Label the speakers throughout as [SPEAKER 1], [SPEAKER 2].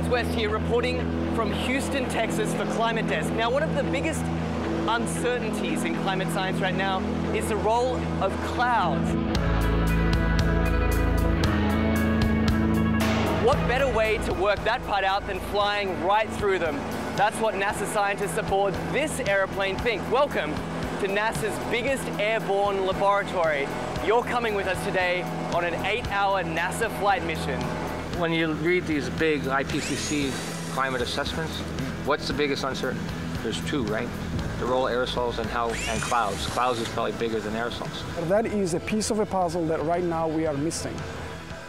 [SPEAKER 1] James West here, reporting from Houston, Texas for Climate Desk. Now, one of the biggest uncertainties in climate science right now is the role of clouds. What better way to work that part out than flying right through them? That's what NASA scientists aboard this airplane think. Welcome to NASA's biggest airborne laboratory. You're coming with us today on an 8-hour NASA flight mission.
[SPEAKER 2] When you read these big IPCC climate assessments, what's the biggest uncertainty? There's two, right? The role of aerosols and clouds. Clouds is probably bigger than aerosols.
[SPEAKER 3] That is a piece of a puzzle that right now we are missing.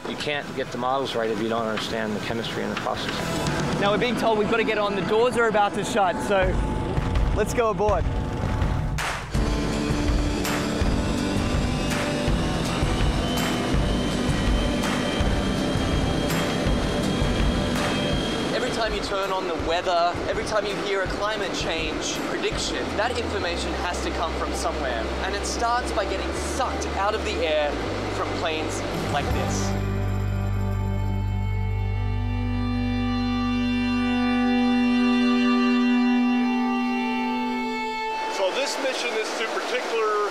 [SPEAKER 2] You can't get the models right if you don't understand the chemistry and the process.
[SPEAKER 1] Now we're being told we've got to get on. The doors are about to shut, so let's go aboard. Every time you turn on the weather, every time you hear a climate change prediction, that information has to come from somewhere. And it starts by getting sucked out of the air from planes like this.
[SPEAKER 4] So this mission is to particularly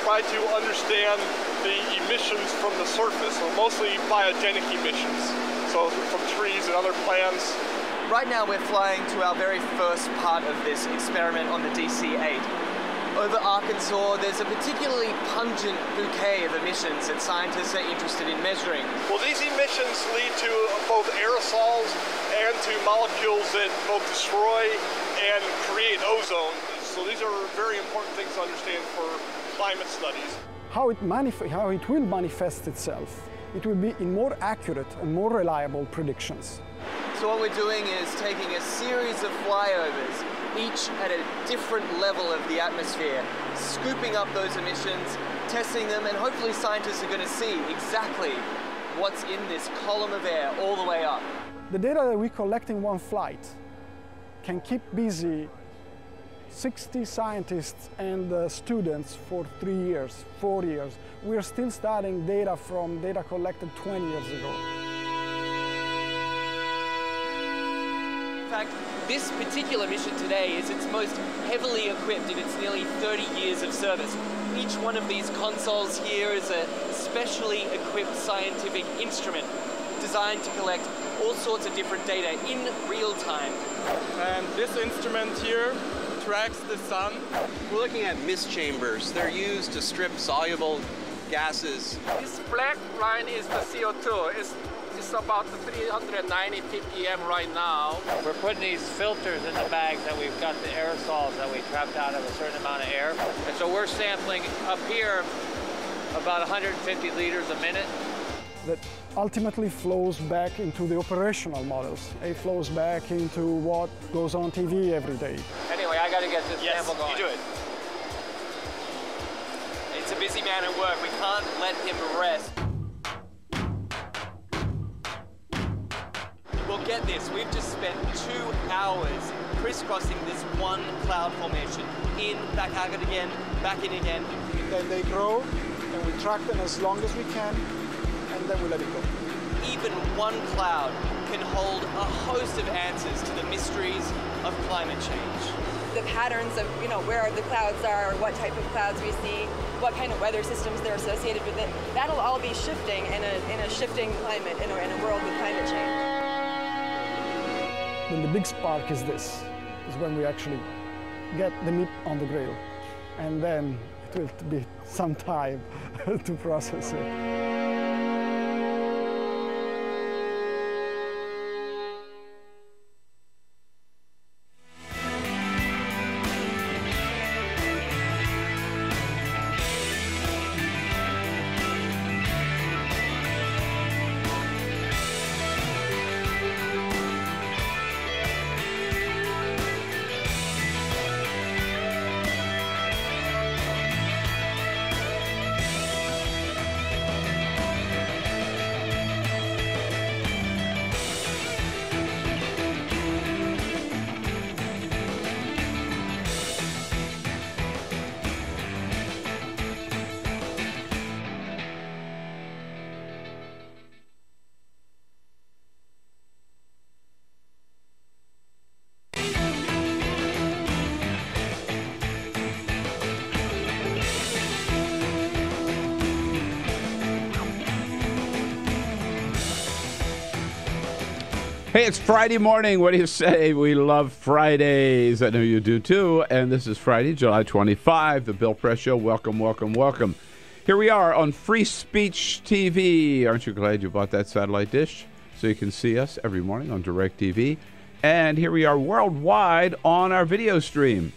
[SPEAKER 4] try to understand the emissions from the surface, so mostly biogenic emissions, so from trees and other plants.
[SPEAKER 1] Right now we're flying to our very first part of this experiment on the DC-8. Over Arkansas, there's a particularly pungent bouquet of emissions that scientists are interested in measuring.
[SPEAKER 4] Well, these emissions lead to both aerosols and to molecules that both destroy and create ozone. So these are very important things to understand for climate studies.
[SPEAKER 3] How it will manifest itself, it will be in more accurate and more reliable predictions.
[SPEAKER 1] So what we're doing is taking a series of flyovers, each at a different level of the atmosphere, scooping up those emissions, testing them, and hopefully scientists are going to see exactly what's in this column of air all the way up.
[SPEAKER 3] The data that we collect in one flight can keep busy 60 scientists and students for 3 years, 4 years. We're still studying data from data collected 20 years ago.
[SPEAKER 1] In fact, this particular mission today is its most heavily equipped in its nearly 30 years of service. Each one of these consoles here is a specially equipped scientific instrument designed to collect all sorts of different data in real time.
[SPEAKER 5] And this instrument here tracks the sun.
[SPEAKER 6] We're looking at mist chambers. They're used to strip soluble gases.
[SPEAKER 5] This black line is the CO2. It's about 390 ppm right now.
[SPEAKER 2] We're putting these filters in the bags that we've got the aerosols that we trapped out of a certain amount of air. And so we're sampling up here about 150 liters a minute.
[SPEAKER 3] That ultimately flows back into the operational models. It flows back into what goes on TV every day.
[SPEAKER 2] Anyway, I got to get this sample going.
[SPEAKER 1] Yes, you do it. It's a busy man at work. We can't let him rest. Well, get this. We've just spent 2 hours crisscrossing this one cloud formation. In, back out again, back in again.
[SPEAKER 3] Then they grow, and we track them as long as we can, and then we let it go.
[SPEAKER 1] Even one cloud can hold a host of answers to the mysteries of climate change.
[SPEAKER 7] The patterns of, where the clouds are, what type of clouds we see, what kind of weather systems they're associated with it, that'll all be shifting in a shifting climate, in a world with climate change.
[SPEAKER 3] Then the big spark is this, is when we actually get the meat on the grill. And then it will be some time to process it.
[SPEAKER 8] Hey, it's Friday morning. What do you say? We love Fridays. I know you do too. And this is Friday, July 25, the Bill Press Show. Welcome, welcome, welcome. Here we are on Free Speech TV. Aren't you glad you bought that satellite dish so you can see us every morning on DirecTV? And here we are worldwide on our video stream,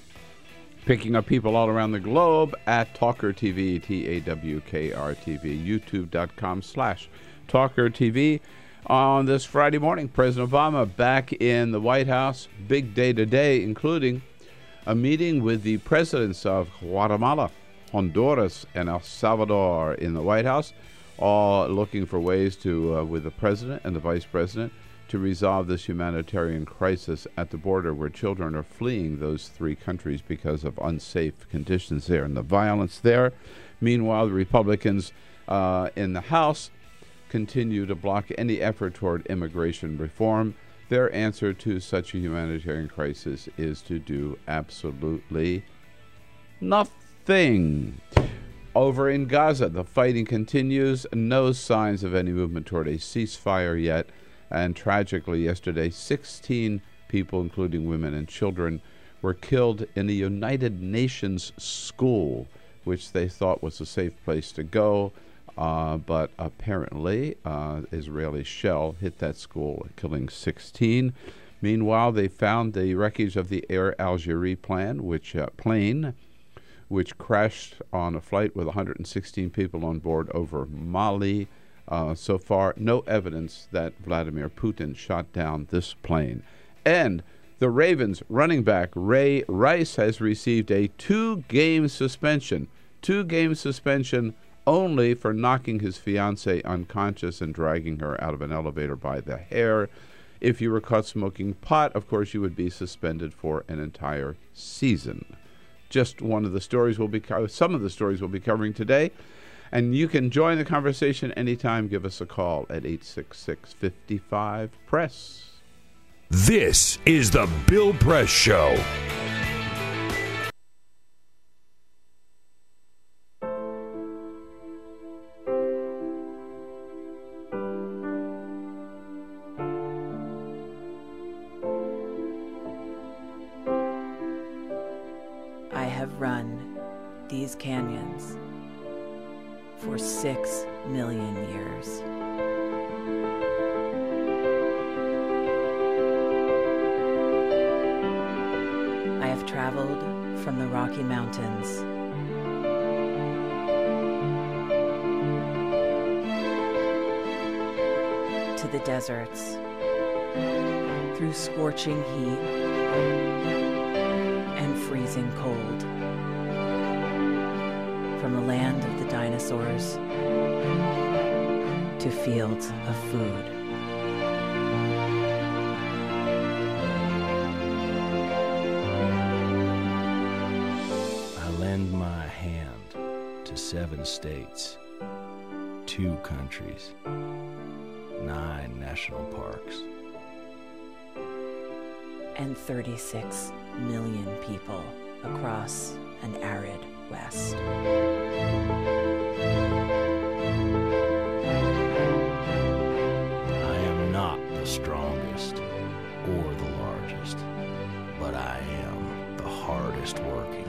[SPEAKER 8] picking up people all around the globe at TawkrTV, TAWKRTV, youtube.com/TawkrTV. On this Friday morning, President Obama back in the White House. Big day today, including a meeting with the presidents of Guatemala, Honduras, and El Salvador in the White House, all looking for ways to, with the president and the vice president, to resolve this humanitarian crisis at the border where children are fleeing those three countries because of unsafe conditions there and the violence there. Meanwhile, the Republicans in the House continue to block any effort toward immigration reform. Their answer to such a humanitarian crisis is to do absolutely nothing. Over in Gaza, the fighting continues. No signs of any movement toward a ceasefire yet. And tragically, yesterday, 16 people, including women and children, were killed in a United Nations school, which they thought was a safe place to go. But apparently, Israeli shell hit that school, killing 16. Meanwhile, they found the wreckage of the Air Algerie plane, which crashed on a flight with 116 people on board over Mali. So far, no evidence that Vladimir Putin shot down this plane. And the Ravens running back Ray Rice has received a two-game suspension. Two-game suspension only for knocking his fiancée unconscious and dragging her out of an elevator by the hair. If you were caught smoking pot, of course, you would be suspended for an entire season. Just one of the stories some of the stories we'll be covering today. And you can join the conversation anytime. Give us a call at 866-55-PRESS.
[SPEAKER 9] This is the Bill Press Show.
[SPEAKER 10] I have run these canyons for 6 million years. I have traveled from the Rocky Mountains to the deserts, through scorching heat and freezing cold, from the land of the dinosaurs to fields of food.
[SPEAKER 11] I lend my hand to 7 states, 2 countries, 9 national parks,
[SPEAKER 10] and 36 million people across an arid West.
[SPEAKER 11] I am not the strongest or the largest, but I am the hardest working.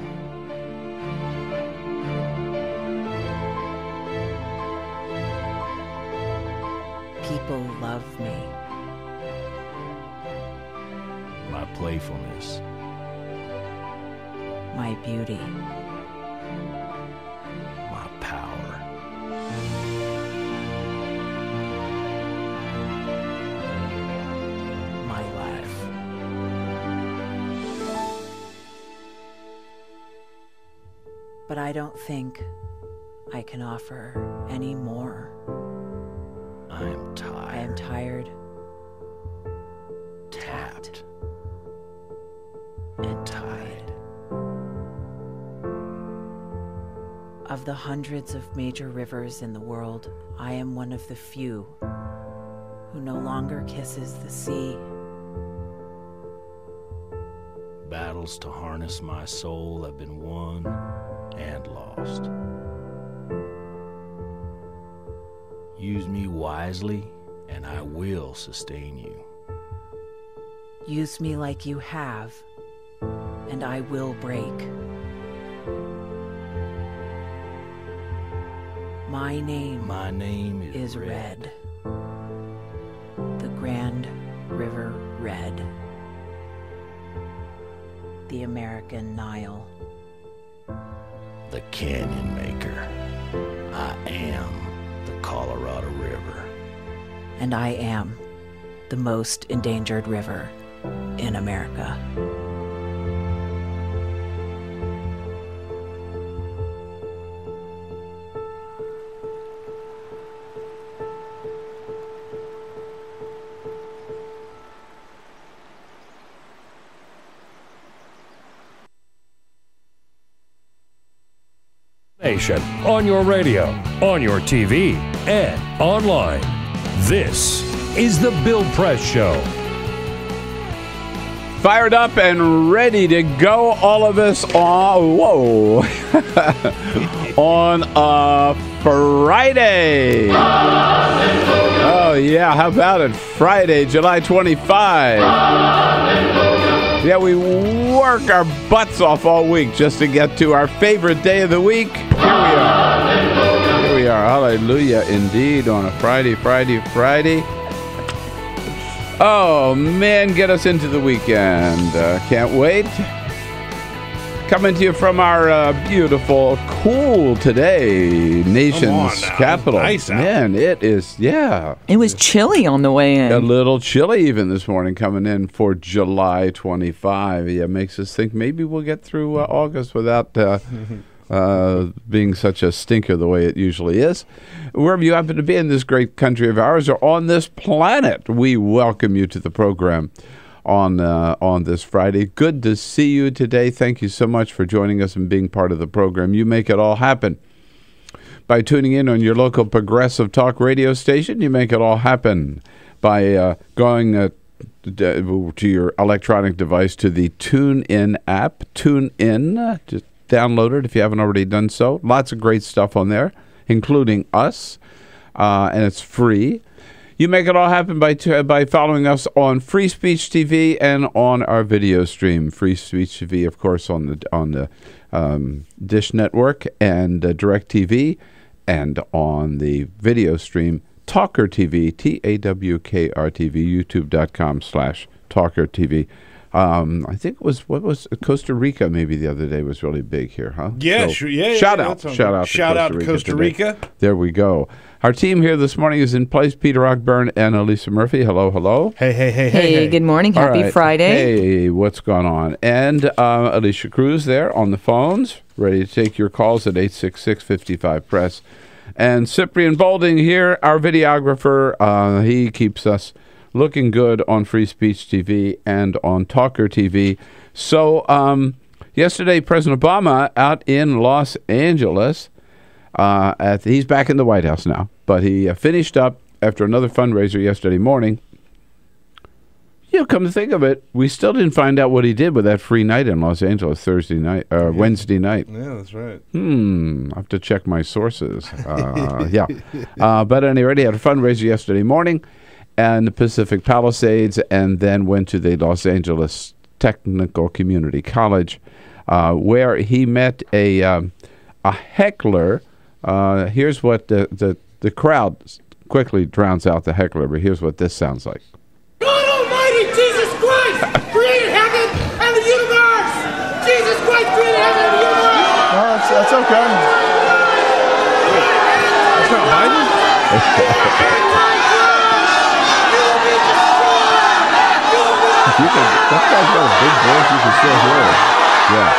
[SPEAKER 10] People love me.
[SPEAKER 11] My playfulness,
[SPEAKER 10] My beauty,
[SPEAKER 11] my power,
[SPEAKER 10] my life. But I don't think I can offer any more.
[SPEAKER 11] I am tired.
[SPEAKER 10] I am tired,
[SPEAKER 11] tapped,
[SPEAKER 10] and tied. Of the hundreds of major rivers in the world, I am one of the few who no longer kisses the sea.
[SPEAKER 11] Battles to harness my soul have been won and lost. Use me wisely, and I will sustain you.
[SPEAKER 10] Use me like you have, and I will break. My name is Red. The Grand River Red. The American Nile.
[SPEAKER 11] The Canyon Maker. I am the Colorado River.
[SPEAKER 10] And I am the most endangered river in America.
[SPEAKER 9] Nation, on your radio, on your TV, and online. This is the Bill Press Show.
[SPEAKER 8] Fired up and ready to go, all of us on, on a Friday. Oh, yeah, how about it? Friday, July 25. Yeah, we work our butts off all week just to get to our favorite day of the week. Here we are. Hallelujah, indeed, on a Friday. Oh, man, get us into the weekend. Can't wait. Coming to you from our beautiful, cool today nation's capital.
[SPEAKER 12] Nice out.
[SPEAKER 8] Man, it is, yeah.
[SPEAKER 12] It was chilly on the way in.
[SPEAKER 8] A little chilly even this morning coming in for July 25. Yeah, makes us think maybe we'll get through August without being such a stinker the way it usually is. Wherever you happen to be in this great country of ours or on this planet, we welcome you to the program on this Friday. Good to see you today. Thank you so much for joining us and being part of the program. You make it all happen. By tuning in on your local progressive talk radio station, you make it all happen. By going to your electronic device to the TuneIn app. TuneIn, just download it if you haven't already done so. Lots of great stuff on there, including us, and it's free. You make it all happen by following us on Free Speech TV and on our video stream. Free Speech TV, of course, on the Dish Network and DirecTV, and on the video stream TawkrTV, TAWKRTV, YouTube.com/TawkrTV. I think it was Costa Rica maybe the other day was really big here, huh?
[SPEAKER 12] Yeah,
[SPEAKER 8] So,
[SPEAKER 12] sure. Yeah.
[SPEAKER 8] Shout out to Costa Rica. There we go. Our team here this morning is in place. Peter Ogburn and Elisa Murphy. Hello.
[SPEAKER 12] Hey, good morning. Happy Friday.
[SPEAKER 8] Hey, what's going on? And Alicia Cruz there on the phones, ready to take your calls at 866-55-PRESS. And Cyprian Bolding here, our videographer. He keeps us looking good on Free Speech TV and on TawkrTV. So yesterday, President Obama out in Los Angeles, he's back in the White House now, but he finished up after another fundraiser yesterday morning. Come to think of it, we still didn't find out what he did with that free night in Los Angeles Wednesday night.
[SPEAKER 12] Yeah, that's right.
[SPEAKER 8] I have to check my sources. But anyway, he had a fundraiser yesterday morning and the Pacific Palisades, and then went to the Los Angeles Technical Community College, where he met a heckler. Here's what the crowd quickly drowns out the heckler, but here's what this sounds like.
[SPEAKER 13] God Almighty, Jesus Christ, created heaven and the universe! Jesus Christ created heaven and the universe!
[SPEAKER 3] No, that's okay.
[SPEAKER 12] That's not Biden?
[SPEAKER 8] That guy's got a big voice, you can still hear it. Yeah.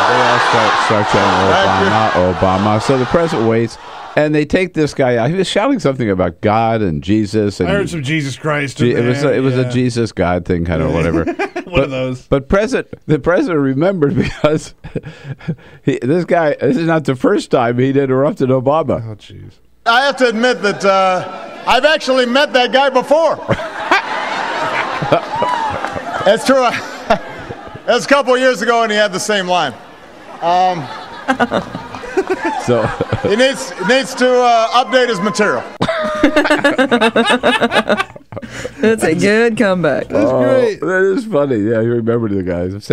[SPEAKER 8] They all start chanting Obama. So the president waits, and they take this guy out. He was shouting something about God and Jesus. And
[SPEAKER 12] I heard some Jesus Christ.
[SPEAKER 8] It was a Jesus God thing, kind of whatever.
[SPEAKER 12] One of those.
[SPEAKER 8] But the president remembered because this is not the first time he'd interrupted Obama.
[SPEAKER 12] Oh, jeez.
[SPEAKER 14] I have to admit that I've actually met that guy before. It's true. That's a couple of years ago, and he had the same line.
[SPEAKER 8] So
[SPEAKER 14] he needs to update his material.
[SPEAKER 15] That's a good comeback.
[SPEAKER 8] That's great. That is funny. Yeah, you remember the guys.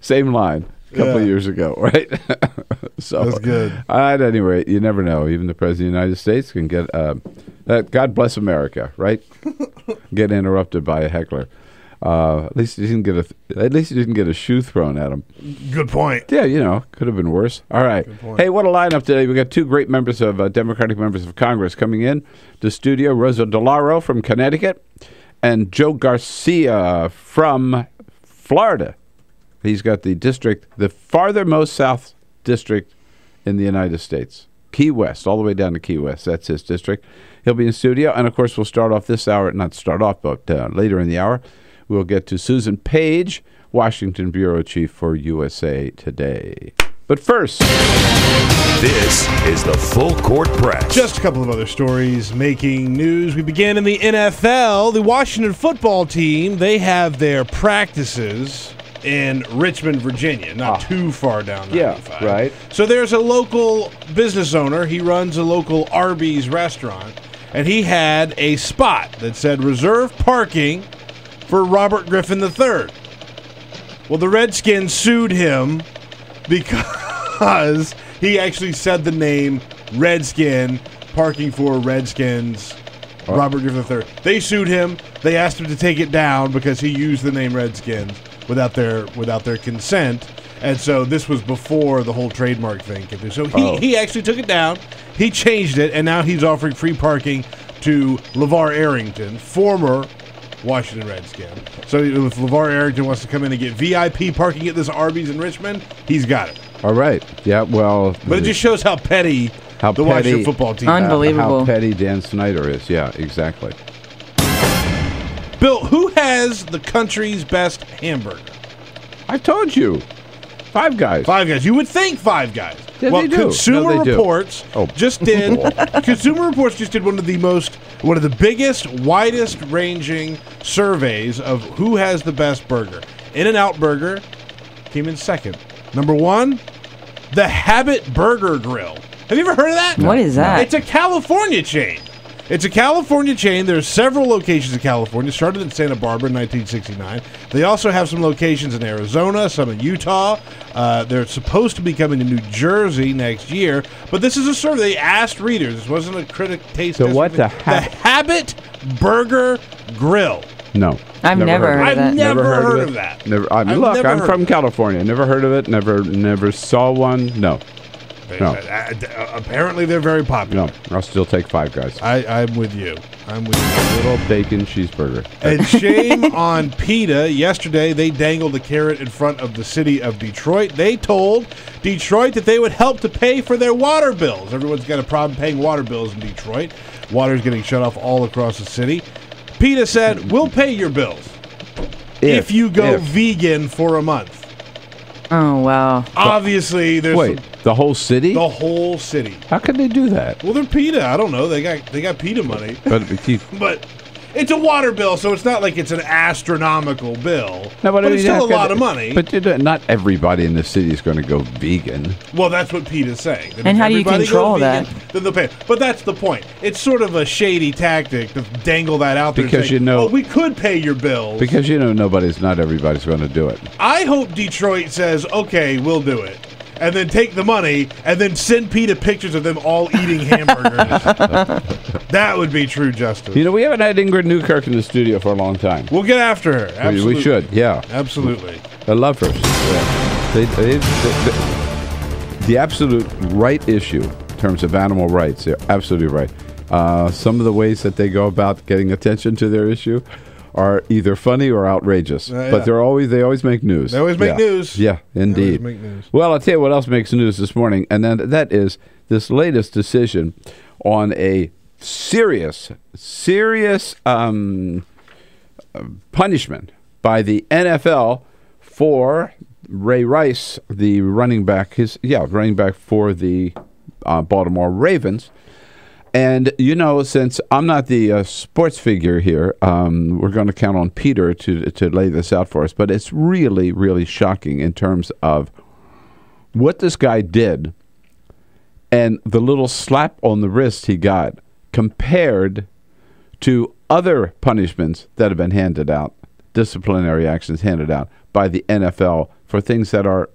[SPEAKER 8] Same line a couple of years ago, right? So
[SPEAKER 12] that's good.
[SPEAKER 8] At any rate, you never know. Even the President of the United States can get, God bless America, right? Get interrupted by a heckler. At least he didn't get a shoe thrown at him.
[SPEAKER 12] Good point.
[SPEAKER 8] Yeah, could have been worse. All right. Hey, what a lineup today. We got two great members of Democratic members of Congress coming in to studio. Rosa DeLauro from Connecticut and Joe Garcia from Florida. He's got the farthermost south district in the United States. Key West, all the way down to Key West. That's his district. He'll be in studio. And, of course, we'll start off this hour. Not start off, but later in the hour, we'll get to Susan Paige, Washington Bureau Chief for USA Today. But first,
[SPEAKER 9] this is the Full Court Press.
[SPEAKER 12] Just a couple of other stories making news. We begin in the NFL. The Washington football team, they have their practices in Richmond, Virginia, not too far down 95.
[SPEAKER 8] Yeah, right.
[SPEAKER 12] So there's a local business owner. He runs a local Arby's restaurant, and he had a spot that said reserve parking for Robert Griffin III. Well, the Redskins sued him because he actually said the name Redskin, parking for Redskins, Robert Griffin III. They sued him. They asked him to take it down because he used the name Redskins without their consent. And so this was before the whole trademark thing came through. So he actually took it down. He changed it, and now he's offering free parking to LeVar Arrington, former Washington Redskin. So if LeVar Arrington wants to come in and get VIP parking at this Arby's in Richmond, he's got it.
[SPEAKER 8] All right. Yeah, well.
[SPEAKER 12] But it just shows how petty the Washington football team is.
[SPEAKER 15] Unbelievable.
[SPEAKER 8] How petty Dan Snyder is. Yeah, exactly.
[SPEAKER 12] Bill, who has the country's best hamburger?
[SPEAKER 8] I told you. Five Guys.
[SPEAKER 12] Five Guys. You would think Five Guys.
[SPEAKER 8] Yeah,
[SPEAKER 12] well,
[SPEAKER 8] they do.
[SPEAKER 12] Consumer Reports just did. Consumer Reports just did one of the biggest, widest ranging surveys of who has the best burger. In-N-Out Burger came in second. Number one, the Habit Burger Grill. Have you ever heard of that?
[SPEAKER 15] What is that?
[SPEAKER 12] It's a California chain. There's several locations in California. Started in Santa Barbara in 1969. They also have some locations in Arizona, some in Utah. They're supposed to be coming to New Jersey next year. But this is a survey. They asked readers. This wasn't a critic taste test.
[SPEAKER 8] What the
[SPEAKER 12] Habit Burger Grill.
[SPEAKER 8] No.
[SPEAKER 15] I've never heard of that.
[SPEAKER 12] I've never heard of that.
[SPEAKER 8] I'm from California. Never heard of it. Never saw one. No.
[SPEAKER 12] Apparently, they're very popular.
[SPEAKER 8] No, I'll still take Five Guys.
[SPEAKER 12] I'm with you.
[SPEAKER 8] A little bacon cheeseburger.
[SPEAKER 12] And shame on PETA. Yesterday, they dangled a carrot in front of the city of Detroit. They told Detroit that they would help to pay for their water bills. Everyone's got a problem paying water bills in Detroit. Water's getting shut off all across the city. PETA said, we'll pay your bills if you go vegan for a month.
[SPEAKER 15] Oh, wow.
[SPEAKER 12] Obviously, there's
[SPEAKER 8] the whole city?
[SPEAKER 12] The whole city.
[SPEAKER 8] How could they do that?
[SPEAKER 12] Well, they're PETA. I don't know. They got PETA money.
[SPEAKER 8] But
[SPEAKER 12] it's a water bill, so it's not like it's an astronomical bill.
[SPEAKER 8] No, but
[SPEAKER 12] it's still a lot of money.
[SPEAKER 8] But not everybody in the city is going to go vegan.
[SPEAKER 12] Well, that's what PETA's saying.
[SPEAKER 15] And how do you control that?
[SPEAKER 12] Then they'll pay. But that's the point. It's sort of a shady tactic to dangle that out there.
[SPEAKER 8] Because
[SPEAKER 12] we could pay your bills.
[SPEAKER 8] Because not everybody's going to do it.
[SPEAKER 12] I hope Detroit says, okay, we'll do it. And then take the money, and then send PETA pictures of them all eating hamburgers. That would be true justice.
[SPEAKER 8] We haven't had Ingrid Newkirk in the studio for a long time.
[SPEAKER 12] We'll get after her. Absolutely.
[SPEAKER 8] We should, yeah.
[SPEAKER 12] Absolutely.
[SPEAKER 8] I love her. Yeah. The absolute right issue in terms of animal rights, they're absolutely right. Some of the ways that they go about getting attention to their issue are either funny or outrageous, but they always make news.
[SPEAKER 12] They always make news.
[SPEAKER 8] Yeah, indeed.
[SPEAKER 12] They always make news.
[SPEAKER 8] Well, I'll tell you what else makes news this morning, and then that is this latest decision on a serious punishment by the NFL for Ray Rice, the running back for the Baltimore Ravens. And, since I'm not the sports figure here, we're going to count on Peter to lay this out for us. But it's really, really shocking in terms of what this guy did and the little slap on the wrist he got compared to other punishments that have been handed out, disciplinary actions handed out by the NFL for things that are,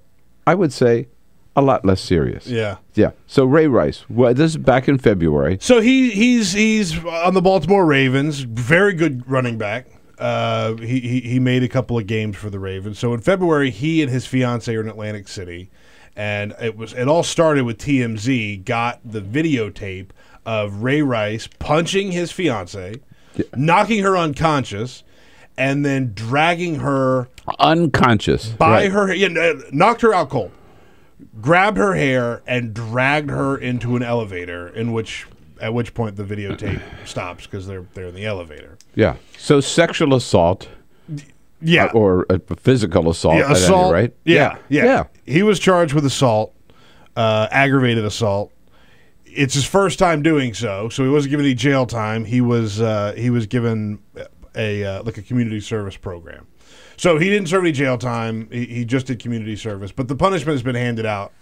[SPEAKER 8] I would say, a lot less serious.
[SPEAKER 12] Yeah.
[SPEAKER 8] Yeah. So Ray Rice, well, this is back in February.
[SPEAKER 12] So he's on the Baltimore Ravens, very good running back. He made a couple of games for the Ravens. So in February, he and his fiance are in Atlantic City, and it all started with TMZ got the videotape of Ray Rice punching his fiance, knocking her unconscious, and then dragging her
[SPEAKER 8] unconscious
[SPEAKER 12] by her, knocked her out cold. Grabbed her hair and dragged her into an elevator, at which point the videotape stops because they're in the elevator.
[SPEAKER 8] Yeah. So sexual assault.
[SPEAKER 12] Yeah.
[SPEAKER 8] Or a physical assault.
[SPEAKER 12] Yeah, assault.
[SPEAKER 8] Right?
[SPEAKER 12] Yeah. He was charged with assault, aggravated assault. It's his first time doing so he wasn't given any jail time. He was given a community service program. So he didn't serve any jail time. He just did community service. But the punishment has been handed out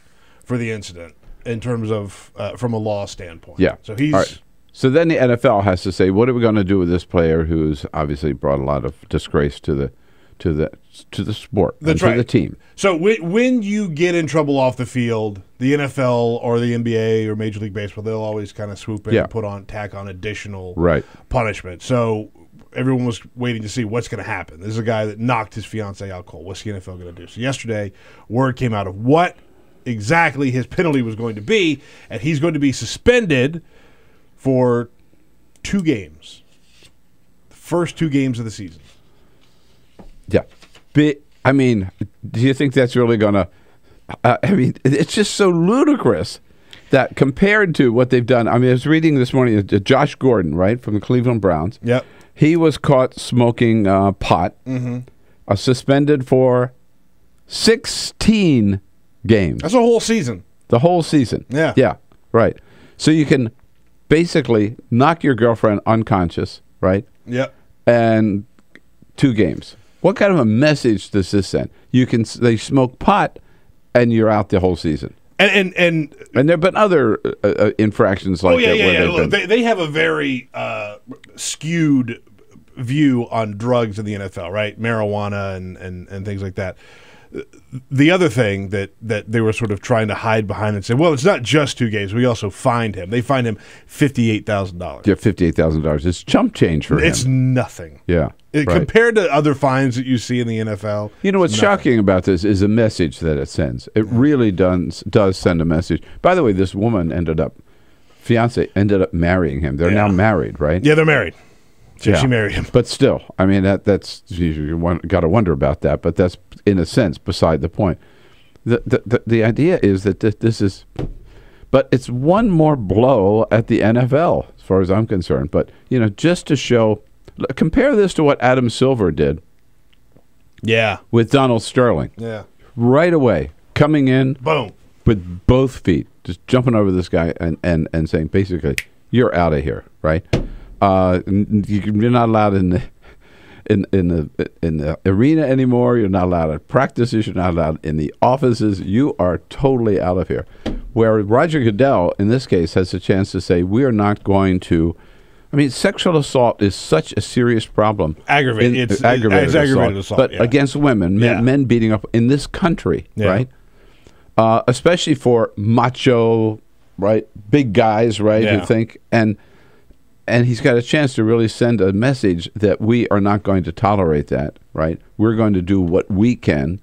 [SPEAKER 12] for the incident in terms of from a law standpoint.
[SPEAKER 8] Yeah.
[SPEAKER 12] So he's.
[SPEAKER 8] All right. So then the NFL has to say, what are we going to do with this player who's obviously brought a lot of disgrace to the sport and to the team?
[SPEAKER 12] So when you get in trouble off the field, the NFL or the NBA or Major League Baseball, they'll always kind of swoop in and tack on additional punishment. So everyone was waiting to see what's going to happen. This is a guy that knocked his fiance out cold. What's the NFL going to do? So yesterday, word came out of what exactly his penalty was going to be, and he's going to be suspended for 2 games. The first 2 games of the season.
[SPEAKER 8] Yeah. I mean, do you think that's really going to it's just so ludicrous that compared to what they've done. I mean, I was reading this morning, Josh Gordon, right, from the Cleveland Browns.
[SPEAKER 12] Yep.
[SPEAKER 8] He was caught smoking pot, suspended for 16 games.
[SPEAKER 12] That's a whole season.
[SPEAKER 8] The whole season.
[SPEAKER 12] Yeah.
[SPEAKER 8] Yeah, right. So you can basically knock your girlfriend unconscious, right?
[SPEAKER 12] Yep.
[SPEAKER 8] And 2 games. What kind of a message does this send? They smoke pot, and you're out the whole season.
[SPEAKER 12] And
[SPEAKER 8] there have been other infractions like that.
[SPEAKER 12] Look, they have a very skewed view on drugs in the NFL, right? Marijuana and things like that. The other thing that they were sort of trying to hide behind and say, well, it's not just 2 games. We also fined him. They fined him $58,000.
[SPEAKER 8] Yeah, $58,000. It's chump change for him.
[SPEAKER 12] It's nothing.
[SPEAKER 8] Yeah.
[SPEAKER 12] Compared to other fines that you see in the NFL.
[SPEAKER 8] You know what's shocking about this is the message that it sends. It really does send a message. By the way, this woman fiance ended up marrying him. They're now married, right?
[SPEAKER 12] Yeah, they're married. She married him.
[SPEAKER 8] But still, I mean, that's you got to wonder about that. But that's, in a sense, beside the point. The idea is that this is, but it's one more blow at the NFL, as far as I'm concerned. But just to show, compare this to what Adam Silver did.
[SPEAKER 12] Yeah.
[SPEAKER 8] With Donald Sterling.
[SPEAKER 12] Yeah.
[SPEAKER 8] Right away, coming in,
[SPEAKER 12] boom,
[SPEAKER 8] with both feet, just jumping over this guy and saying, basically, you're out of here, right? You're not allowed in the arena anymore. You're not allowed at practices. You're not allowed in the offices. You are totally out of here. Where Roger Goodell, in this case, has a chance to say, we are not going to. I mean, sexual assault is such a serious problem.
[SPEAKER 12] Aggravated assault,
[SPEAKER 8] but against women, men beating up in this country, right? Especially for macho, right, big guys, right, who think and he's got a chance to really send a message that we are not going to tolerate that, right? We're going to do what we can,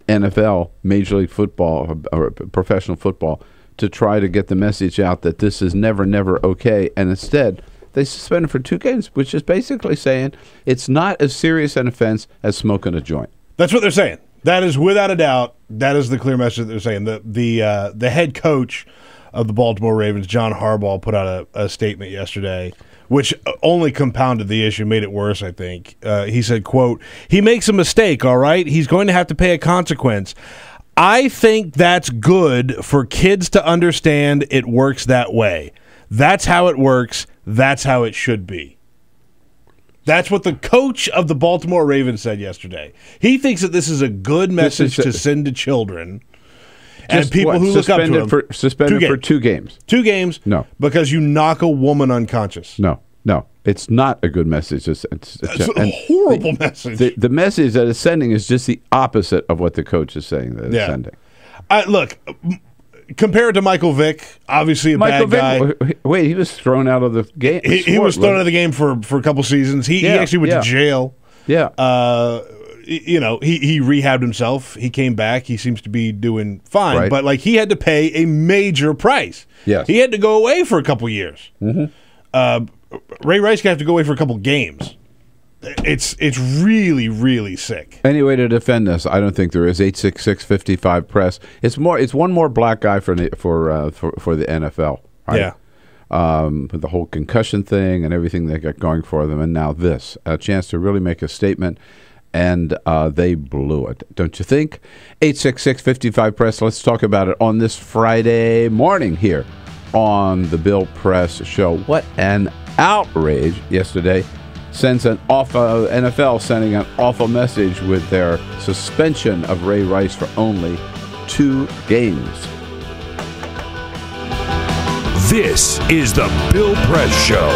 [SPEAKER 8] NFL, Major League Football, or professional football, to try to get the message out that this is never, never okay. And instead, they suspend him for 2 games, which is basically saying it's not as serious an offense as smoking a joint.
[SPEAKER 12] That's what they're saying. That is, without a doubt, that is the clear message that they're saying. The head coach of the Baltimore Ravens, John Harbaugh, put out a statement yesterday, which only compounded the issue, made it worse, I think. He said, quote, "He makes a mistake, all right? He's going to have to pay a consequence. I think that's good for kids to understand it works that way. That's how it works. That's how it should be." That's what the coach of the Baltimore Ravens said yesterday. He thinks that this is a good message to send to children. And people who look up to him.
[SPEAKER 8] Suspended for 2 games.
[SPEAKER 12] 2 games?
[SPEAKER 8] No.
[SPEAKER 12] Because you knock a woman unconscious?
[SPEAKER 8] No. No, it's not a good message. It's
[SPEAKER 12] a horrible message.
[SPEAKER 8] The message that it's sending is just the opposite of what the coach is saying that it's sending.
[SPEAKER 12] Look, compared to Michael Vick, obviously
[SPEAKER 8] Michael
[SPEAKER 12] bad guy.
[SPEAKER 8] Wait, he was thrown out of the game.
[SPEAKER 12] He was thrown out of the game for a couple seasons. He actually went to jail.
[SPEAKER 8] Yeah.
[SPEAKER 12] He rehabbed himself. He came back. He seems to be doing fine. Right. But he had to pay a major price.
[SPEAKER 8] Yes.
[SPEAKER 12] He had to go away for a couple years. Mm-hmm. Ray Rice have to go away for a couple games. It's really, really sick.
[SPEAKER 8] Any way to defend this? I don't think there is. 866-55-PRESS. It's one more black guy for the NFL. Right?
[SPEAKER 12] Yeah.
[SPEAKER 8] With the whole concussion thing and everything they got going for them, and now this, a chance to really make a statement, and they blew it. Don't you think? 866-55-PRESS. Let's talk about it on this Friday morning here on the Bill Press Show. What an outrage yesterday. Sends an awful NFL sending an awful message with their suspension of Ray Rice for only 2 games.
[SPEAKER 9] This is the Bill Press Show.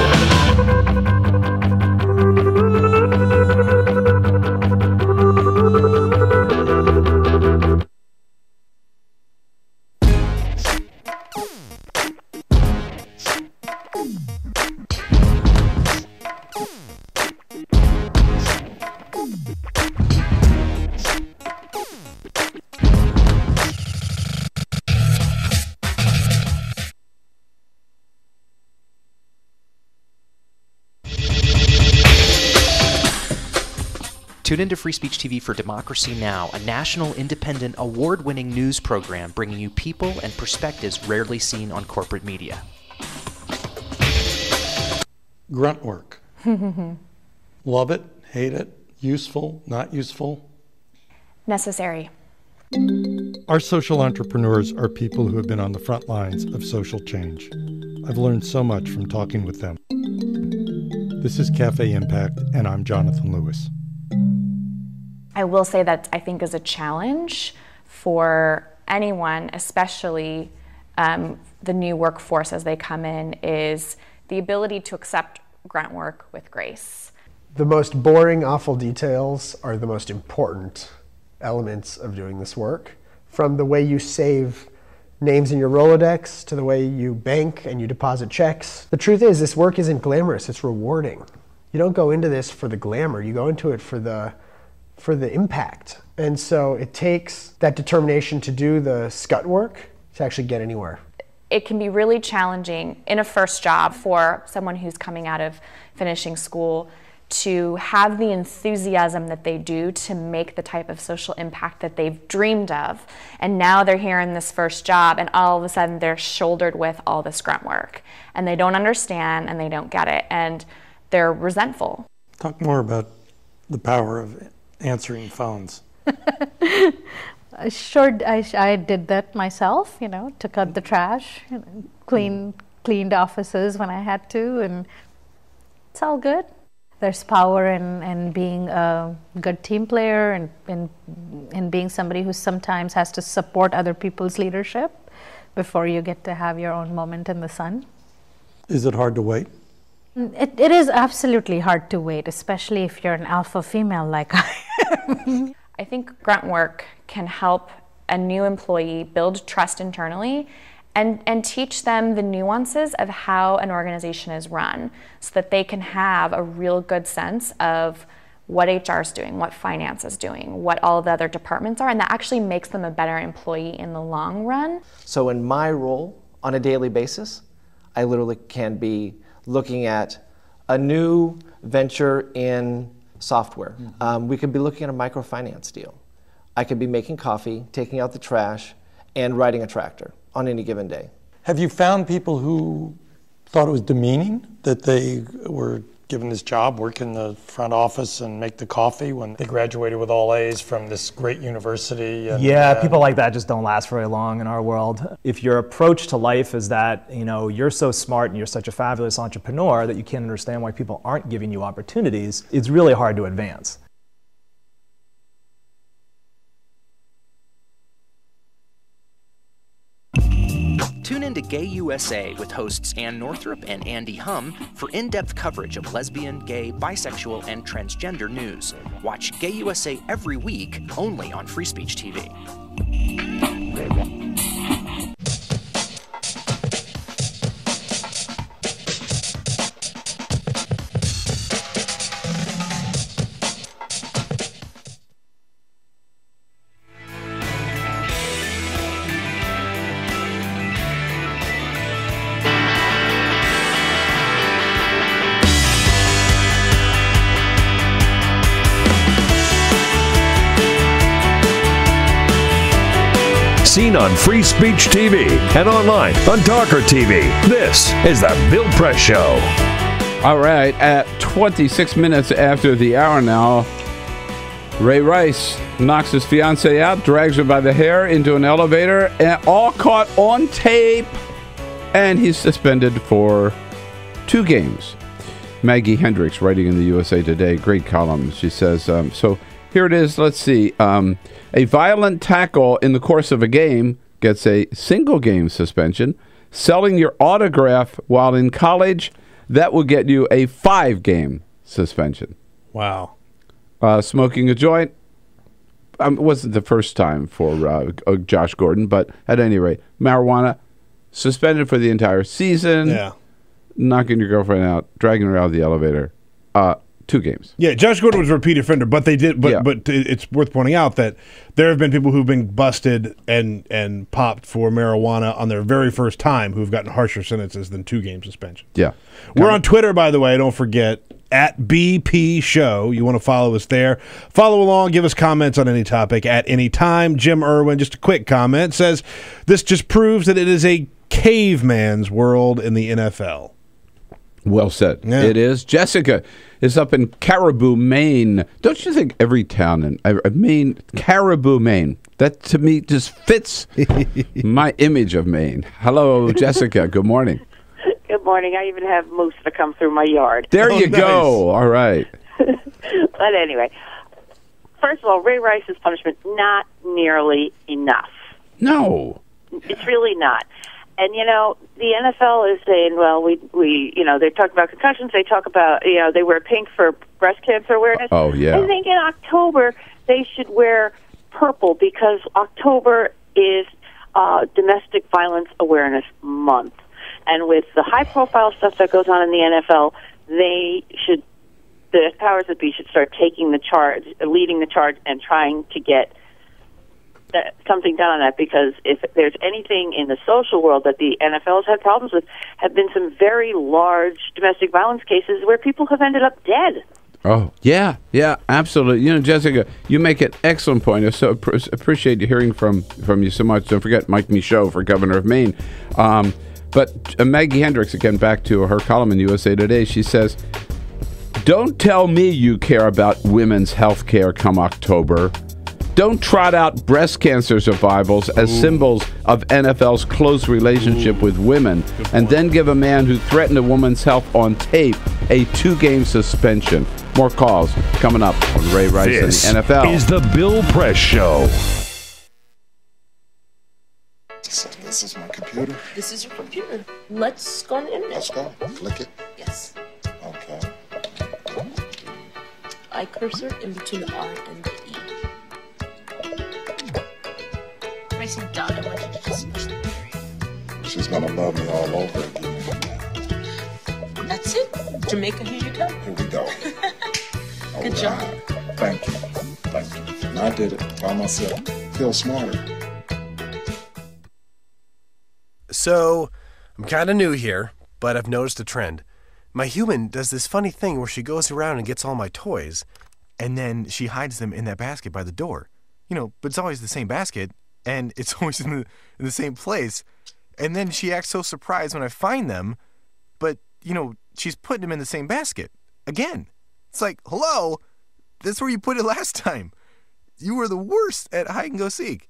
[SPEAKER 16] Tune into Free Speech TV for Democracy Now!, a national, independent, award-winning news program bringing you people and perspectives rarely seen on corporate media.
[SPEAKER 17] Grunt work. Love it, hate it, useful, not useful.
[SPEAKER 18] Necessary.
[SPEAKER 17] Our social entrepreneurs are people who have been on the front lines of social change. I've learned so much from talking with them. This is Cafe Impact, and I'm Jonathan Lewis.
[SPEAKER 18] I will say that I think is a challenge for anyone, especially the new workforce as they come in, is the ability to accept grunt work with grace.
[SPEAKER 19] The most boring, awful details are the most important elements of doing this work. From the way you save names in your Rolodex to the way you bank and you deposit checks. The truth is, this work isn't glamorous, it's rewarding. You don't go into this for the glamour, you go into it for the impact. And so it takes that determination to do the scut work to actually get anywhere.
[SPEAKER 18] It can be really challenging in a first job for someone who's coming out of finishing school to have the enthusiasm that they do to make the type of social impact that they've dreamed of. And now they're here in this first job and all of a sudden they're shouldered with all this grunt work. And they don't understand and they don't get it and they're resentful.
[SPEAKER 17] Talk more about the power of answering phones.
[SPEAKER 20] Sure, I did that myself, took out the trash, cleaned offices when I had to, and it's all good. There's power in being a good team player and in being somebody who sometimes has to support other people's leadership before you get to have your own moment in the sun.
[SPEAKER 17] Is it hard to wait?
[SPEAKER 20] It is absolutely hard to wait, especially if you're an alpha female like I am.
[SPEAKER 18] I think grunt work can help a new employee build trust internally and teach them the nuances of how an organization is run so that they can have a real good sense of what HR is doing, what finance is doing, what all the other departments are, and that actually makes them a better employee in the long run.
[SPEAKER 21] So in my role on a daily basis, I literally can be looking at a new venture in software. We could be looking at a microfinance deal. I could be making coffee, taking out the trash, and riding a tractor on any given day.
[SPEAKER 17] Have you found people who thought it was demeaning that they were given this job, work in the front office and make the coffee when they graduated with all A's from this great university? And,
[SPEAKER 22] yeah, people like that just don't last very long in our world. If your approach to life is that, you're so smart and you're such a fabulous entrepreneur that you can't understand why people aren't giving you opportunities, it's really hard to advance.
[SPEAKER 16] Tune in to Gay USA with hosts Ann Northrup and Andy Hum for in-depth coverage of lesbian, gay, bisexual, and transgender news. Watch Gay USA every week, only on Free Speech TV.
[SPEAKER 9] Seen on Free Speech TV and online on TawkrTV. This is the Bill Press Show.
[SPEAKER 8] All right, at 26 minutes after the hour now, Ray Rice knocks his fiancée out, drags her by the hair into an elevator, and all caught on tape, and he's suspended for 2 games. Maggie Hendricks, writing in the USA Today, great column. She says, so here it is, let's see. A violent tackle in the course of a game gets a single game suspension. Selling your autograph while in college, that will get you a 5-game suspension.
[SPEAKER 12] Wow.
[SPEAKER 8] Smoking a joint wasn't the first time for Josh Gordon, but at any rate, marijuana, suspended for the entire season.
[SPEAKER 12] Yeah.
[SPEAKER 8] Knocking your girlfriend out, dragging her out of the elevator. 2 games.
[SPEAKER 12] Yeah, Josh Gordon was a repeat offender, but they did. But it's worth pointing out that there have been people who've been busted and popped for marijuana on their very first time who've gotten harsher sentences than 2-game suspension.
[SPEAKER 8] Yeah,
[SPEAKER 12] we're on Twitter, by the way. Don't forget at BP Show. You want to follow us there. Follow along. Give us comments on any topic at any time. Jim Irwin, just a quick comment, says this just proves that it is a caveman's world in the NFL.
[SPEAKER 8] Well said.
[SPEAKER 12] Yeah.
[SPEAKER 8] It is. Jessica is up in Caribou, Maine. Don't you think every town in Maine, Caribou, Maine, that to me just fits my image of Maine. Hello, Jessica. Good morning.
[SPEAKER 4] Good morning. I even have moose that come through my yard.
[SPEAKER 8] There you go. All right.
[SPEAKER 4] But anyway, first of all, Ray Rice's punishment, not nearly enough.
[SPEAKER 8] No.
[SPEAKER 4] It's really not. And, you know, the NFL is saying, well, we they talk about concussions. They talk about, they wear pink for breast cancer awareness.
[SPEAKER 8] Oh, yeah.
[SPEAKER 4] I think in October they should wear purple because October is Domestic Violence Awareness Month. And with the high-profile stuff that goes on in the NFL, the powers that be should start taking the charge, leading the charge, and trying to get something done on that, because if there's anything in the social world that the NFL has had problems with, have been some very large domestic violence cases where people have ended up dead.
[SPEAKER 8] Oh, yeah, absolutely. You know, Jessica, you make an excellent point. I so appreciate hearing from you so much. Don't forget Mike Michaud for governor of Maine. But Maggie Hendricks, again, back to her column in USA Today, she says, don't tell me you care about women's health care come October. Don't trot out breast cancer survivals as symbols of NFL's close relationship with women, and then give a man who threatened a woman's health on tape a 2-game suspension. More calls coming up on Ray Rice and the NFL.
[SPEAKER 9] This is the Bill Press Show.
[SPEAKER 6] So this is my computer.
[SPEAKER 23] This is your computer. Let's go on the internet.
[SPEAKER 6] Let's go. Click it.
[SPEAKER 23] Yes.
[SPEAKER 6] Okay.
[SPEAKER 23] I cursor in between the R and the E. Racing dot, I want you to just push the period.
[SPEAKER 6] She's gonna love me all over again.
[SPEAKER 23] That's it. Jamaica, here you go.
[SPEAKER 6] Here we go.
[SPEAKER 23] Good job.
[SPEAKER 6] Thank you. Thank you. And I did it by myself. Feel smarter.
[SPEAKER 24] So, I'm kind of new here, but I've noticed a trend. My human does this funny thing where she goes around and gets all my toys, and then she hides them in that basket by the door. But it's always the same basket, and it's always in the same place. And then she acts so surprised when I find them, but, she's putting them in the same basket. Again. It's like, hello? That's where you put it last time. You were the worst at hide and go seek.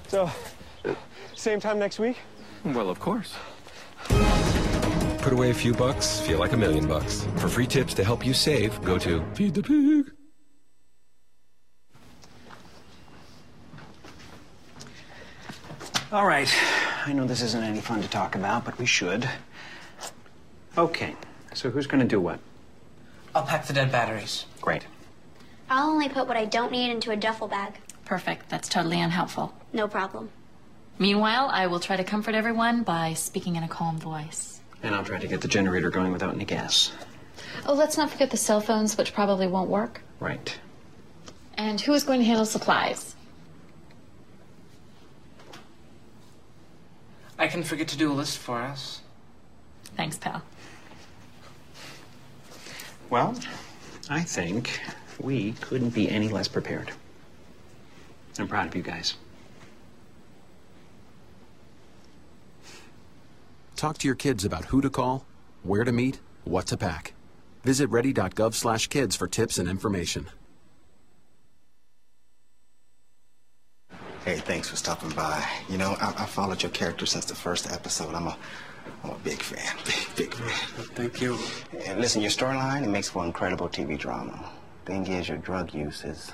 [SPEAKER 1] So, same time next week?
[SPEAKER 2] Well, of course. Put away a few bucks, feel like $1 million. For free tips to help you save, go to Feed the Pig.
[SPEAKER 5] All right. I know this isn't any fun to talk about, but we should. Okay. So who's going to do what?
[SPEAKER 7] I'll pack the dead batteries.
[SPEAKER 5] Great.
[SPEAKER 25] I'll only put what I don't need into a duffel bag.
[SPEAKER 26] Perfect. That's totally unhelpful.
[SPEAKER 25] No problem.
[SPEAKER 26] Meanwhile, I will try to comfort everyone by speaking in a calm voice.
[SPEAKER 5] And I'll try to get the generator going without any gas.
[SPEAKER 26] Oh, let's not forget the cell phones, which probably won't work.
[SPEAKER 5] Right.
[SPEAKER 26] And who is going to handle supplies?
[SPEAKER 7] I can forget to do a list for us.
[SPEAKER 26] Thanks, pal.
[SPEAKER 5] Well, I think we couldn't be any less prepared. I'm proud of you guys.
[SPEAKER 2] Talk to your kids about who to call, where to meet, what to pack. Visit ready.gov/kids for tips and information.
[SPEAKER 27] Hey, thanks for stopping by. You know, I followed your character since the first episode. I'm a big fan. Big fan.
[SPEAKER 5] Thank you.
[SPEAKER 27] And listen, your storyline, it makes for incredible TV drama. Thing is, your drug use is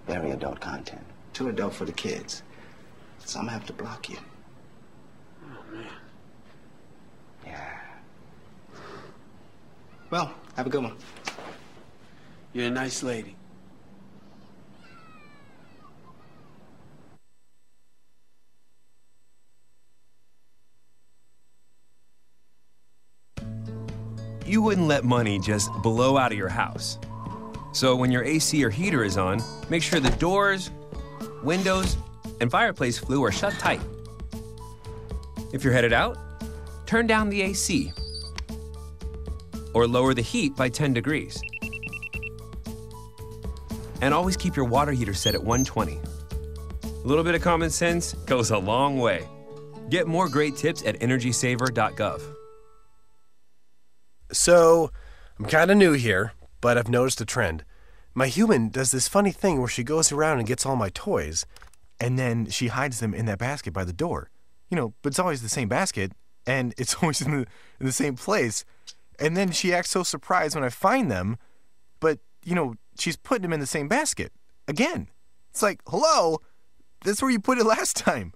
[SPEAKER 27] very adult content. Too adult for the kids. So I'm gonna have to block you.
[SPEAKER 5] Oh, man.
[SPEAKER 27] Yeah. Well, have a good one.
[SPEAKER 5] You're a nice lady.
[SPEAKER 28] You wouldn't let money just blow out of your house. So when your AC or heater is on, make sure the doors, windows, and fireplace flue are shut tight. If you're headed out, turn down the AC or lower the heat by 10 degrees. And always keep your water heater set at 120. A little bit of common sense goes a long way. Get more great tips at energysaver.gov.
[SPEAKER 24] So, I'm kind of new here, but I've noticed a trend. My human does this funny thing where she goes around and gets all my toys, and then she hides them in that basket by the door. You know, but it's always the same basket, and it's always in the same place. And then she acts so surprised when I find them, but, you know, she's putting them in the same basket. Again. It's like, hello? That's where you put it last time.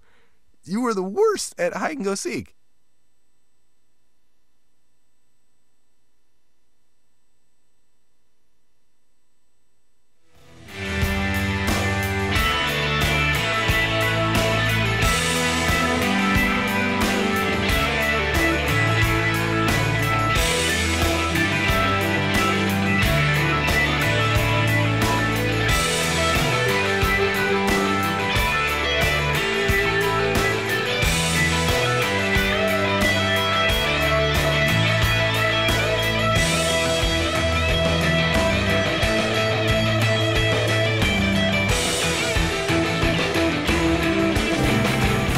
[SPEAKER 24] You were the worst at hide and go seek.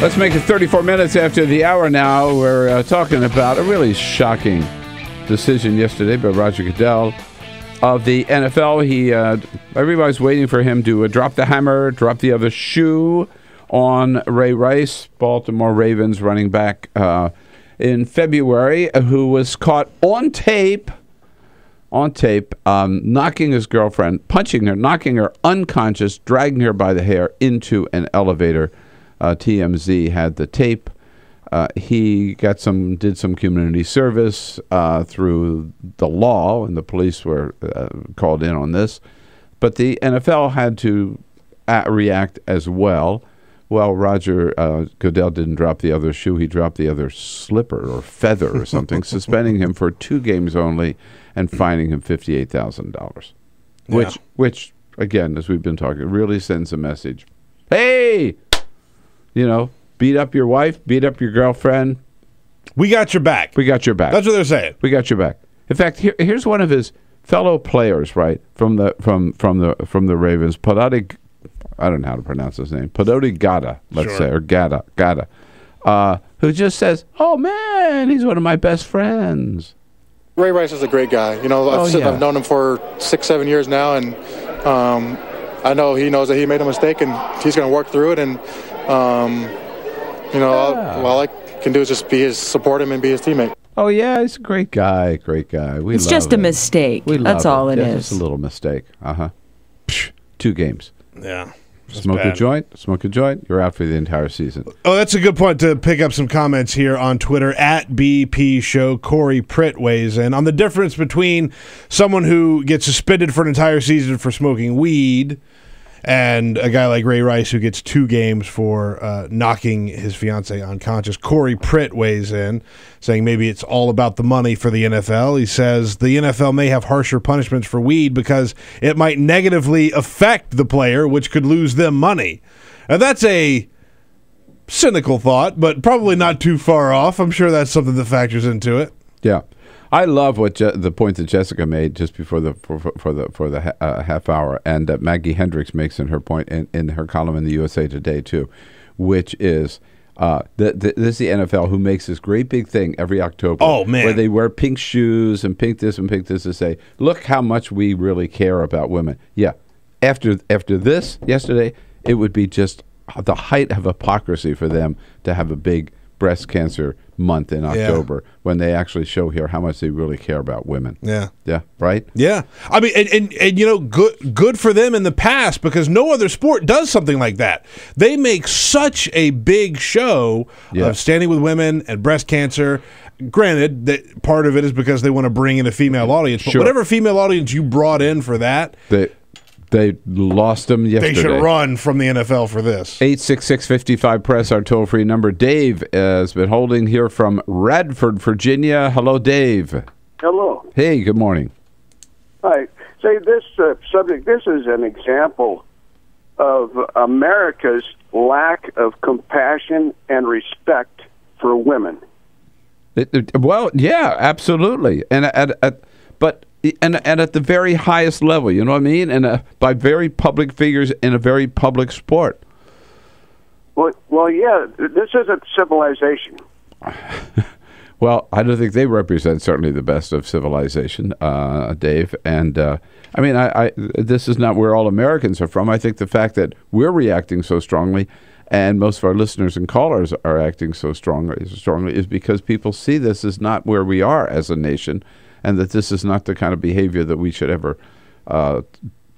[SPEAKER 8] Let's make it 34 minutes after the hour now. We're talking about a really shocking decision yesterday by Roger Goodell of the NFL. Everybody's waiting for him to drop the hammer, drop the other shoe on Ray Rice, Baltimore Ravens running back in February, who was caught on tape, knocking his girlfriend, punching her, knocking her unconscious, dragging her by the hair into an elevator. TMZ had the tape. He did some community service through the law, and the police were called in on this. But the NFL had to react as well. Well, Roger Goodell didn't drop the other shoe. He dropped the other slipper or feather or something, suspending him for 2 games only and fining him $58,000. Which, again, as we've been talking, really sends a message. Hey! You know, beat up your wife, beat up your girlfriend.
[SPEAKER 12] We got your back.
[SPEAKER 8] We got your back.
[SPEAKER 12] That's what they're saying.
[SPEAKER 8] We got your back. In fact, here's one of his fellow players, right, from the Ravens, Podoti, I don't know how to pronounce his name, Podoti Gata, let's say, or Gata, who just says, "Oh man, he's one of my best friends."
[SPEAKER 29] Ray Rice is a great guy. You know, I've known him for 6-7 years now, and I know he knows that he made a mistake, and he's going to work through it. And All I can do is just support him and be his teammate.
[SPEAKER 8] Oh, yeah, he's a great guy, great guy.
[SPEAKER 3] It's just a mistake. That's all it is.
[SPEAKER 8] It's a little mistake. 2 games.
[SPEAKER 12] Yeah.
[SPEAKER 8] Smoke a joint, you're out for the entire season.
[SPEAKER 12] Oh, that's a good point to pick up some comments here on Twitter. At BP Show, Corey Pritt weighs in on the difference between someone who gets suspended for an entire season for smoking weed and a guy like Ray Rice who gets 2 games for knocking his fiancée unconscious. Corey Pritt weighs in, saying maybe it's all about the money for the NFL. He says the NFL may have harsher punishments for weed because it might negatively affect the player, which could lose them money. Now, that's a cynical thought, but probably not too far off. I'm sure that's something that factors into it.
[SPEAKER 8] Yeah. I love what the point that Jessica made just before the half hour, and that Maggie Hendricks makes in her point in her column in the USA Today too, which is this is the NFL who makes this great big thing every October.
[SPEAKER 12] Oh man,
[SPEAKER 8] where they wear pink shoes and pink this to say, look how much we really care about women. Yeah, after this yesterday, it would be just the height of hypocrisy for them to have a big breast cancer month in October when they actually show here how much they really care about women.
[SPEAKER 12] Yeah.
[SPEAKER 8] Yeah, right?
[SPEAKER 12] Yeah. I mean, and good for them in the past because no other sport does something like that. They make such a big show of standing with women and breast cancer. Granted, that part of it is because they want to bring in a female audience, but whatever female audience you brought in for that,
[SPEAKER 8] they lost them yesterday.
[SPEAKER 12] They should run from the NFL for this.
[SPEAKER 8] 866-55-PRESS, our toll-free number. Dave has been holding here from Radford, Virginia. Hello, Dave.
[SPEAKER 10] Hello.
[SPEAKER 8] Hey, good morning.
[SPEAKER 10] Hi. Say, this subject, this is an example of America's lack of compassion and respect for women.
[SPEAKER 8] Well, yeah, absolutely. And at the very highest level, you know what I mean? And by very public figures in a very public sport.
[SPEAKER 10] Well, yeah, this isn't civilization.
[SPEAKER 8] Well, I don't think they represent certainly the best of civilization, Dave. And I mean, this is not where all Americans are from. I think the fact that we're reacting so strongly, and most of our listeners and callers are acting so strongly is because people see this as not where we are as a nation, and that this is not the kind of behavior that we should ever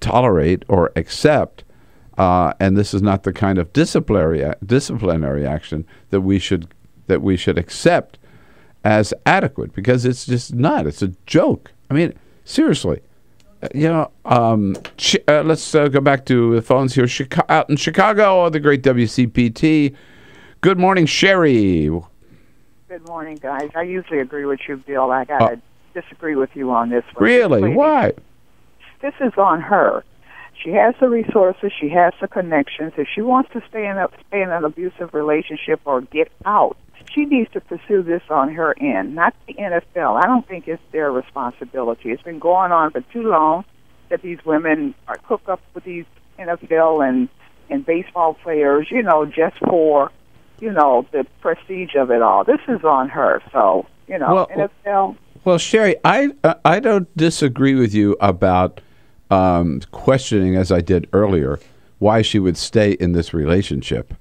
[SPEAKER 8] tolerate or accept, and this is not the kind of disciplinary action that we should accept as adequate, because it's just not. It's a joke. I mean, seriously. Let's go back to the phones here. Out in Chicago, the great WCPT. Good morning, Sherry.
[SPEAKER 11] Good morning, guys. I usually agree with you, Bill. I got to disagree with you on this one.
[SPEAKER 8] Really? Why?
[SPEAKER 11] This is on her. She has the resources. She has the connections. If she wants to stay in an abusive relationship or get out, she needs to pursue this on her end, not the NFL. I don't think it's their responsibility. It's been going on for too long that these women are hooked up with these NFL and baseball players, just for, the prestige of it all. This is on her. So, NFL.
[SPEAKER 8] Well, Sherry, I don't disagree with you about questioning, as I did earlier, why she would stay in this relationship.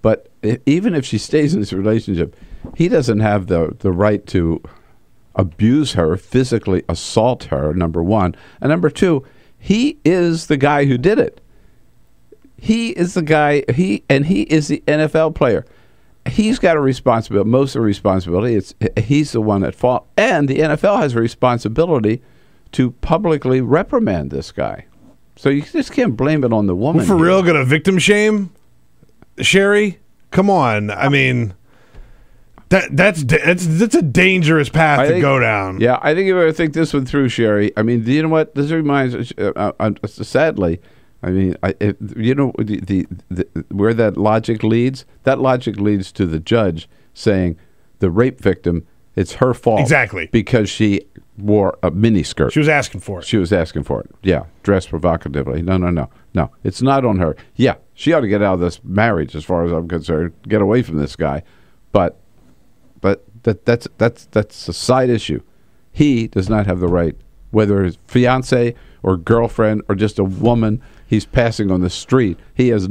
[SPEAKER 8] But even if she stays in this relationship, he doesn't have the right to abuse her, physically assault her, number one. And number two, he is the guy who did it. He is the guy, he is the NFL player. He's got a responsibility, most of the responsibility. He's the one at fault. And the NFL has a responsibility to publicly reprimand this guy. So you just can't blame it on the woman.
[SPEAKER 12] For real, going to victim shame? Sherry, come on. I mean, that's a dangerous path to go down.
[SPEAKER 8] Yeah, I think you better think this one through, Sherry. I mean, you know what? This reminds sadly, I mean, where that logic leads? That logic leads to the judge saying the rape victim, it's her fault.
[SPEAKER 12] Exactly.
[SPEAKER 8] Because she wore a miniskirt.
[SPEAKER 12] She was asking for it.
[SPEAKER 8] She was asking for it. Yeah, dressed provocatively. No, it's not on her. Yeah, she ought to get out of this marriage, as far as I'm concerned. Get away from this guy. But that's a side issue. He does not have the right, whether his fiance or girlfriend or just a woman he's passing on the street, he does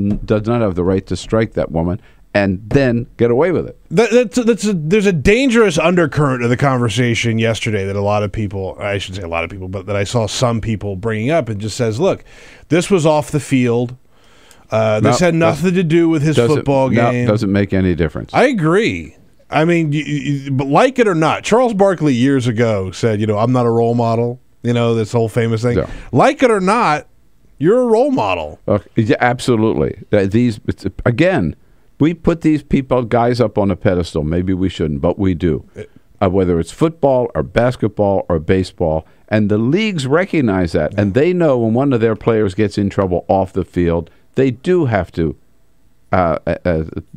[SPEAKER 8] not have the right to strike that woman and then get away with it.
[SPEAKER 12] There's a dangerous undercurrent of the conversation yesterday that a lot of people, I shouldn't say a lot of people, but that I saw some people bringing up, and just says, look, this was off the field. This had nothing to do with his football game.
[SPEAKER 8] No, doesn't make any difference.
[SPEAKER 12] I agree. I mean, but like it or not, Charles Barkley years ago said, I'm not a role model. This whole famous thing. Yeah. Like it or not, you're a role model.
[SPEAKER 8] Yeah, absolutely. Again, we put these guys up on a pedestal. Maybe we shouldn't, but we do. Whether it's football or basketball or baseball, and the leagues recognize that, and they know when one of their players gets in trouble off the field, they do have to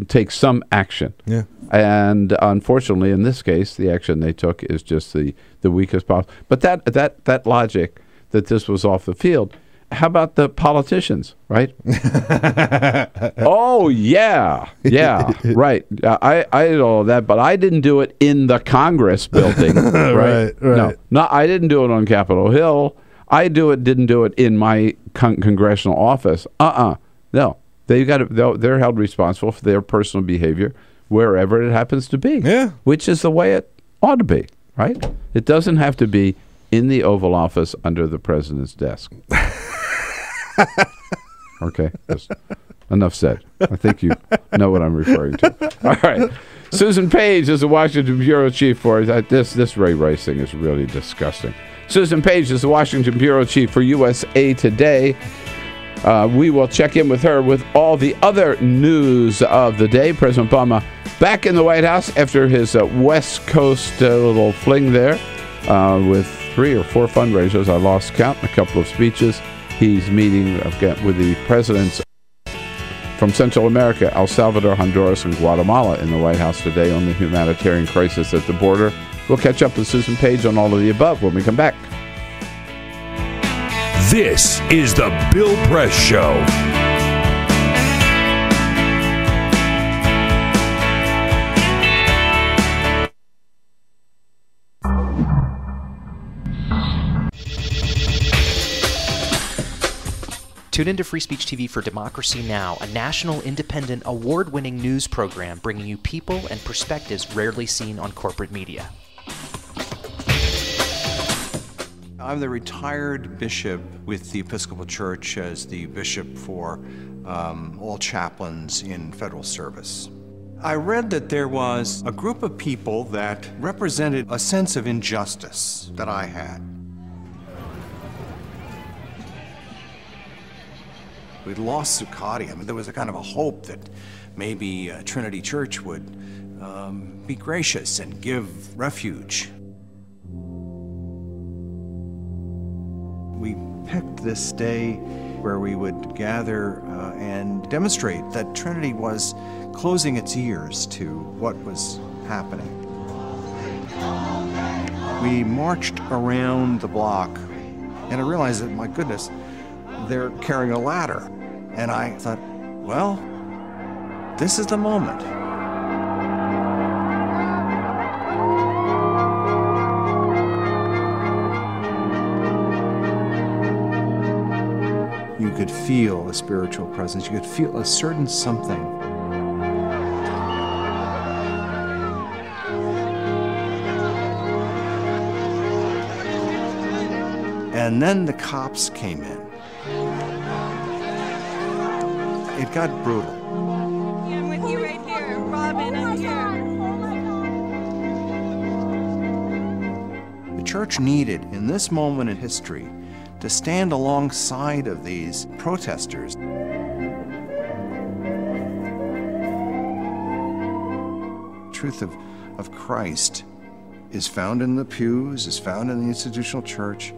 [SPEAKER 8] take some action.
[SPEAKER 12] Yeah.
[SPEAKER 8] And unfortunately, in this case, the action they took is just the weakest possible. But that logic that this was off the field, how about the politicians, right? Oh, yeah, right. I did all of that, but I didn't do it in the Congress building, right? No, I didn't do it on Capitol Hill. Didn't do it in my congressional office. No. They're held responsible for their personal behavior wherever it happens to be.
[SPEAKER 12] Yeah.
[SPEAKER 8] Which is the way it ought to be, right? It doesn't have to be in the Oval Office under the president's desk. Okay, enough said. I think you know what I'm referring to. All right. Susan Paige is the Washington Bureau Chief for this Ray Rice thing is really disgusting. Susan Paige is the Washington Bureau Chief for USA Today. We will check in with her with all the other news of the day. President Obama back in the White House after his West Coast little fling there with 3 or 4 fundraisers. I lost count, a couple of speeches. He's meeting with the presidents from Central America, El Salvador, Honduras, and Guatemala in the White House today on the humanitarian crisis at the border. We'll catch up with Susan Paige on all of the above when we come back.
[SPEAKER 9] This is the Bill Press Show.
[SPEAKER 16] Tune into Free Speech TV for Democracy Now!, a national, independent, award-winning news program bringing you people and perspectives rarely seen on corporate media.
[SPEAKER 13] I'm the retired bishop with the Episcopal Church as the bishop for all chaplains in federal service. I read that there was a group of people that represented a sense of injustice that I had. We'd lost Zuccotti. I mean, there was a kind of a hope that maybe Trinity Church would be gracious and give refuge. We picked this day where we would gather and demonstrate that Trinity was closing its ears to what was happening. We marched around the block, and I realized that, my goodness, they're carrying a ladder. And I thought, well, this is the moment. You could feel a spiritual presence. You could feel a certain something. And then the cops came in. It got brutal.
[SPEAKER 14] I'm with you right here. Robin, I'm here.
[SPEAKER 13] The church needed, in this moment in history, to stand alongside of these protesters. The truth of Christ is found in the pews, is found in the institutional church,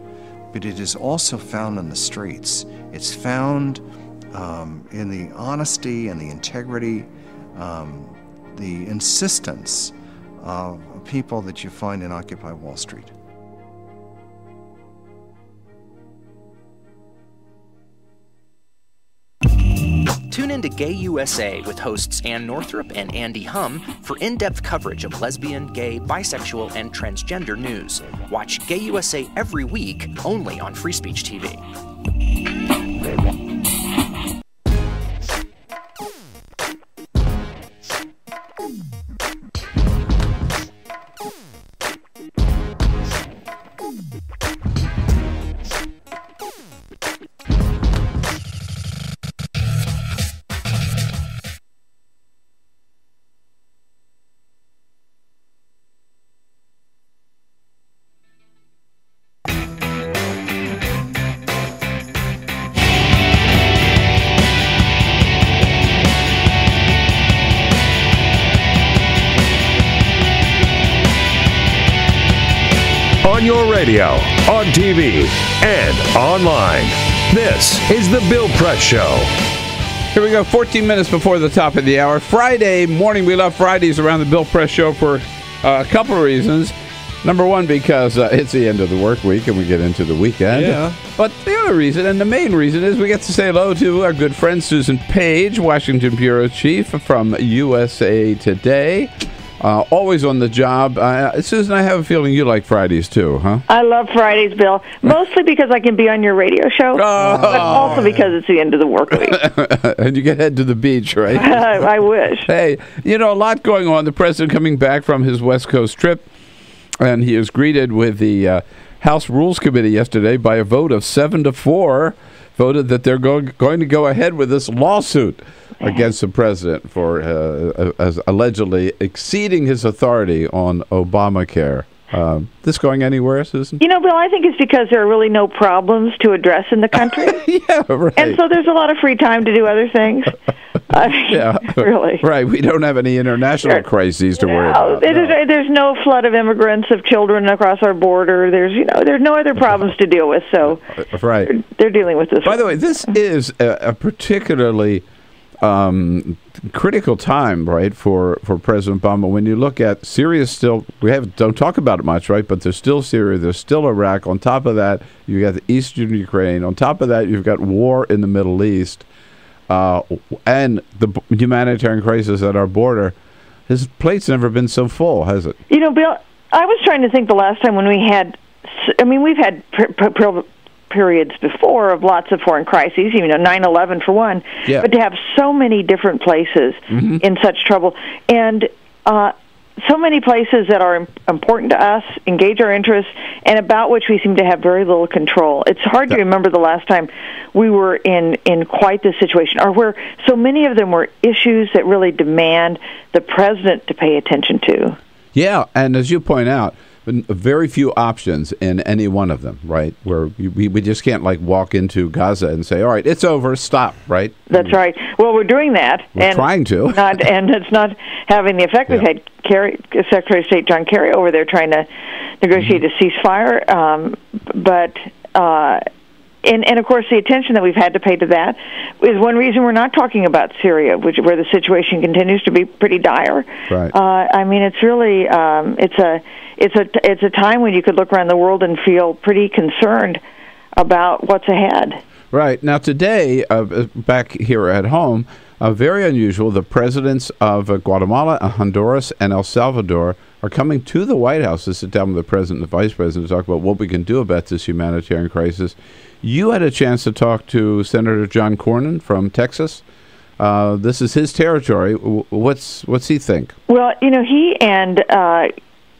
[SPEAKER 13] but it is also found in the streets. It's found in the honesty and the integrity, the insistence of people that you find in Occupy Wall Street.
[SPEAKER 16] Tune in to Gay USA with hosts Ann Northrup and Andy Hum for in-depth coverage of lesbian, gay, bisexual, and transgender news. Watch Gay USA every week, only on Free Speech TV.
[SPEAKER 9] on your radio, on TV, and online. This is The Bill Press Show.
[SPEAKER 8] Here we go, 14 minutes before the top of the hour. Friday morning. We love Fridays around the Bill Press Show for a couple of reasons. Number one, because it's the end of the work week and we get into the weekend.
[SPEAKER 12] Yeah.
[SPEAKER 8] But the other reason, and the main reason, is we get to say hello to our good friend Susan Paige, Washington Bureau Chief from USA Today. Always on the job. Susan, I have a feeling you like Fridays too, huh?
[SPEAKER 4] I love Fridays, Bill. Mostly because I can be on your radio show, but also because it's the end of the work week.
[SPEAKER 8] And you get head to the beach, right?
[SPEAKER 4] I wish.
[SPEAKER 8] Hey, a lot going on. The president coming back from his West Coast trip, and he was greeted with the House Rules Committee yesterday by a vote of 7-4, voted that they're going to go ahead with this lawsuit against the president for as allegedly exceeding his authority on Obamacare. This going anywhere, Susan?
[SPEAKER 4] Bill, I think it's because there are really no problems to address in the country.
[SPEAKER 8] Yeah, right.
[SPEAKER 4] And so there's a lot of free time to do other things.
[SPEAKER 8] Yeah, really. Right. We don't have any international crises to worry about.
[SPEAKER 4] There's no flood of immigrants, of children across our border. There's no other problems to deal with. So
[SPEAKER 8] right.
[SPEAKER 4] They're dealing with this.
[SPEAKER 8] By the way, this is a particularly critical time, right, for President Obama. When you look at Syria, still don't talk about it much, right? But there's still Syria, there's still Iraq. On top of that, you got the eastern Ukraine. On top of that, you've got war in the Middle East, and the humanitarian crisis at our border. His plate's never been so full, has it?
[SPEAKER 4] Bill, I was trying to think the last time when we had. We've had periods before of lots of foreign crises, 9/11 for one, but to have so many different places in such trouble, and so many places that are important to us, engage our interests, and about which we seem to have very little control. It's hard to remember the last time we were in quite this situation, or where so many of them were issues that really demand the president to pay attention to.
[SPEAKER 8] Yeah, and as you point out, very few options in any one of them, right? Where we just can't walk into Gaza and say, all right, it's over, stop, right?
[SPEAKER 4] That's right. Well, we're doing that.
[SPEAKER 8] We're trying to.
[SPEAKER 4] And it's not having the effect. We've had Secretary of State John Kerry over there trying to negotiate a ceasefire. And of course, the attention that we've had to pay to that is one reason we're not talking about Syria, where the situation continues to be pretty dire.
[SPEAKER 8] Right.
[SPEAKER 4] It's really it's a time when you could look around the world and feel pretty concerned about what's ahead.
[SPEAKER 8] Right. Now, today, back here at home, very unusual, the presidents of Guatemala, Honduras, and El Salvador are coming to the White House to sit down with the president and the vice president to talk about what we can do about this humanitarian crisis. You had a chance to talk to Senator John Cornyn from Texas. This is his territory. What's he think?
[SPEAKER 4] Well, he and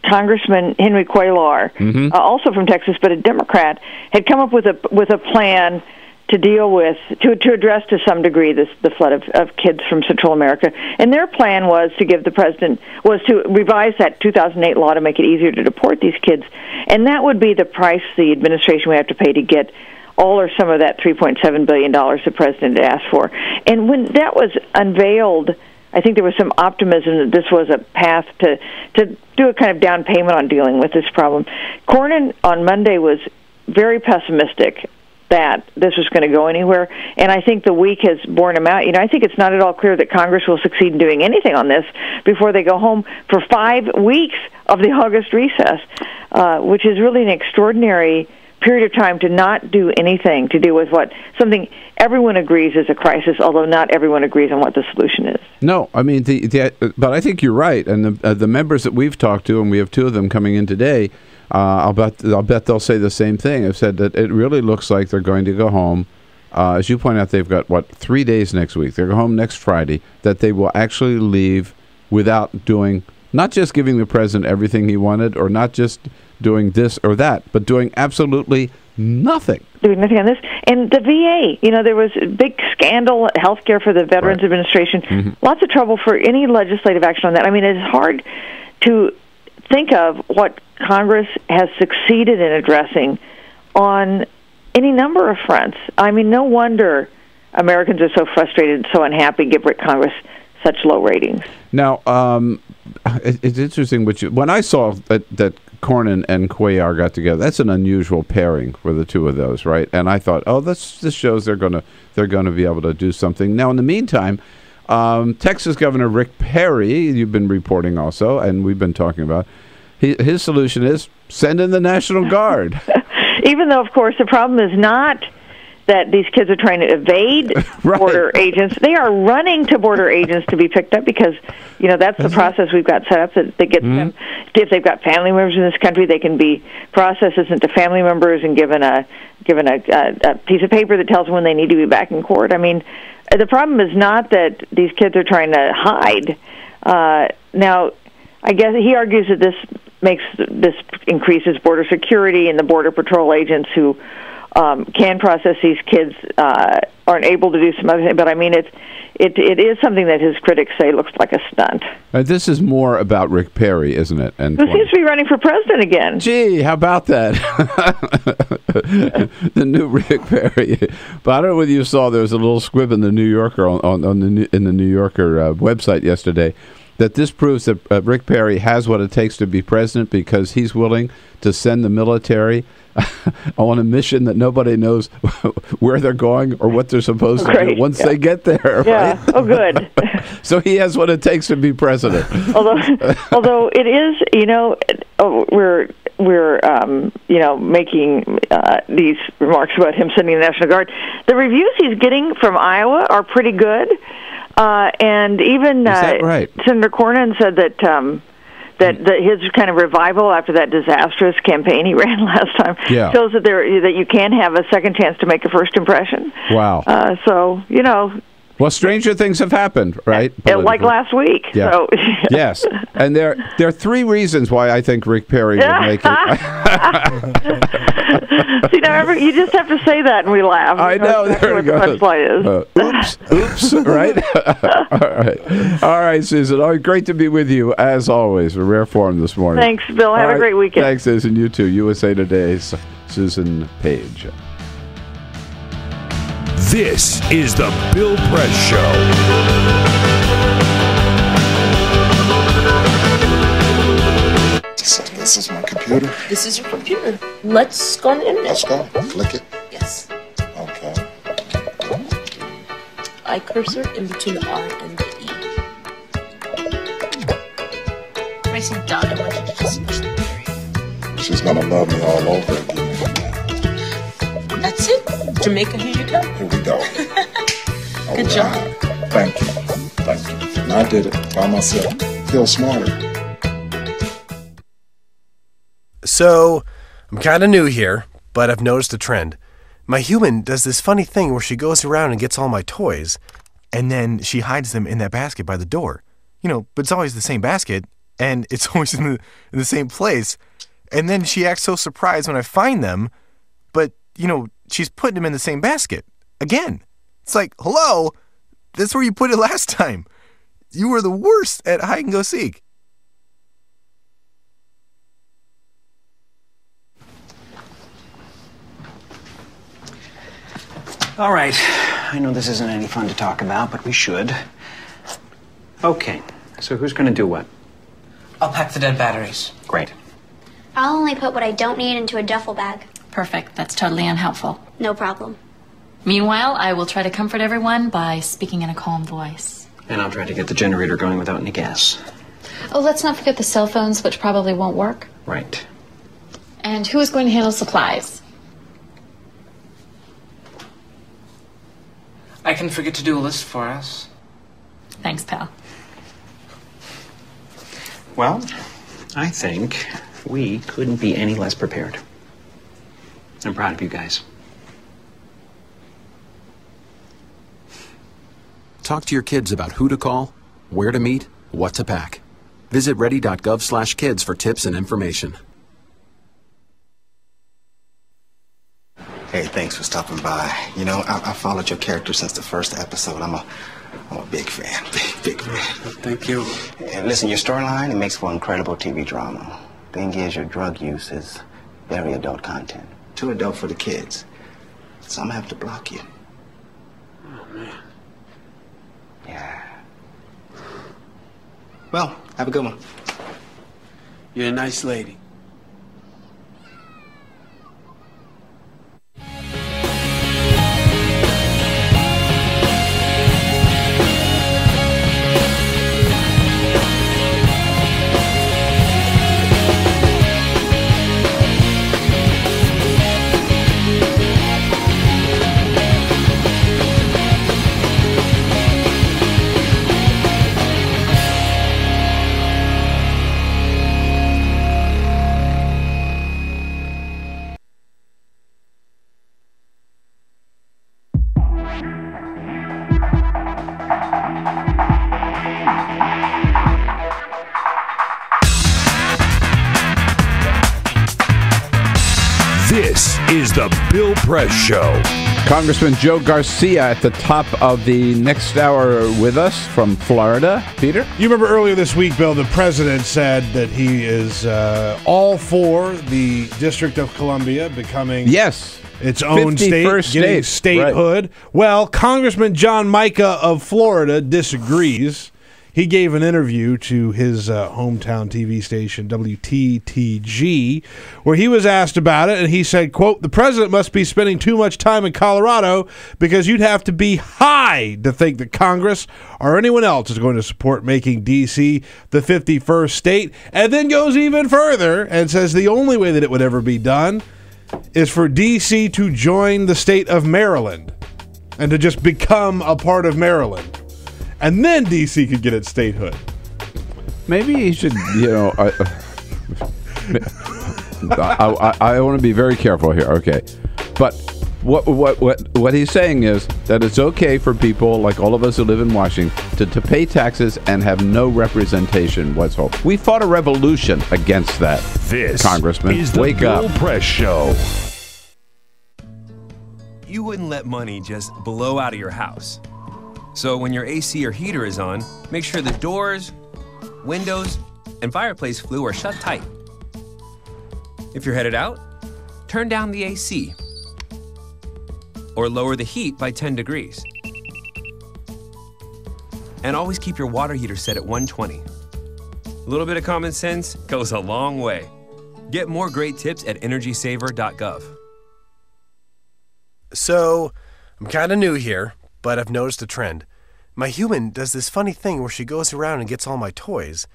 [SPEAKER 4] Congressman Henry Cuellar, also from Texas, but a Democrat, had come up with a plan to deal with, to address to some degree the flood of kids from Central America. And their plan was to give the president, was to revise that 2008 law to make it easier to deport these kids. And that would be the price the administration would have to pay to get all or some of that $3.7 billion the president had asked for. And when that was unveiled, I think there was some optimism that this was a path to do a kind of down payment on dealing with this problem. Cornyn on Monday was very pessimistic that this was going to go anywhere, and I think the week has borne him out. I think it's not at all clear that Congress will succeed in doing anything on this before they go home for 5 weeks of the August recess, which is really an extraordinary period of time to not do anything to deal with something everyone agrees is a crisis, although not everyone agrees on what the solution is.
[SPEAKER 8] No, I mean, but I think you're right, and the members that we've talked to, and we have 2 of them coming in today, I'll bet they'll say the same thing. I've said that it really looks like they're going to go home. As you point out, they've got, 3 days next week. They're going home next Friday, that they will actually leave without doing, not just giving the president everything he wanted, or not just doing this or that, but doing absolutely nothing.
[SPEAKER 4] Doing nothing on this. And the VA, there was a big scandal, healthcare for the Veterans Administration. Lots of trouble for any legislative action on that. I mean, it's hard to think of what Congress has succeeded in addressing on any number of fronts. I mean, no wonder Americans are so frustrated and so unhappy give Congress such low ratings.
[SPEAKER 8] Now, it's interesting, when I saw that Cornyn and Cuellar got together. That's an unusual pairing for the two of those, right? And I thought, oh, this shows they're gonna be able to do something. Now, in the meantime, Texas Governor Rick Perry, you've been reporting also, and we've been talking about, his solution is send in the National Guard.
[SPEAKER 4] Even though, of course, the problem is not that these kids are trying to evade border agents. They are running to border agents to be picked up because, that's the process we've got set up that gets them. If they've got family members in this country, they can be processed into family members and given a piece of paper that tells them when they need to be back in court. I mean, the problem is not that these kids are trying to hide. Now, I guess he argues that this increases border security, and the Border Patrol agents who can process these kids aren't able to do some other thing. But I mean, it is something that his critics say looks like a stunt.
[SPEAKER 8] This is more about Rick Perry, isn't it? And
[SPEAKER 4] who seems to be running for president again.
[SPEAKER 8] Gee, how about that? The new Rick Perry. But I don't know whether you saw there was a little squib in the New Yorker in the New Yorker website yesterday, that this proves that Rick Perry has what it takes to be president because he's willing to send the military on a mission that nobody knows where they're going or what they're supposed to do once they get there.
[SPEAKER 4] Yeah.
[SPEAKER 8] Right?
[SPEAKER 4] Oh, good.
[SPEAKER 8] So he has what it takes to be president.
[SPEAKER 4] Although it is, we're making these remarks about him sending the National Guard. The reviews he's getting from Iowa are pretty good. And even Senator Cornyn said that his kind of revival after that disastrous campaign he ran last time shows that you can have a second chance to make a first impression.
[SPEAKER 8] Wow. Well, stranger things have happened, right?
[SPEAKER 4] Like last week.
[SPEAKER 8] Yeah.
[SPEAKER 4] So,
[SPEAKER 8] yes. And there are three reasons why I think Rick Perry would make it.
[SPEAKER 4] See, now you just have to say that and we laugh.
[SPEAKER 8] I know. There we go. Oops, right? All right, Susan. Great to be with you, as always. A rare form this morning.
[SPEAKER 4] Thanks, Bill. Have a great weekend.
[SPEAKER 8] Thanks, Susan. You too. USA Today's Susan Paige.
[SPEAKER 9] This is the Bill Press Show.
[SPEAKER 6] This is my computer.
[SPEAKER 15] This is your computer. Let's go on the internet.
[SPEAKER 6] Let's go. Click it.
[SPEAKER 15] Yes.
[SPEAKER 6] Okay.
[SPEAKER 15] I cursor in between the R and the E. Racing dot. I want you to just push the area.
[SPEAKER 6] She's gonna love me all over again.
[SPEAKER 15] That's it. Jamaica, here you go.
[SPEAKER 6] Here we go.
[SPEAKER 15] Good job.
[SPEAKER 6] Thank you. Thank you. And I did it by myself. Feel smarter.
[SPEAKER 24] So, I'm kind of new here, but I've noticed a trend. My human does this funny thing where she goes around and gets all my toys, and then she hides them in that basket by the door. But it's always the same basket, and it's always in the same place. And then she acts so surprised when I find them, but, she's putting them in the same basket. Again. It's like, hello, that's where you put it last time. You were the worst at hide and go seek.
[SPEAKER 5] All right. I know this isn't any fun to talk about, but we should. Okay. So who's going to do what?
[SPEAKER 7] I'll pack the dead batteries.
[SPEAKER 5] Great.
[SPEAKER 25] I'll only put what I don't need into a duffel bag.
[SPEAKER 26] Perfect. That's totally unhelpful.
[SPEAKER 25] No problem.
[SPEAKER 26] Meanwhile, I will try to comfort everyone by speaking in a calm voice.
[SPEAKER 5] And I'll try to get the generator going without any gas.
[SPEAKER 26] Oh, let's not forget the cell phones, which probably won't work.
[SPEAKER 5] Right.
[SPEAKER 26] And who is going to handle supplies?
[SPEAKER 7] I can forget to do a list for us.
[SPEAKER 26] Thanks, pal.
[SPEAKER 5] Well, I think we couldn't be any less prepared. I'm proud of you guys.
[SPEAKER 17] Talk to your kids about who to call, where to meet, what to pack. Visit ready.gov/kids for tips and information.
[SPEAKER 27] Hey, thanks for stopping by. I followed your character since the first episode. I'm a big fan. Big fan. Thank you. And listen, your storyline, it makes for incredible TV drama. Thing is, your drug use is very adult content. Too adult for the kids. So I'm gonna have to block you. Oh, man. Yeah. Well, have a good one.
[SPEAKER 18] You're a nice lady.
[SPEAKER 9] is the Bill Press Show.
[SPEAKER 8] Congressman Joe Garcia at the top of the next hour with us from Florida. Peter?
[SPEAKER 12] You remember earlier this week, Bill, the president said that he is all for the District of Columbia becoming its own state, getting statehood. Right. Well, Congressman John Mica of Florida disagrees. He gave an interview to his hometown TV station, WTTG, where he was asked about it, and he said, quote, "The president must be spending too much time in Colorado because you'd have to be high to think that Congress or anyone else is going to support making D.C. the 51st state," and then goes even further and says the only way that it would ever be done is for D.C. to join the state of Maryland and to just become a part of Maryland. And then D.C. could get its statehood.
[SPEAKER 8] Maybe he should, I want to be very careful here, okay? But what he's saying is that it's okay for people like all of us who live in Washington to pay taxes and have no representation whatsoever. We fought a revolution against that, Congressman.
[SPEAKER 9] Is the
[SPEAKER 8] Wake
[SPEAKER 9] Bill
[SPEAKER 8] up.
[SPEAKER 9] Press Show.
[SPEAKER 1] You wouldn't let money just blow out of your house. So when your AC or heater is on, make sure the doors, windows, and fireplace flue are shut tight. If you're headed out, turn down the AC or lower the heat by 10 degrees. And always keep your water heater set at 120. A little bit of common sense goes a long way. Get more great tips at energysaver.gov.
[SPEAKER 24] So, I'm kind of new here, but I've noticed a trend. My human does this funny thing where she goes around and gets all my toys,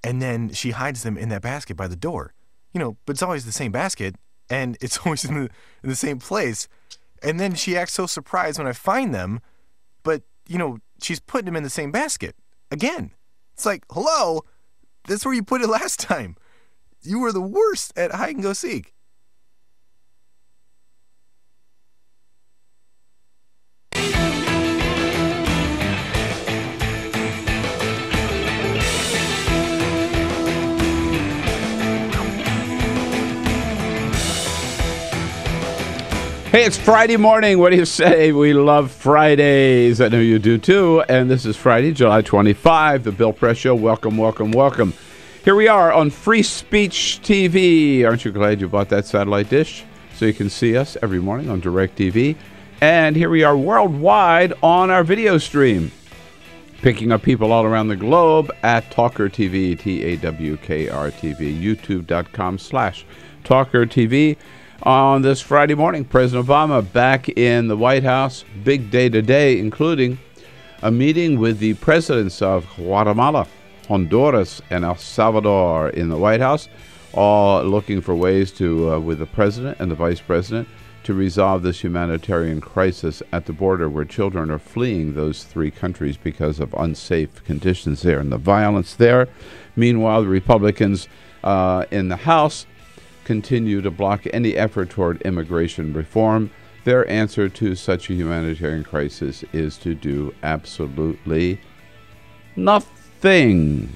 [SPEAKER 24] and then she hides them in that basket by the door. But it's always the same basket, and it's always in the same place. And then she acts so surprised when I find them, but, she's putting them in the same basket. Again. It's like, hello? That's where you put it last time. You were the worst at hide and go seek.
[SPEAKER 8] Hey, it's Friday morning. What do you say? We love Fridays. I know you do too. And this is Friday, July 25, the Bill Press Show. Welcome, welcome, welcome. Here we are on Free Speech TV. Aren't you glad you bought that satellite dish so you can see us every morning on DirecTV? And here we are worldwide on our video stream, picking up people all around the globe at TawkrTV, TAWKRTV, youtube.com/TawkrTV. On this Friday morning, President Obama back in the White House. Big day today, including a meeting with the presidents of Guatemala, Honduras, and El Salvador in the White House, all looking for ways to, with the president and the vice president, to resolve this humanitarian crisis at the border where children are fleeing those three countries because of unsafe conditions there and the violence there. Meanwhile, the Republicans in the House continue to block any effort toward immigration reform. Their answer to such a humanitarian crisis is to do absolutely nothing.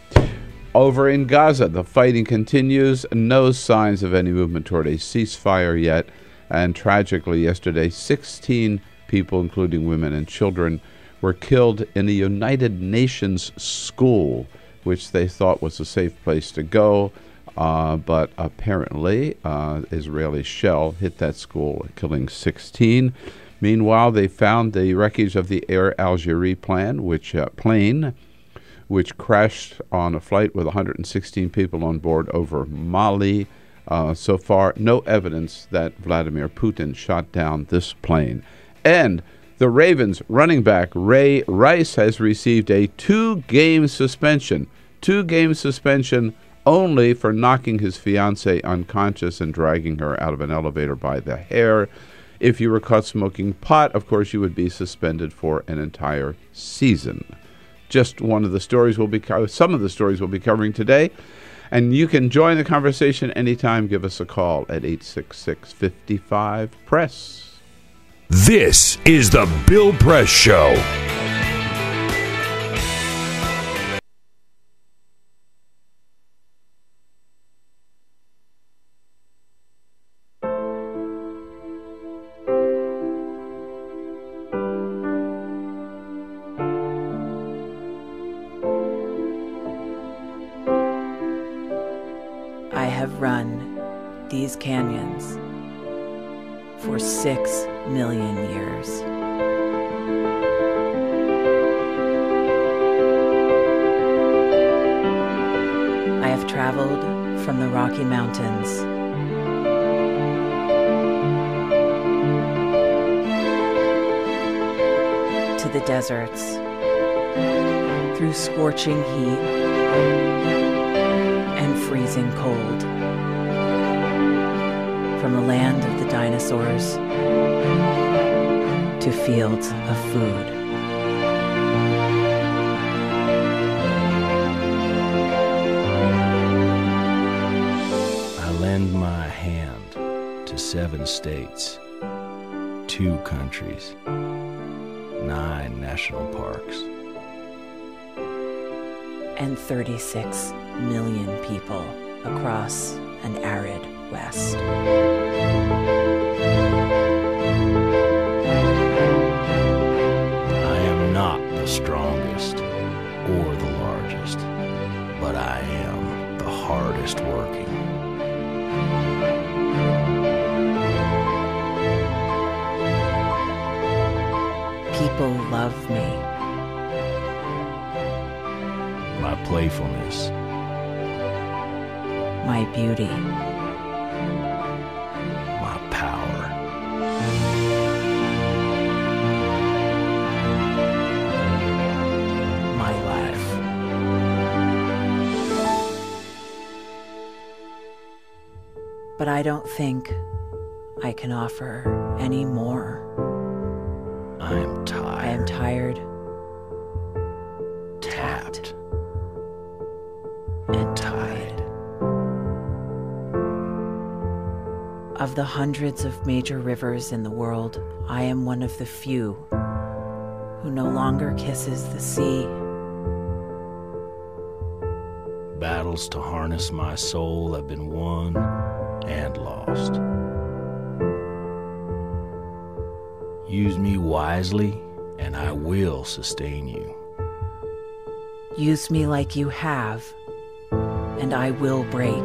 [SPEAKER 8] Over in Gaza, the fighting continues. No signs of any movement toward a ceasefire yet. And tragically, yesterday, 16 people, including women and children, were killed in a United Nations school, which they thought was a safe place to go. But apparently, Israeli shell hit that school, killing 16. Meanwhile, they found the wreckage of the Air Algerie plane, which crashed on a flight with 116 people on board over Mali. So far, no evidence that Vladimir Putin shot down this plane. And the Ravens running back Ray Rice has received a two-game suspension. Two-game suspension only for knocking his fiancée unconscious and dragging her out of an elevator by the hair. If you were caught smoking pot, of course, you would be suspended for an entire season. Just one of the stories some of the stories we'll be covering today. And you can join the conversation anytime. Give us a call at 866-55-PRESS.
[SPEAKER 9] This is the Bill Press Show.
[SPEAKER 3] have run these canyons for 6 million years. I have traveled from the Rocky Mountains to the deserts, through scorching heat and freezing cold, from the land of the dinosaurs to fields of food.
[SPEAKER 2] I lend my hand to 7 states, 2 countries, 9 national parks,
[SPEAKER 3] and 36 million people across an arid West.
[SPEAKER 2] I am not the strongest or the largest, but I am the hardest working.
[SPEAKER 3] People love me.
[SPEAKER 2] My playfulness,
[SPEAKER 3] My beauty.
[SPEAKER 2] my power,
[SPEAKER 3] My life. But I don't think I can offer any more.
[SPEAKER 2] I am tired.
[SPEAKER 3] I am tired,
[SPEAKER 2] tapped,
[SPEAKER 3] and tied. Of the hundreds of major rivers in the world, I am one of the few who no longer kisses the sea.
[SPEAKER 2] Battles to harness my soul have been won and lost. Use me wisely, and I will sustain you.
[SPEAKER 3] Use me like you have, and I will break.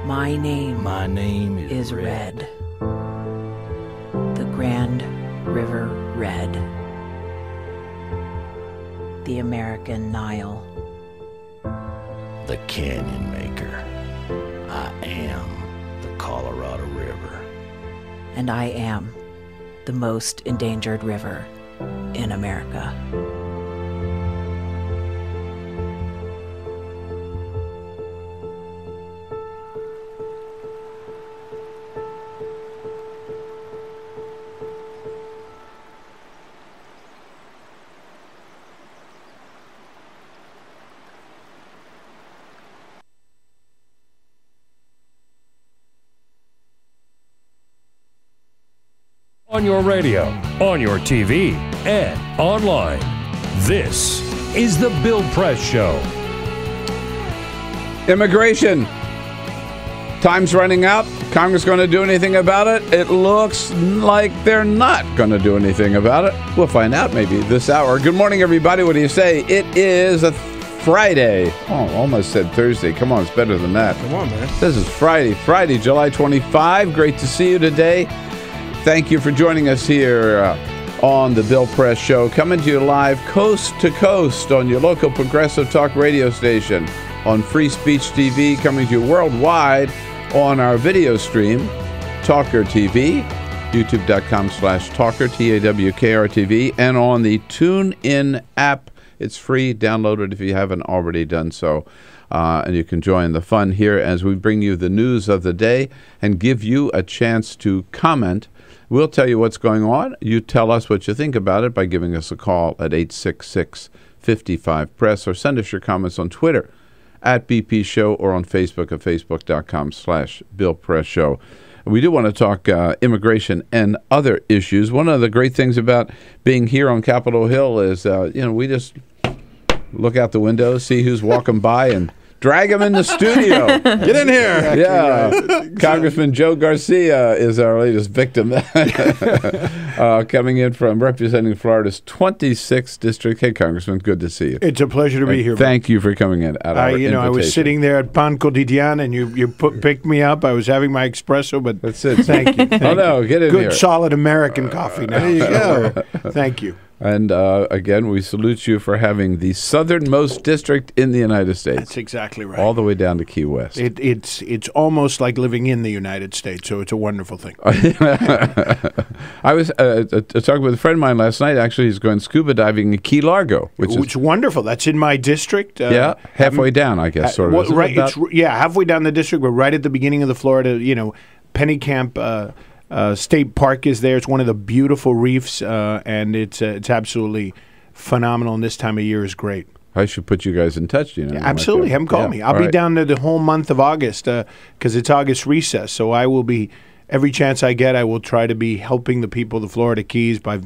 [SPEAKER 3] My name
[SPEAKER 2] is
[SPEAKER 3] Red. The Grand River Red. The American Nile.
[SPEAKER 2] The Canyon Maker. I am the Colorado River.
[SPEAKER 3] And I am the most endangered river in America.
[SPEAKER 9] On your radio, on your TV, and online. This is The Bill Press Show.
[SPEAKER 8] Immigration. Time's running out. Congress going to do anything about it? It looks like they're not going to do anything about it. We'll find out maybe this hour. Good morning, everybody. What do you say? It is a Friday. Oh, almost said Thursday. Come on, it's better than that.
[SPEAKER 12] Come on, man.
[SPEAKER 8] This is Friday, July 25. Great to see you today. Thank you for joining us here on the Bill Press Show, coming to you live coast to coast on your local progressive talk radio station, on Free Speech TV, coming to you worldwide on our video stream, TawkrTV, youtube.com/Tawker, TAWKRTV, and on the TuneIn app. It's free. Download it if you haven't already done so. And you can join the fun here as we bring you the news of the day and give you a chance to comment. We'll tell you what's going on. You tell us what you think about it by giving us a call at 866-55-PRESS, or send us your comments on Twitter at BP Show, or on Facebook at facebook.com/BillPressShow. We do want to talk immigration and other issues. One of the great things about being here on Capitol Hill is, we just look out the window, see who's walking by, and Drag him in the studio.
[SPEAKER 12] Get in here.
[SPEAKER 8] Yeah. Congressman Joe Garcia is our latest victim. Coming in from representing Florida's 26th district. Hey, Congressman, good to see you.
[SPEAKER 10] It's a pleasure to be here.
[SPEAKER 8] Thank you for coming in.
[SPEAKER 10] I was sitting there at Pan Quotidian, and you picked me up. I was having my espresso, but
[SPEAKER 8] that's it.
[SPEAKER 10] Thank you.
[SPEAKER 8] Get in here.
[SPEAKER 10] Good, solid American coffee now.
[SPEAKER 12] There you go.
[SPEAKER 10] Thank you.
[SPEAKER 8] And again, we salute you for having the southernmost district in the United States.
[SPEAKER 10] That's exactly right.
[SPEAKER 8] All the way down to Key West.
[SPEAKER 10] It's almost like living in the United States, so it's a wonderful thing.
[SPEAKER 8] I was talking with a friend of mine last night. Actually, he's going scuba diving in Key Largo, which is
[SPEAKER 10] wonderful. That's in my district.
[SPEAKER 8] Halfway down, I guess. Sort of.
[SPEAKER 10] Right. Halfway down the district, but right at the beginning of the Florida, Pennycamp. State Park is there. It's one of the beautiful reefs, and it's absolutely phenomenal. And this time of year is great.
[SPEAKER 8] I should put you guys in touch.
[SPEAKER 10] Absolutely. Have them call me. I'll be down there the whole month of August because it's August recess. So I will be, every chance I get, I will try to be helping the people of the Florida Keys by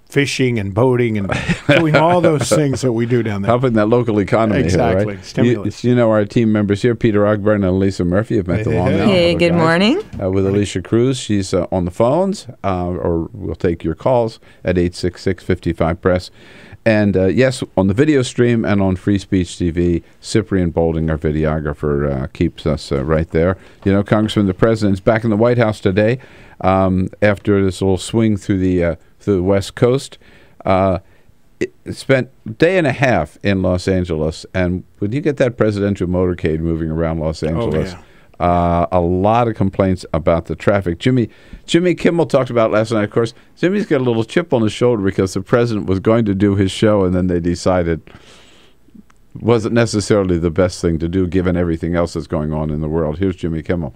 [SPEAKER 10] fishing and boating and doing all those things that we do down there.
[SPEAKER 8] Helping that local economy.
[SPEAKER 10] Exactly.
[SPEAKER 8] Here, right?
[SPEAKER 10] Stimulus.
[SPEAKER 8] Our team members here, Peter Ogburn and Elisa Murphy, have met them all now.
[SPEAKER 18] Hey, good morning.
[SPEAKER 8] With Alicia Cruz, she's on the phones, or we'll take your calls at 866-55-PRESS. And yes, on the video stream and on Free Speech TV, Cyprian Bolding, our videographer, keeps us right there. Congressman, the president's back in the White House today after this little swing through the West Coast. Spent a day and a half in Los Angeles, and when you get that presidential motorcade moving around Los Angeles, a lot of complaints about the traffic. Jimmy Kimmel talked about it last night. Of course, Jimmy's got a little chip on his shoulder because the president was going to do his show, and then they decided wasn't necessarily the best thing to do given everything else that's going on in the world. Here's Jimmy Kimmel.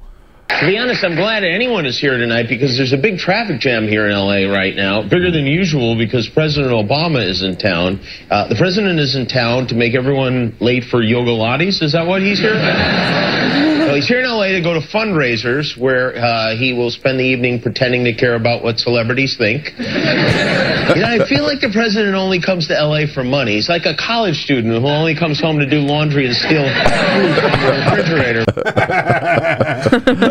[SPEAKER 19] To be honest, I'm glad anyone is here tonight because there's a big traffic jam here in L.A. right now, bigger than usual because President Obama is in town. The president is in town to make everyone late for yoga lattes. Is that what he's here? Well, he's here in L.A. to go to fundraisers where he will spend the evening pretending to care about what celebrities think. I feel like the president only comes to L.A. for money. He's like a college student who only comes home to do laundry and steal food from the refrigerator.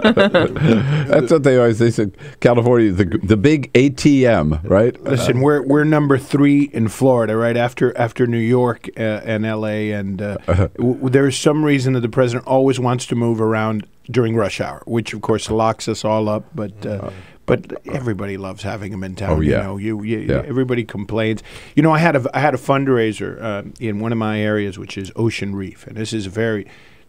[SPEAKER 8] That's what they said. California, the big ATM, right?
[SPEAKER 10] Listen, we're number 3 in Florida, right after New York and L.A. And there's some reason that the president always wants to move around during rush hour, which of course locks us all up. But everybody loves having him in town.
[SPEAKER 8] Oh, yeah.
[SPEAKER 10] Everybody complains. I had a fundraiser in one of my areas, which is Ocean Reef, and this is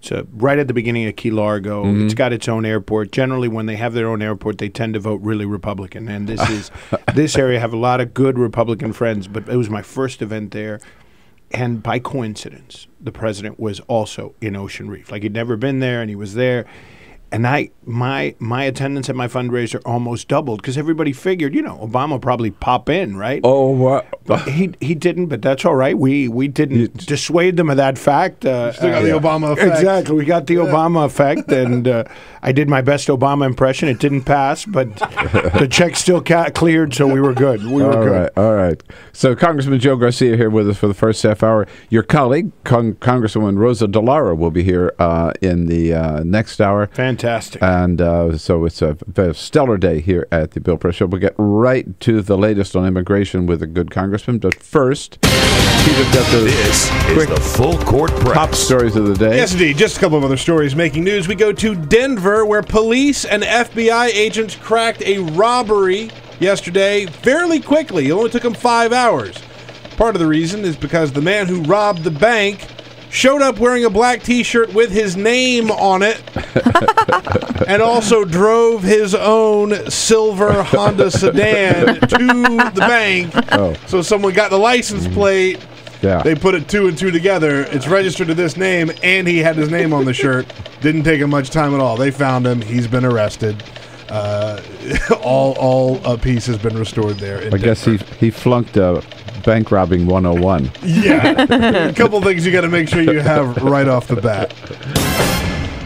[SPEAKER 10] it's right at the beginning of Key Largo. Mm-hmm. It's got its own airport. Generally, when they have their own airport, they tend to vote really Republican. And this area have a lot of good Republican friends. But it was my first event there, and by coincidence, the president was also in Ocean Reef. Like he'd never been there, and he was there. And my attendance at my fundraiser almost doubled because everybody figured, Obama would probably pop in, right?
[SPEAKER 8] Oh, what?
[SPEAKER 10] But he didn't, but that's all right. We didn't dissuade them of that fact.
[SPEAKER 12] Still got the Obama effect.
[SPEAKER 10] Exactly. We got the Obama effect, and I did my best Obama impression. It didn't pass, but the check still cleared, so we were good.
[SPEAKER 8] All right. So Congressman Joe Garcia here with us for the first half hour. Your colleague, Congresswoman Rosa DeLauro, will be here in the next hour.
[SPEAKER 10] Fantastic.
[SPEAKER 8] And so it's a stellar day here at the Bill Press Show. We'll get right to the latest on immigration with a good congressman. But first, Peter's got
[SPEAKER 9] this is the Full Court Press.
[SPEAKER 8] Top stories of the day.
[SPEAKER 12] Yes, indeed. Just a couple of other stories making news. We go to Denver, where police and FBI agents cracked a robbery yesterday fairly quickly. It only took them 5 hours. Part of the reason is because the man who robbed the bank showed up wearing a black T-shirt with his name on it and also drove his own silver Honda sedan to the bank. So someone got the license plate.
[SPEAKER 8] Yeah.
[SPEAKER 12] They put it 2 and 2 together. It's registered to this name, and he had his name on the shirt. Didn't take him much time at all. They found him. He's been arrested. All a piece has been restored there.
[SPEAKER 8] I guess he flunked bank robbing 101.
[SPEAKER 12] Yeah, a couple things you got to make sure you have right off the bat.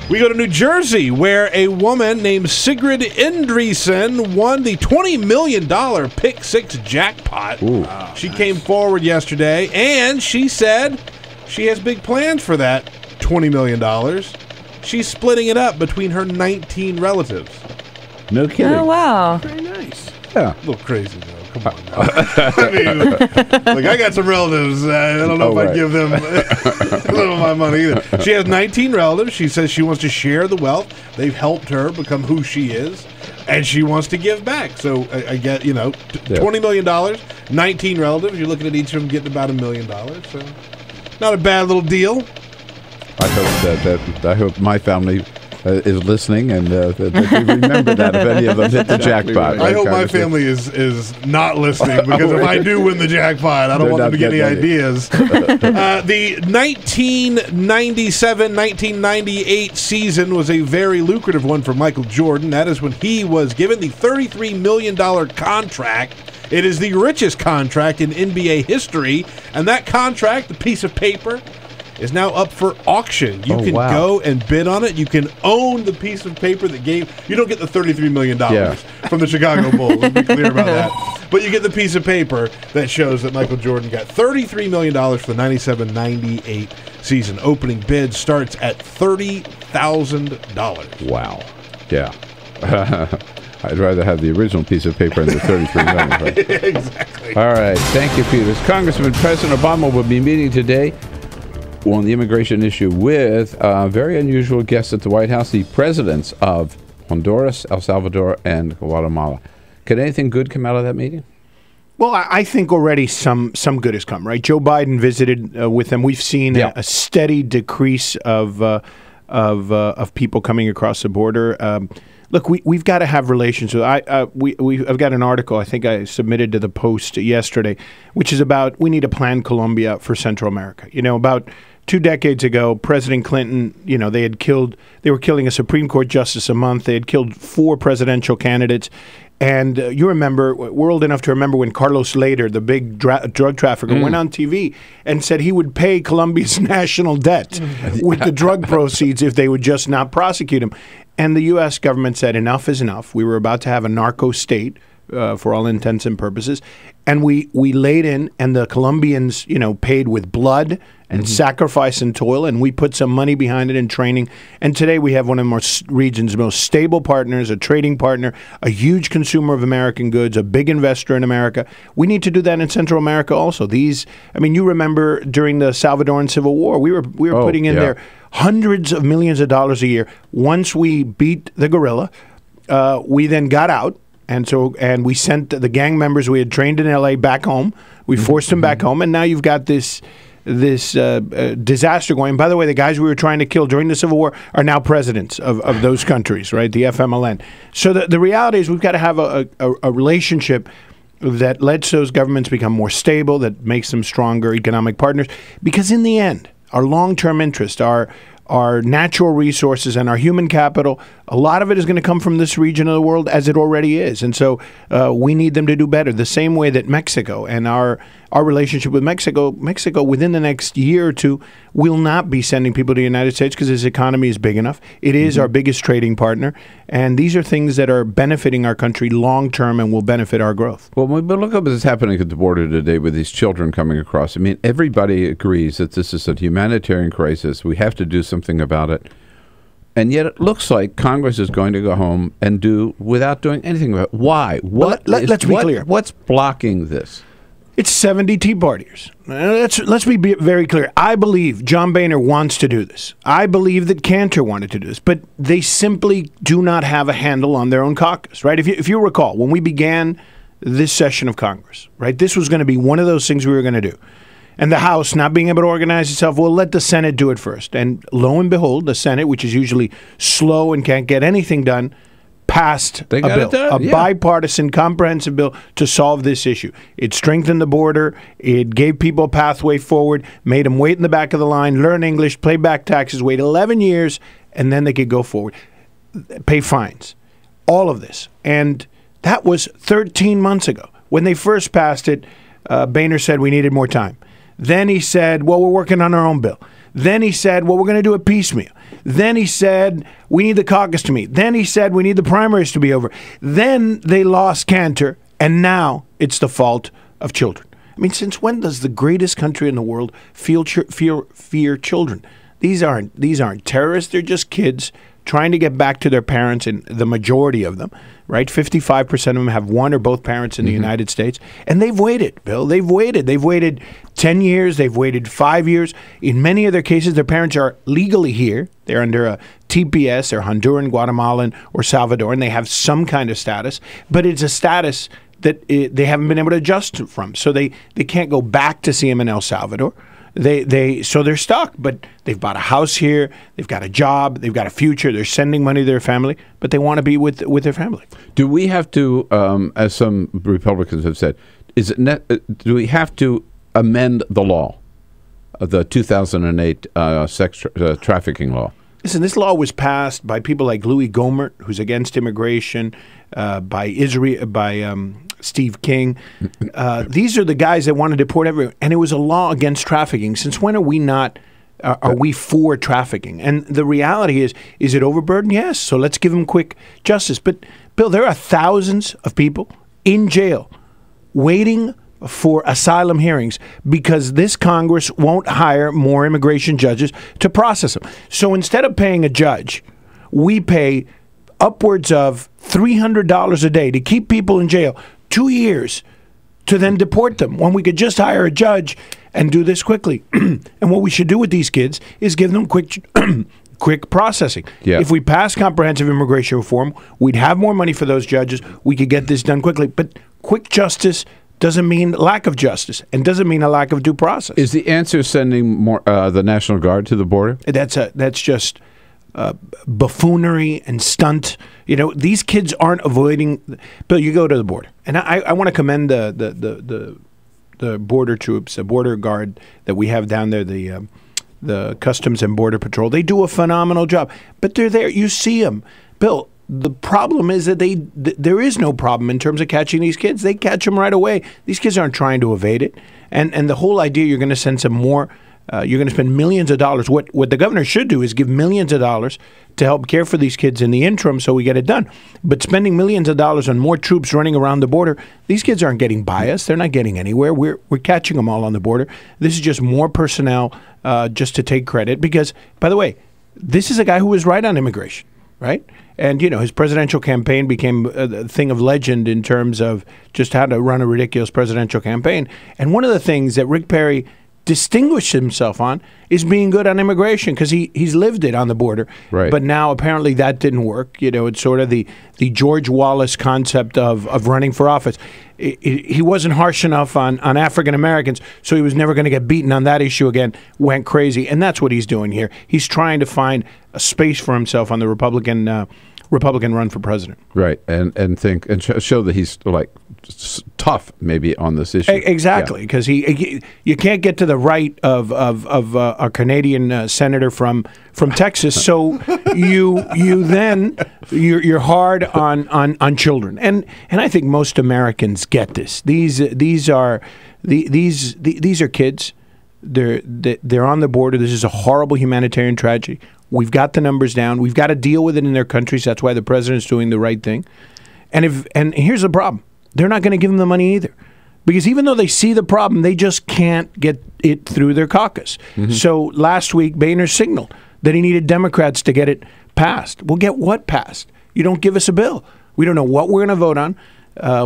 [SPEAKER 12] We go to New Jersey, where a woman named Sigrid Indresen won the $20 million Pick 6 jackpot. She came forward yesterday, and she said she has big plans for that $20 million. She's splitting it up between her 19 relatives.
[SPEAKER 8] No kidding.
[SPEAKER 11] Oh, wow.
[SPEAKER 12] Very nice.
[SPEAKER 8] Yeah.
[SPEAKER 12] A little crazy, though. Come on. I mean, like, I got some relatives. I don't know if I'd give them a little of my money either. She has 19 relatives. She says she wants to share the wealth. They've helped her become who she is, and she wants to give back. So I get, $20 million, 19 relatives. You're looking at each of them getting about $1 million. So not a bad little deal.
[SPEAKER 8] I hope my family is listening and that they remember that if any of them hit the jackpot.
[SPEAKER 12] Right, I hope my family is not listening, because if I do win the jackpot, I don't want them to get any ideas. The 1997-1998 season was a very lucrative one for Michael Jordan. That is when he was given the $33 million contract. It is the richest contract in NBA history, and that contract, the piece of paper, is now up for auction. You can go and bid on it. You can own the piece of paper that gave... You don't get the $33 million from the Chicago Bulls. Let's be clear about that. But you get the piece of paper that shows that Michael Jordan got $33 million for the 97-98 season. Opening bid starts at $30,000.
[SPEAKER 8] Wow. Yeah. I'd rather have the original piece of paper than the $33 million. Right?
[SPEAKER 12] Exactly.
[SPEAKER 8] All right. Thank you, Peters. Congressman, President Obama will be meeting today on the immigration issue with a very unusual guest at the White House, the presidents of Honduras, El Salvador, and Guatemala. Could anything good come out of that meeting?
[SPEAKER 10] Well, I think already some good has come, right? Joe Biden visited with them. We've seen a steady decrease of people coming across the border. Look, we've got to have relations. I've got an article I think I submitted to the Post yesterday, which is about we need a plan Colombia for Central America. About 2 decades ago, President Clinton, they were killing a Supreme Court justice a month. They had killed 4 presidential candidates. And you remember, we're old enough to remember when Carlos Later, the big drug trafficker, went on TV and said he would pay Colombia's national debt with the drug proceeds if they would just not prosecute him. And the U.S. government said enough is enough. We were about to have a narco state for all intents and purposes. And we laid in, and the Colombians, paid with blood and sacrifice and toil, and we put some money behind it in training. And today we have one of the region's most stable partners, a trading partner, a huge consumer of American goods, a big investor in America. We need to do that in Central America also. You remember during the Salvadoran Civil War, we were putting in there hundreds of millions of dollars a year. Once we beat the guerrilla, we then got out. And we sent the gang members we had trained in L.A. back home. We forced them back home, and now you've got this disaster going. By the way, the guys we were trying to kill during the Civil War are now presidents of those countries, right? The FMLN. So the reality is we've got to have a relationship that lets those governments become more stable, that makes them stronger economic partners. Because in the end, our long-term interest, our natural resources and our human capital, a lot of it is going to come from this region of the world, as it already is. And so we need them to do better. The same way that Mexico and our relationship with Mexico within the next year or two will not be sending people to the United States because its economy is big enough. It is our biggest trading partner. And these are things that are benefiting our country long term and will benefit our growth.
[SPEAKER 8] Well, look at what's happening at the border today with these children coming across. I mean, everybody agrees that this is a humanitarian crisis. We have to do something about it. And yet it looks like Congress is going to go home and do without doing anything about it. Why?
[SPEAKER 10] Let's be clear.
[SPEAKER 8] What's blocking this?
[SPEAKER 10] It's 70 Tea Partiers. Let's be very clear. I believe John Boehner wants to do this. I believe that Cantor wanted to do this, but they simply do not have a handle on their own caucus, right? If you recall, when we began this session of Congress, right, this was going to be one of those things we were going to do. And the House not being able to organize itself, well, let the Senate do it first. And lo and behold, the Senate, which is usually slow and can't get anything done, passed a bill, bipartisan, comprehensive bill to solve this issue. It strengthened the border. It gave people a pathway forward, made them wait in the back of the line, learn English, pay back taxes, wait 11 years, and then they could go forward, pay fines, all of this. And that was 13 months ago. When they first passed it, Boehner said we needed more time. Then he said, well, we're working on our own bill. Then he said, well, we're going to do it piecemeal. Then he said, we need the caucus to meet. Then he said, we need the primaries to be over. Then they lost Cantor, and now it's the fault of children. I mean, since when does the greatest country in the world fear children? These aren't terrorists. They're just kids trying to get back to their parents, and the majority of them, right? 55% of them have one or both parents in the United States. And they've waited, Bill. They've waited. They've waited 10 years. They've waited 5 years. In many of their cases, their parents are legally here. They're under a TPS. They're Honduran, Guatemalan, or Salvadoran. They have some kind of status. But it's a status that they haven't been able to adjust from. So they can't go back to see them in El Salvador. So they're stuck, but they've bought a house here, they've got a job, they've got a future, they're sending money to their family, but they want to be with their family.
[SPEAKER 8] Do we have to, as some Republicans have said, do we have to amend the law, the 2008 sex trafficking law?
[SPEAKER 10] Listen, this law was passed by people like Louis Gohmert, who's against immigration, by Steve King. These are the guys that want to deport everyone. And it was a law against trafficking. Since when are we not, are we for trafficking? And the reality is it overburdened? Yes. So let's give them quick justice. But, Bill, there are thousands of people in jail waiting for asylum hearings because this Congress won't hire more immigration judges to process them. So instead of paying a judge, we pay upwards of $300 a day to keep people in jail 2 years to then deport them, when we could just hire a judge and do this quickly. And what we should do with these kids is give them quick processing.
[SPEAKER 8] Yeah.
[SPEAKER 10] If we pass comprehensive immigration reform, we'd have more money for those judges. We could get this done quickly. But quick justice doesn't mean lack of justice, and doesn't mean a lack of due process.
[SPEAKER 8] Is the answer sending more the National Guard to the border?
[SPEAKER 10] That's just buffoonery and stunt. You know, these kids aren't avoiding. Bill, you go to the border, and I want to commend the border troops, the border guard that we have down there, the Customs and Border Patrol. They do a phenomenal job, but they're there. You see them, Bill. The problem is that there is no problem in terms of catching these kids. They catch them right away. These kids aren't trying to evade it. And the whole idea you're going to send some more, you're going to spend millions of dollars. What the governor should do is give millions of dollars to help care for these kids in the interim so we get it done. But spending millions of dollars on more troops running around the border, these kids aren't getting by us. They're not getting anywhere. We're catching them all on the border. This is just more personnel just to take credit. Because, by the way, this is a guy who was right on immigration, right? And, you know, his presidential campaign became a thing of legend in terms of just how to run a ridiculous presidential campaign. And one of the things that Rick Perry distinguished himself on is being good on immigration, because he's lived it on the border.
[SPEAKER 8] Right.
[SPEAKER 10] But now apparently that didn't work. You know, it's sort of the George Wallace concept of running for office. He wasn't harsh enough on African Americans, so he was never going to get beaten on that issue again. Went crazy, and that's what he's doing here. He's trying to find a space for himself on the Republican run for president.
[SPEAKER 8] Right, and show that he's like tough maybe on this issue.
[SPEAKER 10] Exactly, because you can't get to the right of a Canadian senator from Texas, so you're hard on children, and I think most Americans get this. These are kids. They're on the border. This is a horrible humanitarian tragedy. We've got the numbers down. We've got to deal with it in their countries. That's why the president's doing the right thing. And here's the problem. They're not going to give them the money either. Because even though they see the problem, they just can't get it through their caucus. Mm-hmm. So last week, Boehner signaled that he needed Democrats to get it passed. Well, get what passed? You don't give us a bill. We don't know what we're going to vote on.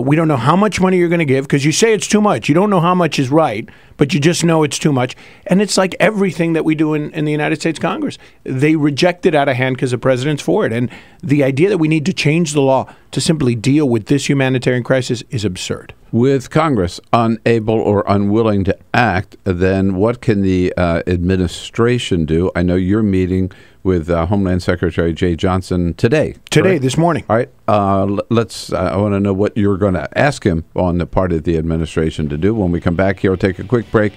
[SPEAKER 10] We don't know how much money you're going to give, because you say it's too much. You don't know how much is right, but you just know it's too much. And it's like everything that we do in the United States Congress. They reject it out of hand because the president's for it. And the idea that we need to change the law to simply deal with this humanitarian crisis is absurd.
[SPEAKER 8] With Congress unable or unwilling to act, then what can the administration do? I know you're meeting with Homeland Secretary Jay Johnson today.
[SPEAKER 10] Today, this morning.
[SPEAKER 8] All right. I want to know what you're going to ask him on the part of the administration to do. When we come back here, we'll take a quick break.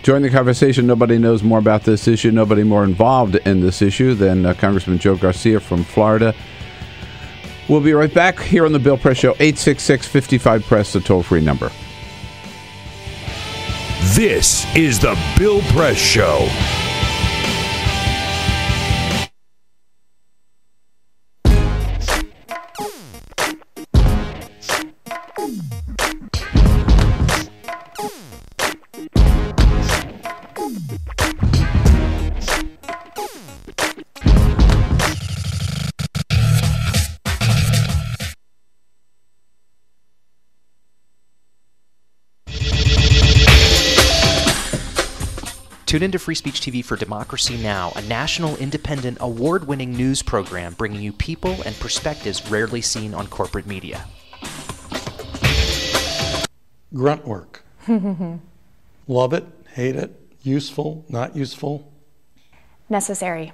[SPEAKER 8] Join the conversation. Nobody knows more about this issue, nobody more involved in this issue than Congressman Joe Garcia from Florida. We'll be right back here on the Bill Press Show. 866-55-PRESS, the toll-free number.
[SPEAKER 9] This is the Bill Press Show.
[SPEAKER 16] Tune into Free Speech TV for Democracy Now!, a national, independent, award-winning news program bringing you people and perspectives rarely seen on corporate media.
[SPEAKER 11] Grunt work. Love it, hate it, useful, not useful?
[SPEAKER 25] Necessary.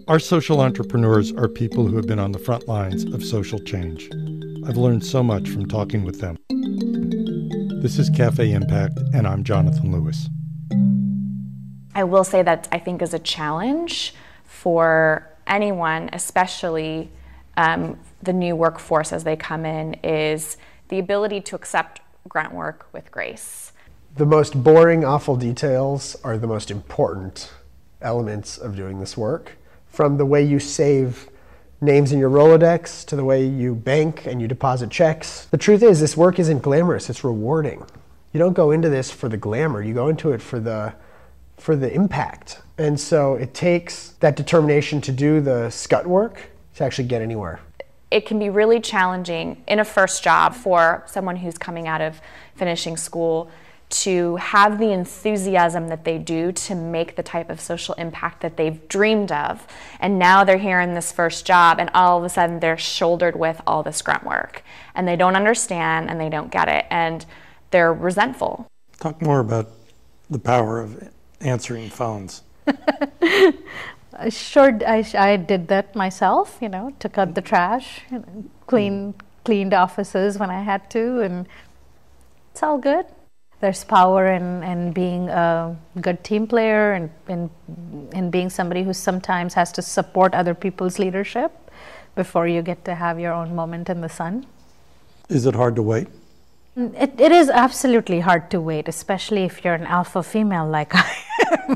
[SPEAKER 11] Our social entrepreneurs are people who have been on the front lines of social change. I've learned so much from talking with them. This is Cafe Impact, and I'm Jonathan Lewis.
[SPEAKER 14] I will say that I think is a challenge for anyone, especially the new workforce as they come in, is the ability to accept grunt work with grace.
[SPEAKER 18] The most boring, awful details are the most important elements of doing this work. From the way you save names in your Rolodex to the way you bank and you deposit checks. The truth is, this work isn't glamorous, it's rewarding. You don't go into this for the glamour, you go into it for the impact. And so it takes that determination to do the scut work to actually get anywhere.
[SPEAKER 14] It can be really challenging in a first job for someone who's coming out of finishing school to have the enthusiasm that they do to make the type of social impact that they've dreamed of. And now they're here in this first job and all of a sudden they're shouldered with all this grunt work. And they don't understand and they don't get it and they're resentful.
[SPEAKER 11] Talk more about the power of answering phones.
[SPEAKER 20] Sure, I did that myself, took out the trash, cleaned offices when I had to, and it's all good. There's power in being a good team player and in being somebody who sometimes has to support other people's leadership before you get to have your own moment in the sun.
[SPEAKER 11] Is it hard to wait?
[SPEAKER 20] It is absolutely hard to wait, especially if you're an alpha female like I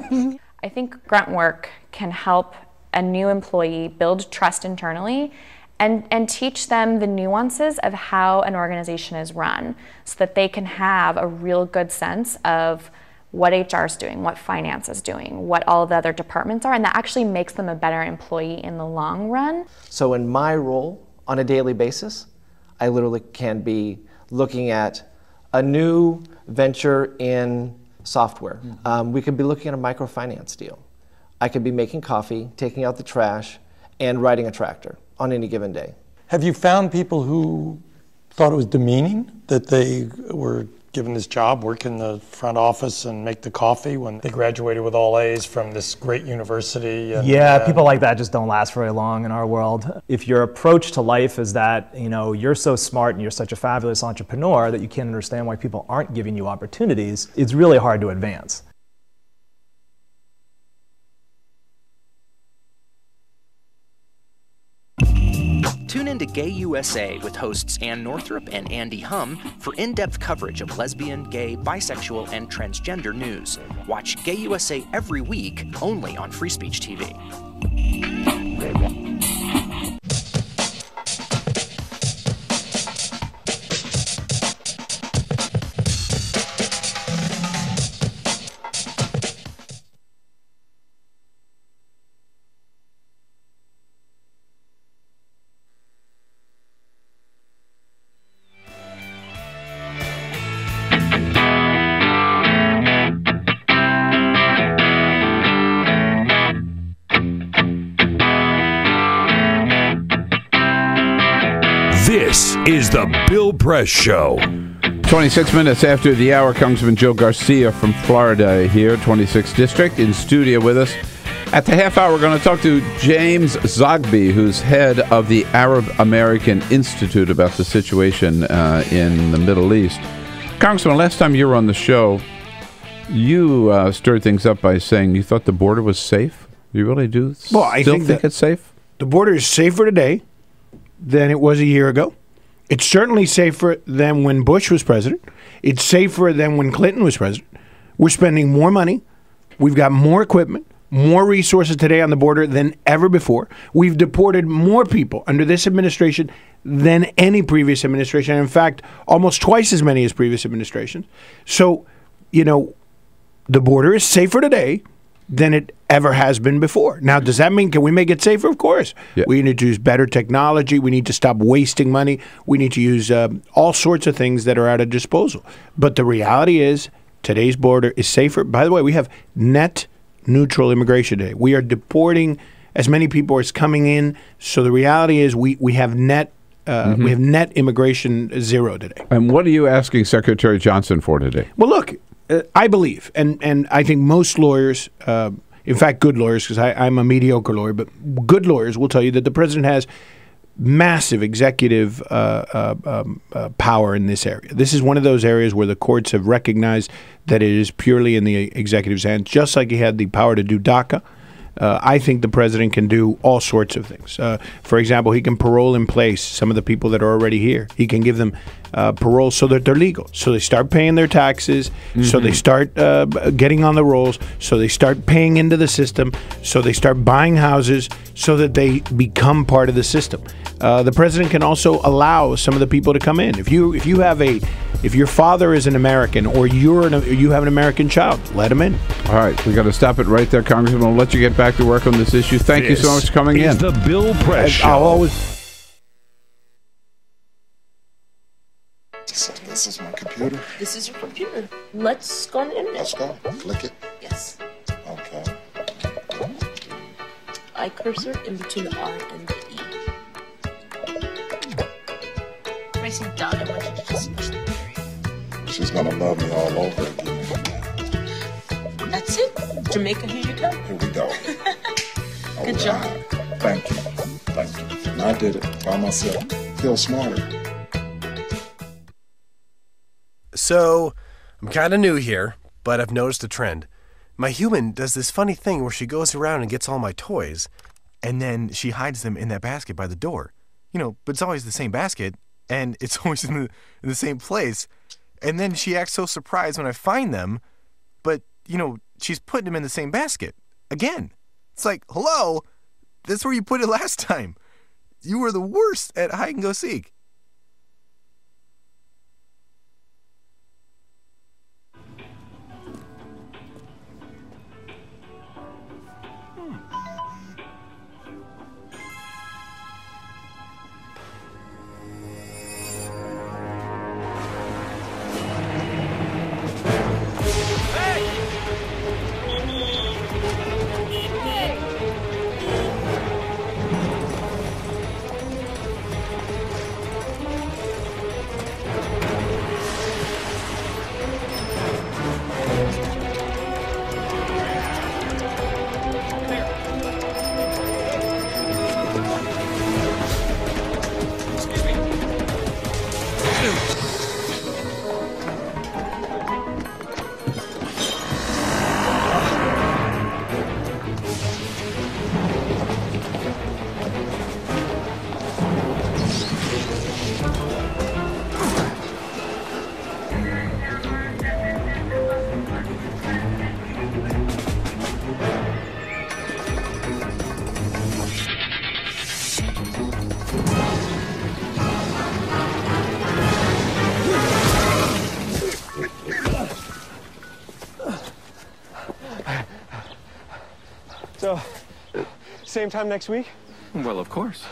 [SPEAKER 20] am.
[SPEAKER 14] I think grunt work can help a new employee build trust internally and teach them the nuances of how an organization is run so that they can have a real good sense of what HR is doing, what finance is doing, what all the other departments are, and that actually makes them a better employee in the long run.
[SPEAKER 21] So in my role on a daily basis, I literally can be looking at a new venture in software. We could be looking at a microfinance deal. I could be making coffee, taking out the trash, and riding a tractor on any given day.
[SPEAKER 11] Have you found people who thought it was demeaning that they were given this job, work in the front office and make the coffee when they graduated with all A's from this great university? And,
[SPEAKER 22] yeah, people like that just don't last very long in our world. If your approach to life is that, you're so smart and you're such a fabulous entrepreneur that you can't understand why people aren't giving you opportunities, it's really hard to advance.
[SPEAKER 16] Tune in to Gay USA with hosts Ann Northrup and Andy Hum for in-depth coverage of lesbian, gay, bisexual, and transgender news. Watch Gay USA every week, only on Free Speech TV.
[SPEAKER 9] This is the Bill Press Show.
[SPEAKER 8] 26 minutes after the hour, Congressman Joe Garcia from Florida here, 26th District, in studio with us. At the half hour, we're going to talk to James Zogby, who's head of the Arab American Institute, about the situation in the Middle East. Congressman, last time you were on the show, you stirred things up by saying you thought the border was safe. You really do
[SPEAKER 10] I think
[SPEAKER 8] it's safe?
[SPEAKER 10] The border is safer today than it was a year ago. It's certainly safer than when Bush was president. It's safer than when Clinton was president. We're spending more money. We've got more equipment, more resources today on the border than ever before. We've deported more people under this administration than any previous administration. In fact, almost twice as many as previous administrations. So, the border is safer today than it ever has been before. Now, does that mean, can we make it safer? Of course. Yeah. We need to use better technology. We need to stop wasting money. We need to use all sorts of things that are at our disposal. But the reality is, Today's border is safer. By the way, we have net neutral immigration today. We are deporting as many people as coming in. So the reality is we have net we have net immigration zero today.
[SPEAKER 8] And what are you asking Secretary Johnson for today?
[SPEAKER 10] Well, look, I believe, and I think most lawyers, in fact, good lawyers, because I'm a mediocre lawyer, but good lawyers will tell you that the president has massive executive power in this area. This is one of those areas where the courts have recognized that it is purely in the executive's hands, just like he had the power to do DACA. I think the president can do all sorts of things. For example, he can parole in place some of the people that are already here. He can give them parole so that they're legal, so they start paying their taxes, so they start getting on the rolls, so they start paying into the system, so they start buying houses, so that they become part of the system. The president can also allow some of the people to come in. If your father is an American or you have an American child, let him in.
[SPEAKER 8] All right, we got to stop it right there, Congressman. We'll let you get back to work on this issue. Thank you so much for coming in.
[SPEAKER 9] The Bill Press Show.
[SPEAKER 10] I'll always.
[SPEAKER 4] This is my computer.
[SPEAKER 6] This is your computer. Let's go on the internet.
[SPEAKER 4] Let's go. Click it.
[SPEAKER 6] Yes.
[SPEAKER 4] Okay.
[SPEAKER 6] I cursor in between the R and the E. Pressing down, I want you to just push the period.
[SPEAKER 4] She's gonna love me all over again.
[SPEAKER 6] That's it. Jamaica, here you go.
[SPEAKER 4] Here we go.
[SPEAKER 6] Good job.
[SPEAKER 4] Thank you. Thank you. And I did it by myself. Feel smarter.
[SPEAKER 24] So, I'm kind of new here, but I've noticed a trend. My human does this funny thing where she goes around and gets all my toys, and then she hides them in that basket by the door. You know, but it's always the same basket, and it's always in the same place. And then she acts so surprised when I find them, but, you know, she's putting them in the same basket. Again. It's like, hello, that's where you put it last time. You were the worst at hide and go seek.
[SPEAKER 7] So, same time next week?
[SPEAKER 27] Well, of course.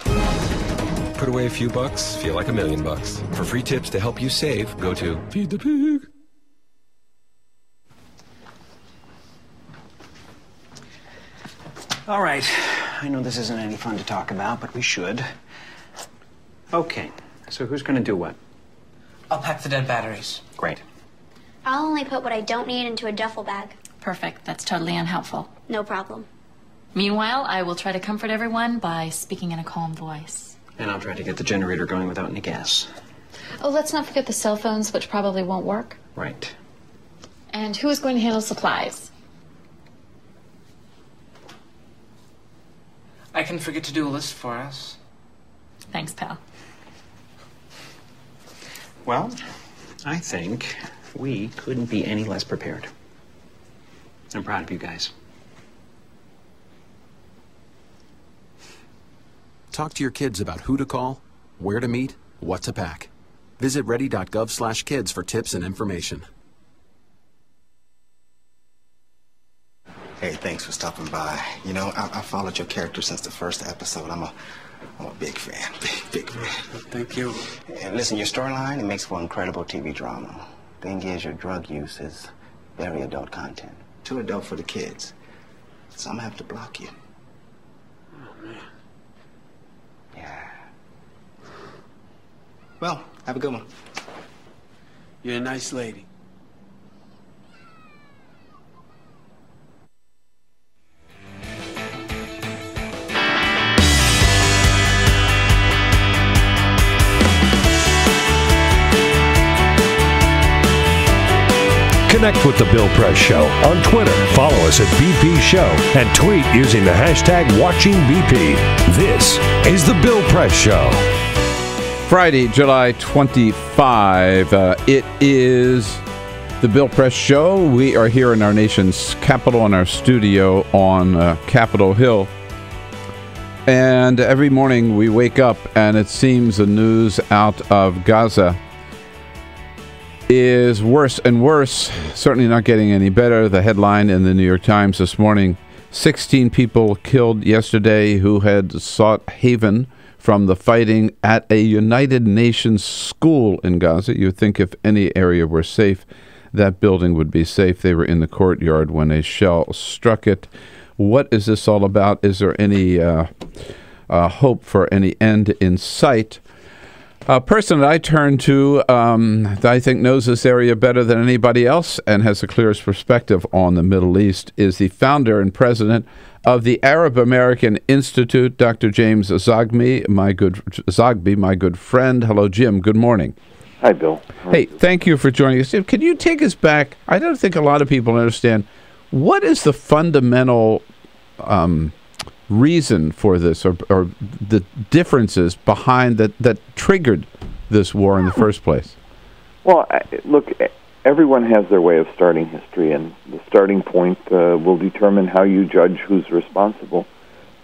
[SPEAKER 27] Put away a few bucks, feel like $1 million. For free tips to help you save, go to Feed the Pig.
[SPEAKER 5] All right. I know this isn't any fun to talk about, but we should. Okay. So who's going to do what?
[SPEAKER 13] I'll pack the dead batteries.
[SPEAKER 5] Great.
[SPEAKER 15] I'll only put what I don't need into a duffel bag.
[SPEAKER 23] Perfect. That's totally unhelpful.
[SPEAKER 15] No problem.
[SPEAKER 23] Meanwhile, I will try to comfort everyone by speaking in a calm voice.
[SPEAKER 5] And I'll try to get the generator going without any gas.
[SPEAKER 23] Oh, let's not forget the cell phones, which probably won't work.
[SPEAKER 5] Right.
[SPEAKER 23] And who is going to handle supplies?
[SPEAKER 13] I can forget to do a list for us.
[SPEAKER 23] Thanks, pal.
[SPEAKER 5] Well, I think we couldn't be any less prepared. I'm proud of you guys.
[SPEAKER 17] Talk to your kids about who to call, where to meet, what to pack. Visit ready.gov/kids for tips and information.
[SPEAKER 27] Hey, thanks for stopping by. You know, I followed your character since the first episode. I'm a big fan, big fan. Thank you. And listen, your storyline, it makes for incredible TV drama. Thing is, your drug use is very adult content. Too adult for the kids. So I'm gonna have to block you.
[SPEAKER 1] Oh, man.
[SPEAKER 27] Yeah. Well, have a good one.
[SPEAKER 1] You're a nice lady.
[SPEAKER 9] Connect with The Bill Press Show on Twitter. Follow us at BP Show and tweet using the hashtag WatchingBP. This is The Bill Press Show.
[SPEAKER 8] Friday, July 25. It is The Bill Press Show. We are here in our nation's capital in our studio on Capitol Hill. And every morning we wake up and it seems the news out of Gaza is worse and worse, certainly not getting any better. The headline in the New York Times this morning, 16 people killed yesterday who had sought haven from the fighting at a United Nations school in Gaza. You'd think if any area were safe, that building would be safe. They were in the courtyard when a shell struck it. What is this all about? Is there any hope for any end in sight? A person that I turn to that I think knows this area better than anybody else and has the clearest perspective on the Middle East is the founder and president of the Arab American Institute, Dr. James Zogby, my good friend. Hello, Jim. Good morning.
[SPEAKER 2] Hi, Bill.
[SPEAKER 8] Hey, thank you for joining us. Can you take us back? I don't think a lot of people understand what is the fundamental reason for this, or the differences behind that triggered this war in the first place?
[SPEAKER 2] Well, look, everyone has their way of starting history, and the starting point will determine how you judge who's responsible.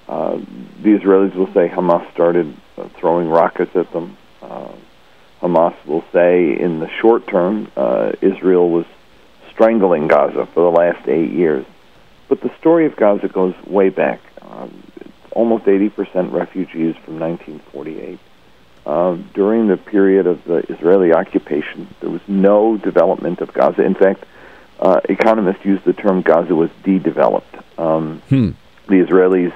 [SPEAKER 2] The Israelis will say Hamas started throwing rockets at them. Hamas will say in the short term Israel was strangling Gaza for the last 8 years. But the story of Gaza goes way back. Almost 80% refugees from 1948. During the period of the Israeli occupation, there was no development of Gaza. In fact, economists use the term Gaza was de-developed. The Israelis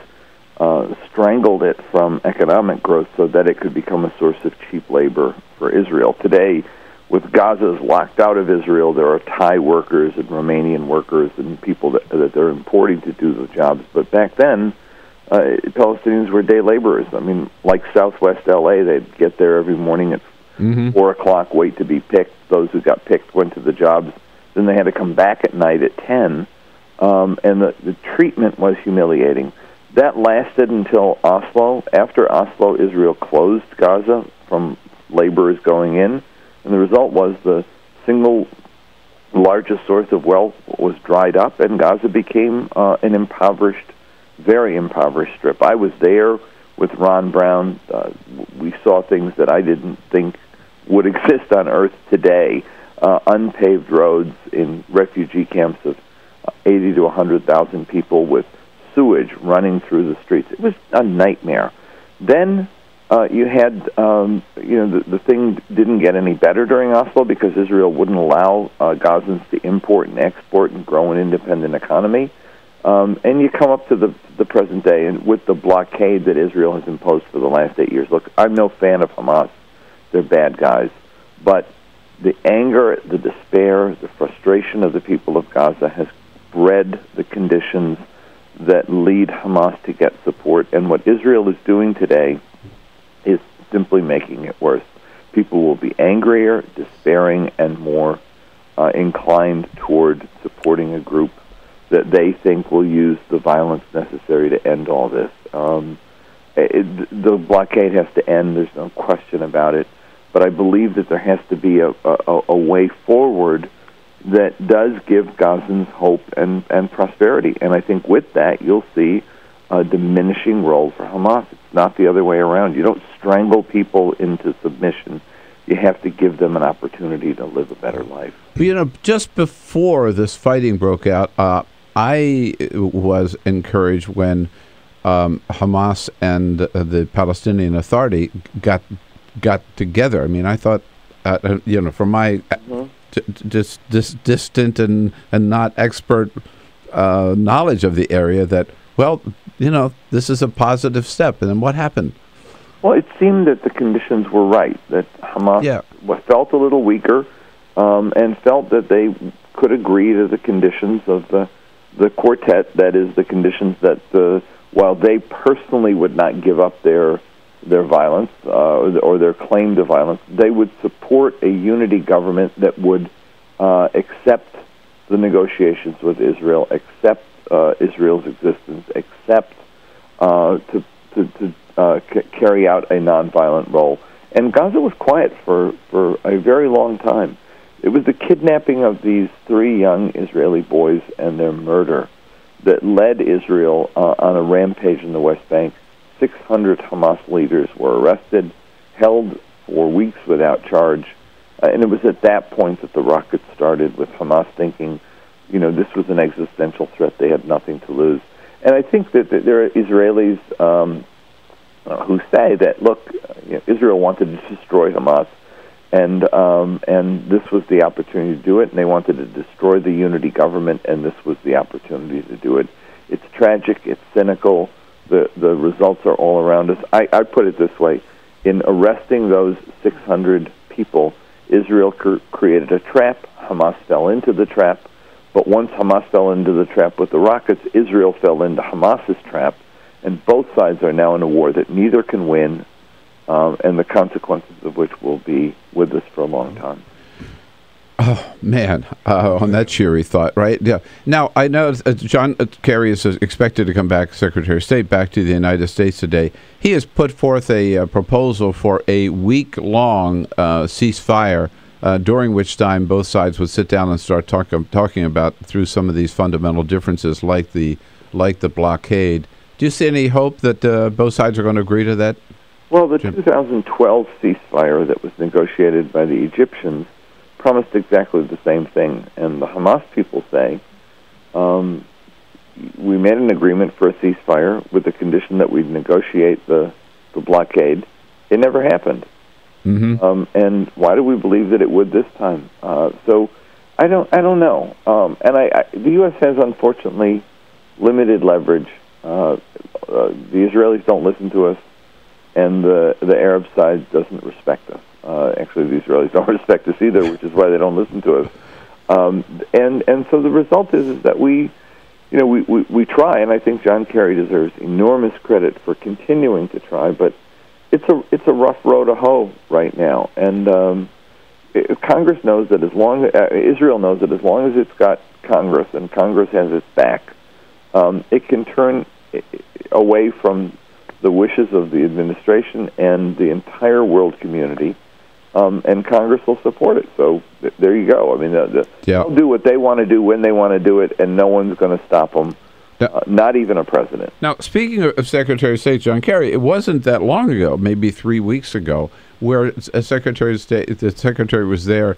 [SPEAKER 2] strangled it from economic growth so that it could become a source of cheap labor for Israel. Today, with Gaza locked out of Israel, there are Thai workers and Romanian workers and people that they're importing to do the jobs. But back then, Palestinians were day laborers. I mean, like Southwest L.A., they'd get there every morning at 4 o'clock, wait to be picked. Those who got picked went to the jobs. Then they had to come back at night at 10, and the treatment was humiliating. That lasted until Oslo. After Oslo, Israel closed Gaza from laborers going in, and the result was the single largest source of wealth was dried up, and Gaza became an impoverished, very impoverished strip. I was there with Ron Brown. We saw things that I didn't think would exist on Earth today. Unpaved roads in refugee camps of 80 to 100,000 people with sewage running through the streets. It was a nightmare. Then you had, the thing didn't get any better during Oslo because Israel wouldn't allow Gazans to import and export and grow an independent economy. And you come up to the present day, and with the blockade that Israel has imposed for the last 8 years. Look, I'm no fan of Hamas. They're bad guys. But the anger, the despair, the frustration of the people of Gaza has bred the conditions that lead Hamas to get support. And what Israel is doing today is simply making it worse. People will be angrier, despairing, and more inclined toward supporting a group that they think will use the violence necessary to end all this. The blockade has to end, there's no question about it, but I believe that there has to be a way forward that does give Gazans hope and prosperity. And I think with that, you'll see a diminishing role for Hamas. It's not the other way around. You don't strangle people into submission. You have to give them an opportunity to live a better life.
[SPEAKER 8] Just before this fighting broke out, I was encouraged when Hamas and the Palestinian Authority got together. I mean, I thought, from my distant and not expert knowledge of the area that, well, this is a positive step. And then what happened?
[SPEAKER 2] Well, it seemed that the conditions were right, that Hamas felt a little weaker and felt that they could agree to the conditions of the quartet, that is, the conditions that, while they personally would not give up their violence or their claim to violence, they would support a unity government that would accept the negotiations with Israel, accept Israel's existence, accept to carry out a nonviolent role. And Gaza was quiet for a very long time. It was the kidnapping of these 3 young Israeli boys and their murder that led Israel on a rampage in the West Bank. 600 Hamas leaders were arrested, held for weeks without charge, and it was at that point that the rockets started, with Hamas thinking, this was an existential threat. They had nothing to lose. And I think that there are Israelis who say that, look, Israel wanted to destroy Hamas, and this was the opportunity to do it, and they wanted to destroy the unity government, and this was the opportunity to do it. It's tragic. It's cynical. The results are all around us. I put it this way. In arresting those 600 people, Israel created a trap. Hamas fell into the trap. But once Hamas fell into the trap with the rockets, Israel fell into Hamas's trap, and both sides are now in a war that neither can win, and the consequences of which will be with us for a long time.
[SPEAKER 8] Oh, man, on that cheery thought, right? Yeah. Now, I know John Kerry is expected to come back, Secretary of State, back to the United States today. He has put forth a proposal for a week-long ceasefire, during which time both sides would sit down and start talking about through some of these fundamental differences, like the blockade. Do you see any hope that both sides are going to agree to that?
[SPEAKER 2] Well, the 2012 ceasefire that was negotiated by the Egyptians promised exactly the same thing. And the Hamas people say, we made an agreement for a ceasefire with the condition that we'd negotiate the blockade. It never happened. Mm-hmm. And why do we believe that it would this time? So I don't know. And the U.S. has, unfortunately, limited leverage. The Israelis don't listen to us, and the Arab side doesn't respect us. Actually, the Israelis don't respect us either, which is why they don't listen to us. And so the result is that we try, and I think John Kerry deserves enormous credit for continuing to try, but it's a rough road to hoe right now. And Congress knows that Israel knows that as long as it's got Congress and Congress has its back, it can turn away from the wishes of the administration and the entire world community, and Congress will support it. So there you go. I mean, they'll do what they want to do when they want to do it, and no one's going to stop them, not even a president.
[SPEAKER 8] Now, speaking of Secretary of State John Kerry, it wasn't that long ago, maybe 3 weeks ago, where a Secretary of State, the Secretary was there,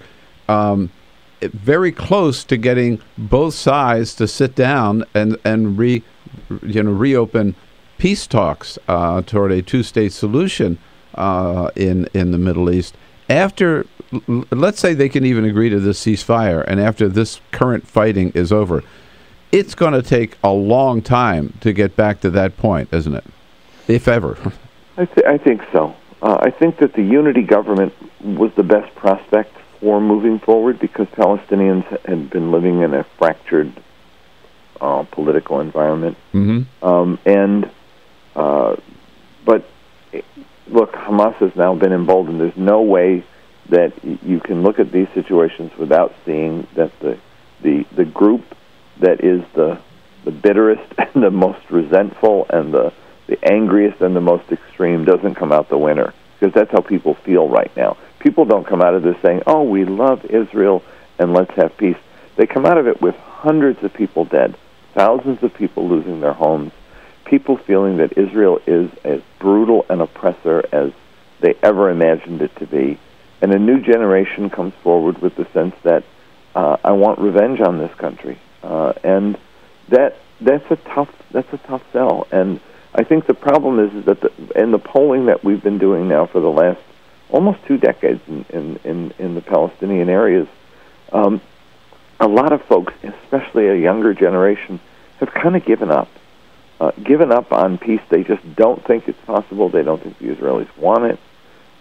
[SPEAKER 8] very close to getting both sides to sit down and reopen peace talks toward a two-state solution in the Middle East. After, let's say they can even agree to this ceasefire, and after this current fighting is over, it's going to take a long time to get back to that point, isn't it? If ever.
[SPEAKER 2] I think so. I think that the unity government was the best prospect for moving forward because Palestinians had been living in a fractured political environment. Mm-hmm. But look, Hamas has now been emboldened. There's no way that you can look at these situations without seeing that the group that is the bitterest and the most resentful and the angriest and the most extreme doesn't come out the winner, because that's how people feel right now. People don't come out of this saying, oh, we love Israel and let's have peace. They come out of it with hundreds of people dead, thousands of people losing their homes, people feeling that Israel is as brutal an oppressor as they ever imagined it to be. And a new generation comes forward with the sense that I want revenge on this country. And that's a tough sell. And I think the problem is that in the polling that we've been doing now for the last almost 2 decades in the Palestinian areas, A lot of folks, especially a younger generation, have kind of given up on peace. They just don't think it's possible. They don't think the Israelis want it.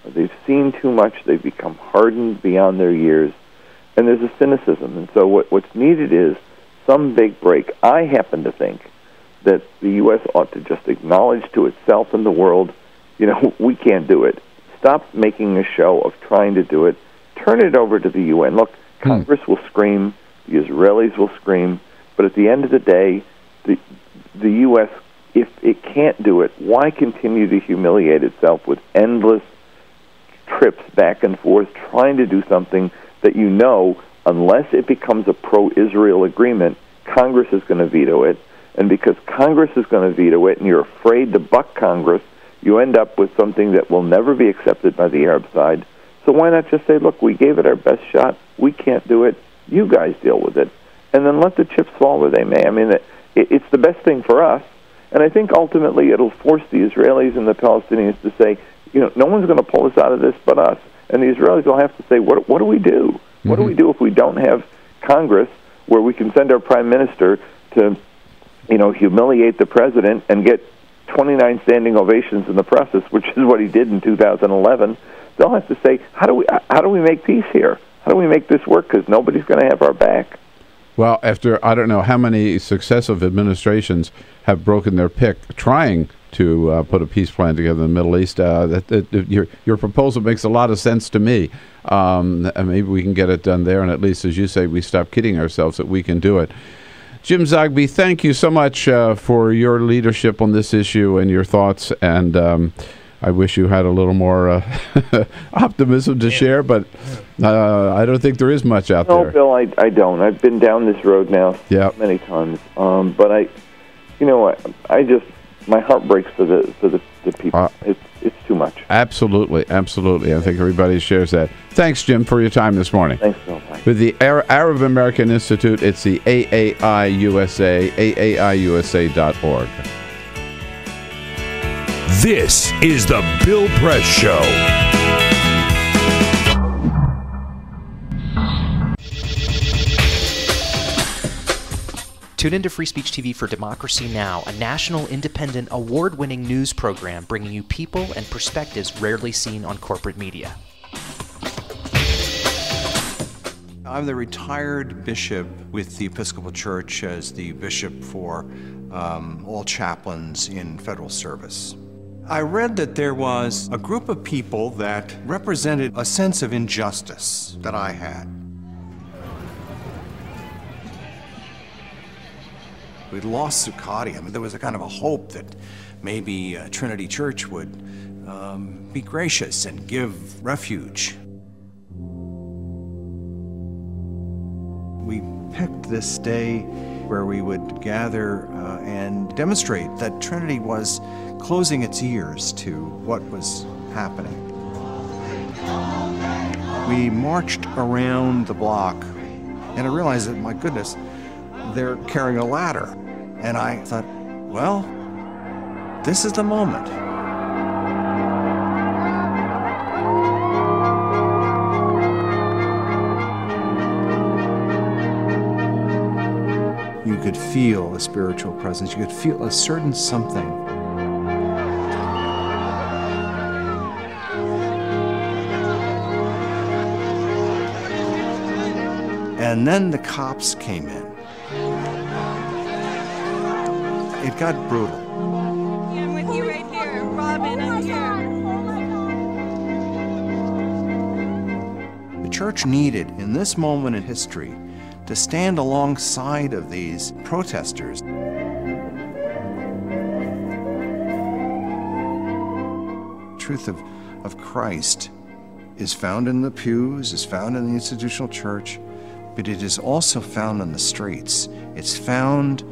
[SPEAKER 2] They've seen too much. They've become hardened beyond their years. And there's a cynicism. And so what's needed is some big break. I happen to think that the U.S. ought to just acknowledge to itself and the world, we can't do it. Stop making a show of trying to do it. Turn it over to the UN. Look, Congress will scream. The Israelis will scream. But at the end of the day, the U.S., if it can't do it, why continue to humiliate itself with endless trips back and forth trying to do something that unless it becomes a pro-Israel agreement, Congress is going to veto it. And because Congress is going to veto it and you're afraid to buck Congress, you end up with something that will never be accepted by the Arab side. So why not just say, look, we gave it our best shot. We can't do it. You guys deal with it. And then let the chips fall where they may. I mean, it's the best thing for us. And I think ultimately it'll force the Israelis and the Palestinians to say, no one's going to pull us out of this but us. And the Israelis will have to say, what do we do? What do we do if we don't have Congress where we can send our prime minister to, humiliate the president and get 29 standing ovations in the process, which is what he did in 2011? They'll have to say, how do we make peace here? How do we make this work? Because nobody's going to have our back.
[SPEAKER 8] Well, after I don't know how many successive administrations have broken their pick trying to put a peace plan together in the Middle East, your proposal makes a lot of sense to me. And maybe we can get it done there, and at least, as you say, we stop kidding ourselves that we can do it. Jim Zogby, thank you so much for your leadership on this issue and your thoughts, and I wish you had a little more optimism to share, but I don't think there is much out there.
[SPEAKER 2] No, Bill, I don't. I've been down this road now many times, but I just, my heart breaks for the people. It's too much.
[SPEAKER 8] Absolutely. I think everybody shares that. Thanks, Jim, for your time this morning.
[SPEAKER 2] Thanks, Bill. Bye.
[SPEAKER 8] With the Arab American Institute, it's the AAIUSA, aaiusa.org.
[SPEAKER 9] This is the Bill Press Show.
[SPEAKER 16] Tune into Free Speech TV for Democracy Now!, a national, independent, award-winning news program bringing you people and perspectives rarely seen on corporate media.
[SPEAKER 3] I'm the retired bishop with the Episcopal Church as the bishop for all chaplains in federal service. I read that there was a group of people that represented a sense of injustice that I had. We'd lost Zuccotti. I mean, there was a kind of a hope that maybe Trinity Church would be gracious and give refuge. We picked this day where we would gather and demonstrate that Trinity was closing its ears to what was happening. We marched around the block, and I realized that, my goodness, they're carrying a ladder. And I thought, well, this is the moment. You could feel a spiritual presence. You could feel a certain something. And then the cops came in. It got brutal.
[SPEAKER 12] I'm with you right here. Robin, I'm here.
[SPEAKER 3] The church needed, in this moment in history, to stand alongside of these protesters. The truth of Christ is found in the pews, is found in the institutional church, but it is also found on the streets. It's found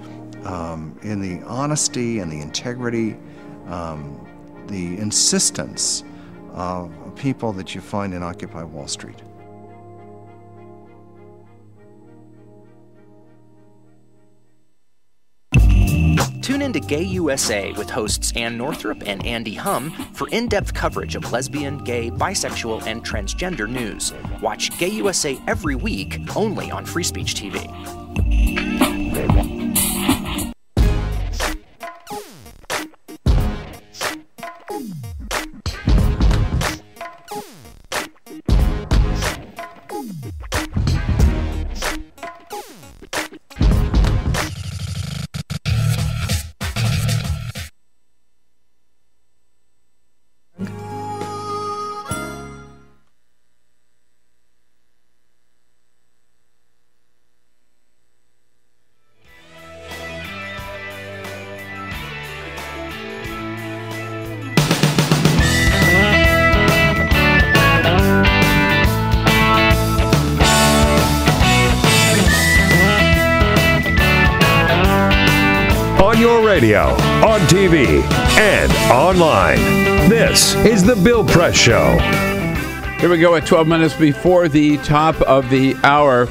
[SPEAKER 3] in the honesty and the integrity, the insistence of people that you find in Occupy Wall Street.
[SPEAKER 16] Tune in into Gay USA with hosts Ann Northrup and Andy Hum for in-depth coverage of lesbian, gay, bisexual, and transgender news. Watch Gay USA every week, only on Free Speech TV.
[SPEAKER 9] Radio, on TV, and online. This is The Bill Press Show.
[SPEAKER 8] Here we go at 12 minutes before the top of the hour.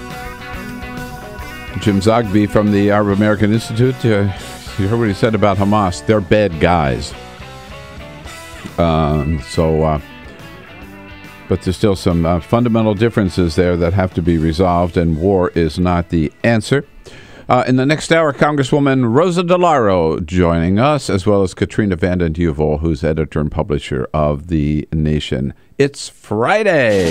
[SPEAKER 8] Jim Zogby from the Arab American Institute. You heard what he said about Hamas. They're bad guys. But there's still some fundamental differences there that have to be resolved, and war is not the answer. In the next hour, Congresswoman Rosa DeLauro joining us, as well as Katrina vanden Heuvel, who's editor and publisher of The Nation. It's Friday.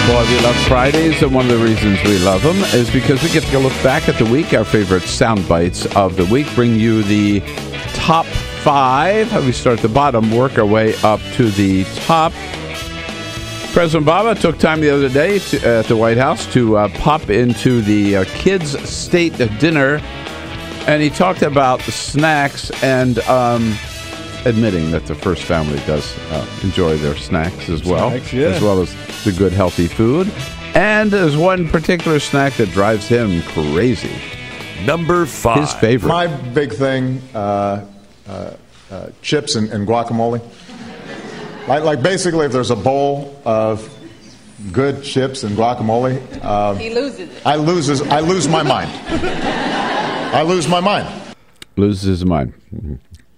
[SPEAKER 8] Boy, we love Fridays, and one of the reasons we love them is because we get to look back at the week, our favorite sound bites of the week, bring you the top 5. We start at the bottom, work our way up to the top. President Obama took time the other day at the White House to pop into the kids' state dinner, and he talked about the snacks and admitting that the first family does enjoy their snacks as well, as well as the good, healthy food. And there's one particular snack that drives him crazy.
[SPEAKER 9] Number 5.
[SPEAKER 8] His favorite.
[SPEAKER 4] My big thing, chips and guacamole. Like basically, if there's a bowl of good chips and guacamole,
[SPEAKER 12] he loses it.
[SPEAKER 4] I lose my mind. I lose my mind.
[SPEAKER 8] Loses his mind. Mm-hmm.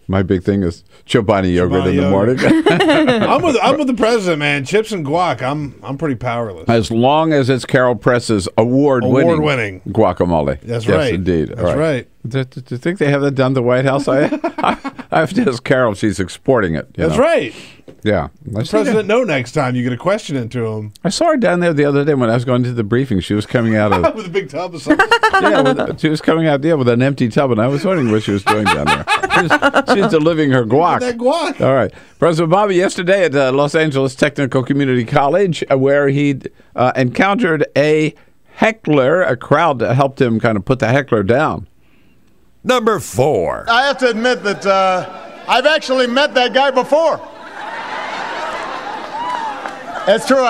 [SPEAKER 8] My big thing is Chobani yogurt in the morning.
[SPEAKER 10] I'm with the president, man. Chips and guac. I'm pretty powerless.
[SPEAKER 8] As long as it's Carol Press's award-winning guacamole.
[SPEAKER 10] That's
[SPEAKER 8] yes,
[SPEAKER 10] right.
[SPEAKER 8] Indeed.
[SPEAKER 10] That's right.
[SPEAKER 8] Do you think they have that done at the White House? I have to ask Carol. She's exporting it.
[SPEAKER 10] That's right.
[SPEAKER 8] Yeah.
[SPEAKER 10] The president know next time you get a question into him.
[SPEAKER 8] I saw her down there the other day when I was going to the briefing. She was coming out of...
[SPEAKER 10] with a big tub of something.
[SPEAKER 8] She was coming out with an empty tub, and I was wondering what she was doing down there. She's delivering her guac.
[SPEAKER 10] That guac.
[SPEAKER 8] All right. President Obama yesterday at Los Angeles Technical Community College, where he encountered a heckler. A crowd helped him kind of put the heckler down.
[SPEAKER 9] Number 4.
[SPEAKER 4] I have to admit that I've actually met that guy before. It's true.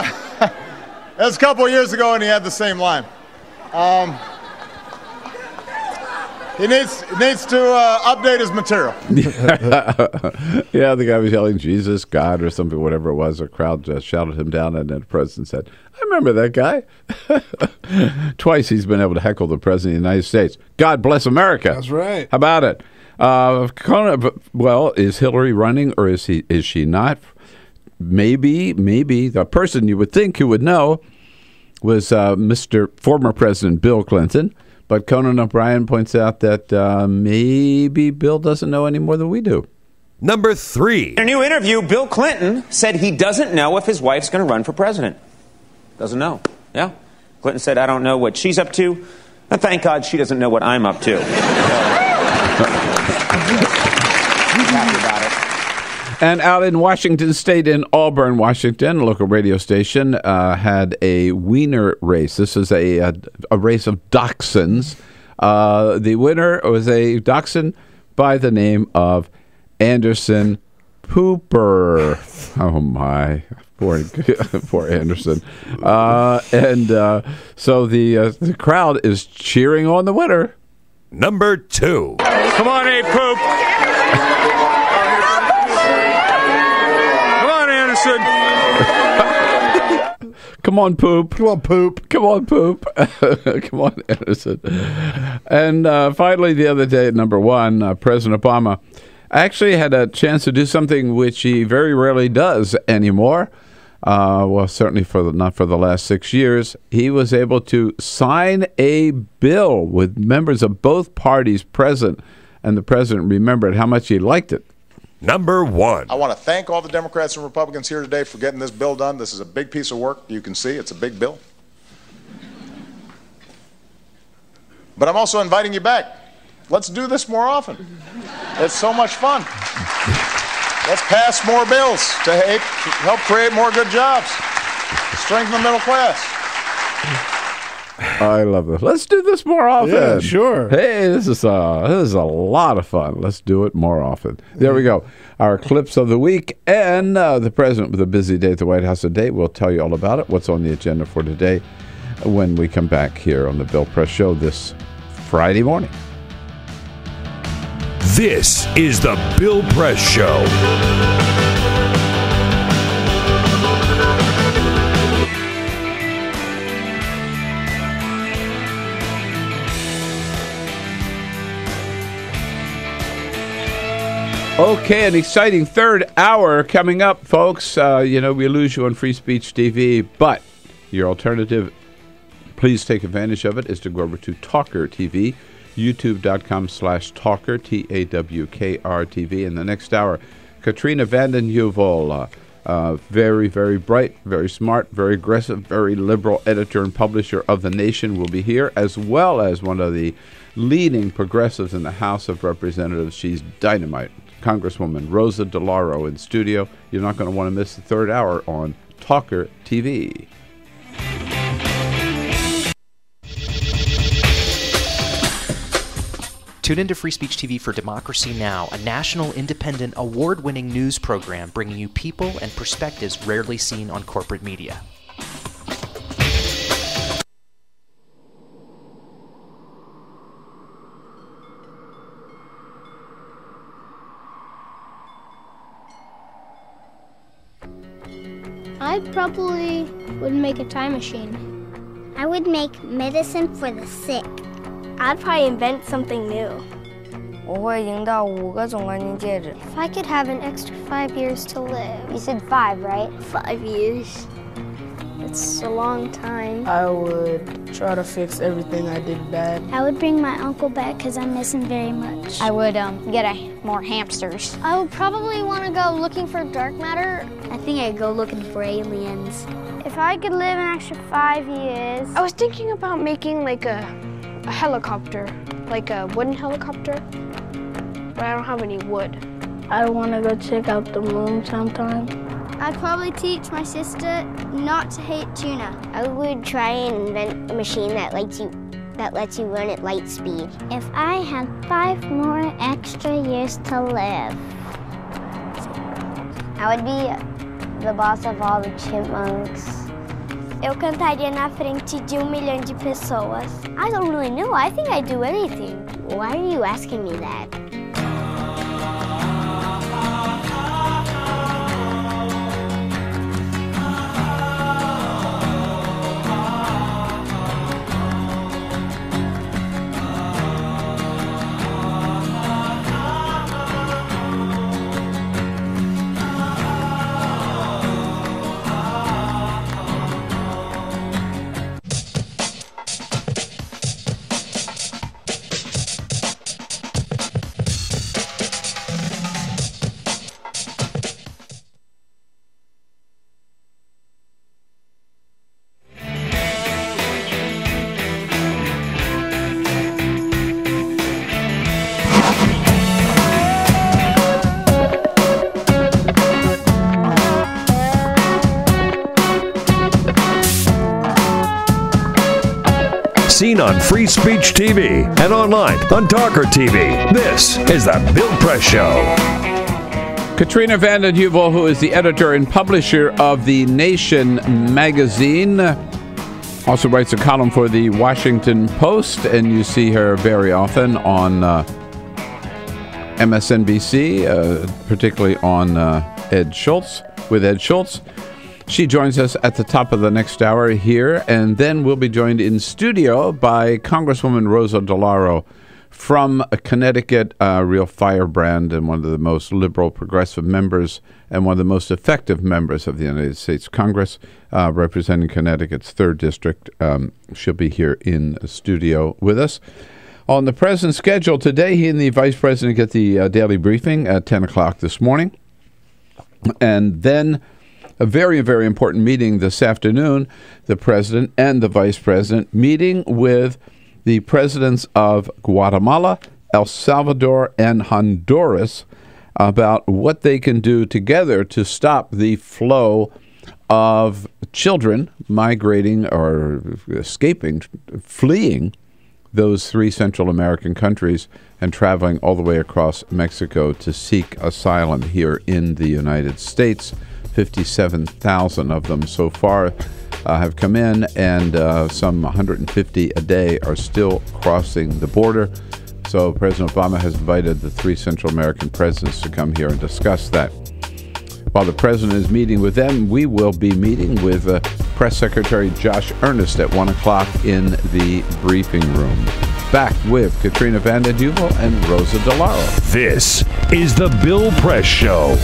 [SPEAKER 4] That's a couple of years ago, and he had the same line. He needs to update his material.
[SPEAKER 8] Yeah, the guy was yelling Jesus, God, or something, whatever it was. A crowd just shouted him down, and then the president said, I remember that guy. Twice he's been able to heckle the president of the United States. God bless America.
[SPEAKER 10] That's right.
[SPEAKER 8] How about it? Well, is Hillary running, or is she not? Maybe the person you would think who would know was Mr. former President Bill Clinton. But Conan O'Brien points out that maybe Bill doesn't know any more than we do.
[SPEAKER 9] Number 3.
[SPEAKER 14] In a new interview, Bill Clinton said he doesn't know if his wife's going to run for president. Doesn't know. Yeah. Clinton said, I don't know what she's up to. And thank God she doesn't know what I'm up to. Happy about it.
[SPEAKER 8] And out in Washington State, in Auburn, Washington, a local radio station had a wiener race. This is a race of dachshunds. The winner was a dachshund by the name of Anderson Pooper. Oh, my. Poor Anderson. So the crowd is cheering on the winner.
[SPEAKER 9] Number 2.
[SPEAKER 14] Come on, A Poop.
[SPEAKER 8] Come on, poop.
[SPEAKER 10] Come on, poop.
[SPEAKER 8] Come on, poop. Come on, Anderson. And finally, the other day at number one, President Obama actually had a chance to do something which he very rarely does anymore. Well, certainly not for the last 6 years. He was able to sign a bill with members of both parties present, and the president remembered how much he liked it.
[SPEAKER 9] Number one.
[SPEAKER 4] I want to thank all the Democrats and Republicans here today for getting this bill done. This is a big piece of work. You can see it's a big bill. But I'm also inviting you back. Let's do this more often. It's so much fun. Let's pass more bills to help create more good jobs, strengthen the middle class.
[SPEAKER 8] I love this. Let's do this more often.
[SPEAKER 10] Yeah, sure.
[SPEAKER 8] Hey, this is a lot of fun. Let's do it more often. There we go. Our clips of the week, and the president with a busy day at the White House today. We'll tell you all about it, what's on the agenda for today, when we come back here on the Bill Press Show this Friday morning.
[SPEAKER 9] This is the Bill Press Show.
[SPEAKER 8] Okay, an exciting third hour coming up, folks. We lose you on Free Speech TV, but your alternative, please take advantage of it, is to go over to TawkrTV, youtube.com/Tawker, TAWKR-TV. In the next hour, Katrina vanden Heuvel, very, very bright, very smart, very aggressive, very liberal editor and publisher of The Nation, will be here, as well as one of the leading progressives in the House of Representatives. She's dynamite. Congresswoman Rosa DeLauro in studio. You're not going to want to miss the third hour on TawkrTV.
[SPEAKER 16] Tune into Free Speech TV for Democracy Now!, a national, independent, award-winning news program bringing you people and perspectives rarely seen on corporate media.
[SPEAKER 11] I probably would make a time machine.
[SPEAKER 15] I would make medicine for the sick.
[SPEAKER 11] I'd probably invent something new.
[SPEAKER 18] 我会赢到5个总冠军戒指。
[SPEAKER 11] If I could have an extra 5 years to live.
[SPEAKER 15] You said 5, right?
[SPEAKER 11] 5 years. It's a long time.
[SPEAKER 19] I would try to fix everything I did bad.
[SPEAKER 15] I would bring my uncle back because I miss him very much.
[SPEAKER 20] I would get more hamsters.
[SPEAKER 11] I would probably want to go looking for dark matter.
[SPEAKER 15] I think I'd go looking for aliens.
[SPEAKER 11] If I could live an extra 5 years. I was thinking about making like a helicopter, like a wooden helicopter, but I don't have any wood.
[SPEAKER 19] I want to go check out the moon sometime.
[SPEAKER 11] I'd probably teach my sister not to hate tuna.
[SPEAKER 15] I would try and invent a machine that lets you run at light speed. If I had 5 more extra years to live, I would be the boss of all the chipmunks.
[SPEAKER 11] Eu cantaria na frente de 1 milhão de pessoas. I don't really know. I think I'd do anything.
[SPEAKER 15] Why are you asking me that?
[SPEAKER 9] Seen on Free Speech TV and online on TawkrTV. This is the Bill Press Show.
[SPEAKER 8] Katrina vanden Heuvel, who is the editor and publisher of The Nation magazine, also writes a column for the Washington Post, and you see her very often on MSNBC, particularly on Ed Schultz. She joins us at the top of the next hour here, and then we'll be joined in studio by Congresswoman Rosa DeLauro from Connecticut, a real firebrand and one of the most liberal, progressive members and one of the most effective members of the United States Congress, representing Connecticut's 3rd District. She'll be here in the studio with us. On the President's schedule today, he and the Vice President get the daily briefing at 10 o'clock this morning. And then a very, very important meeting this afternoon, the President and the Vice President meeting with the presidents of Guatemala, El Salvador, and Honduras about what they can do together to stop the flow of children migrating or escaping, fleeing those 3 Central American countries and traveling all the way across Mexico to seek asylum here in the United States. 57,000 of them so far have come in, and some 150 a day are still crossing the border. So President Obama has invited the 3 Central American presidents to come here and discuss that. While the president is meeting with them, we will be meeting with Press Secretary Josh Earnest at 1 o'clock in the briefing room. Back with Katrina, vanden, Heuvel, and Rosa DeLauro.
[SPEAKER 9] This is the Bill Press Show.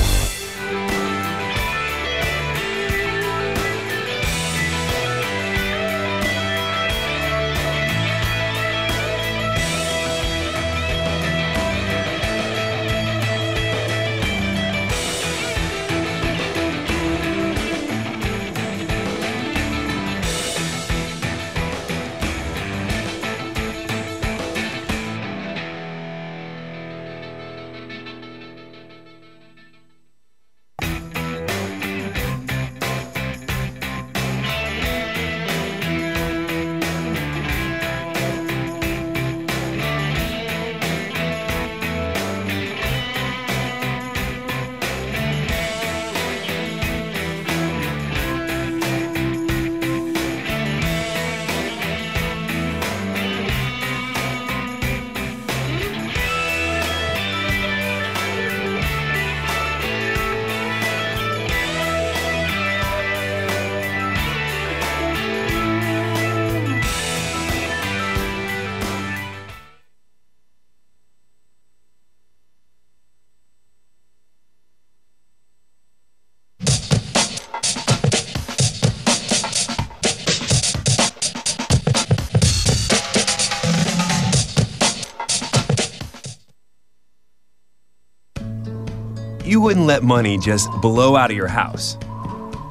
[SPEAKER 6] You wouldn't let money just blow out of your house.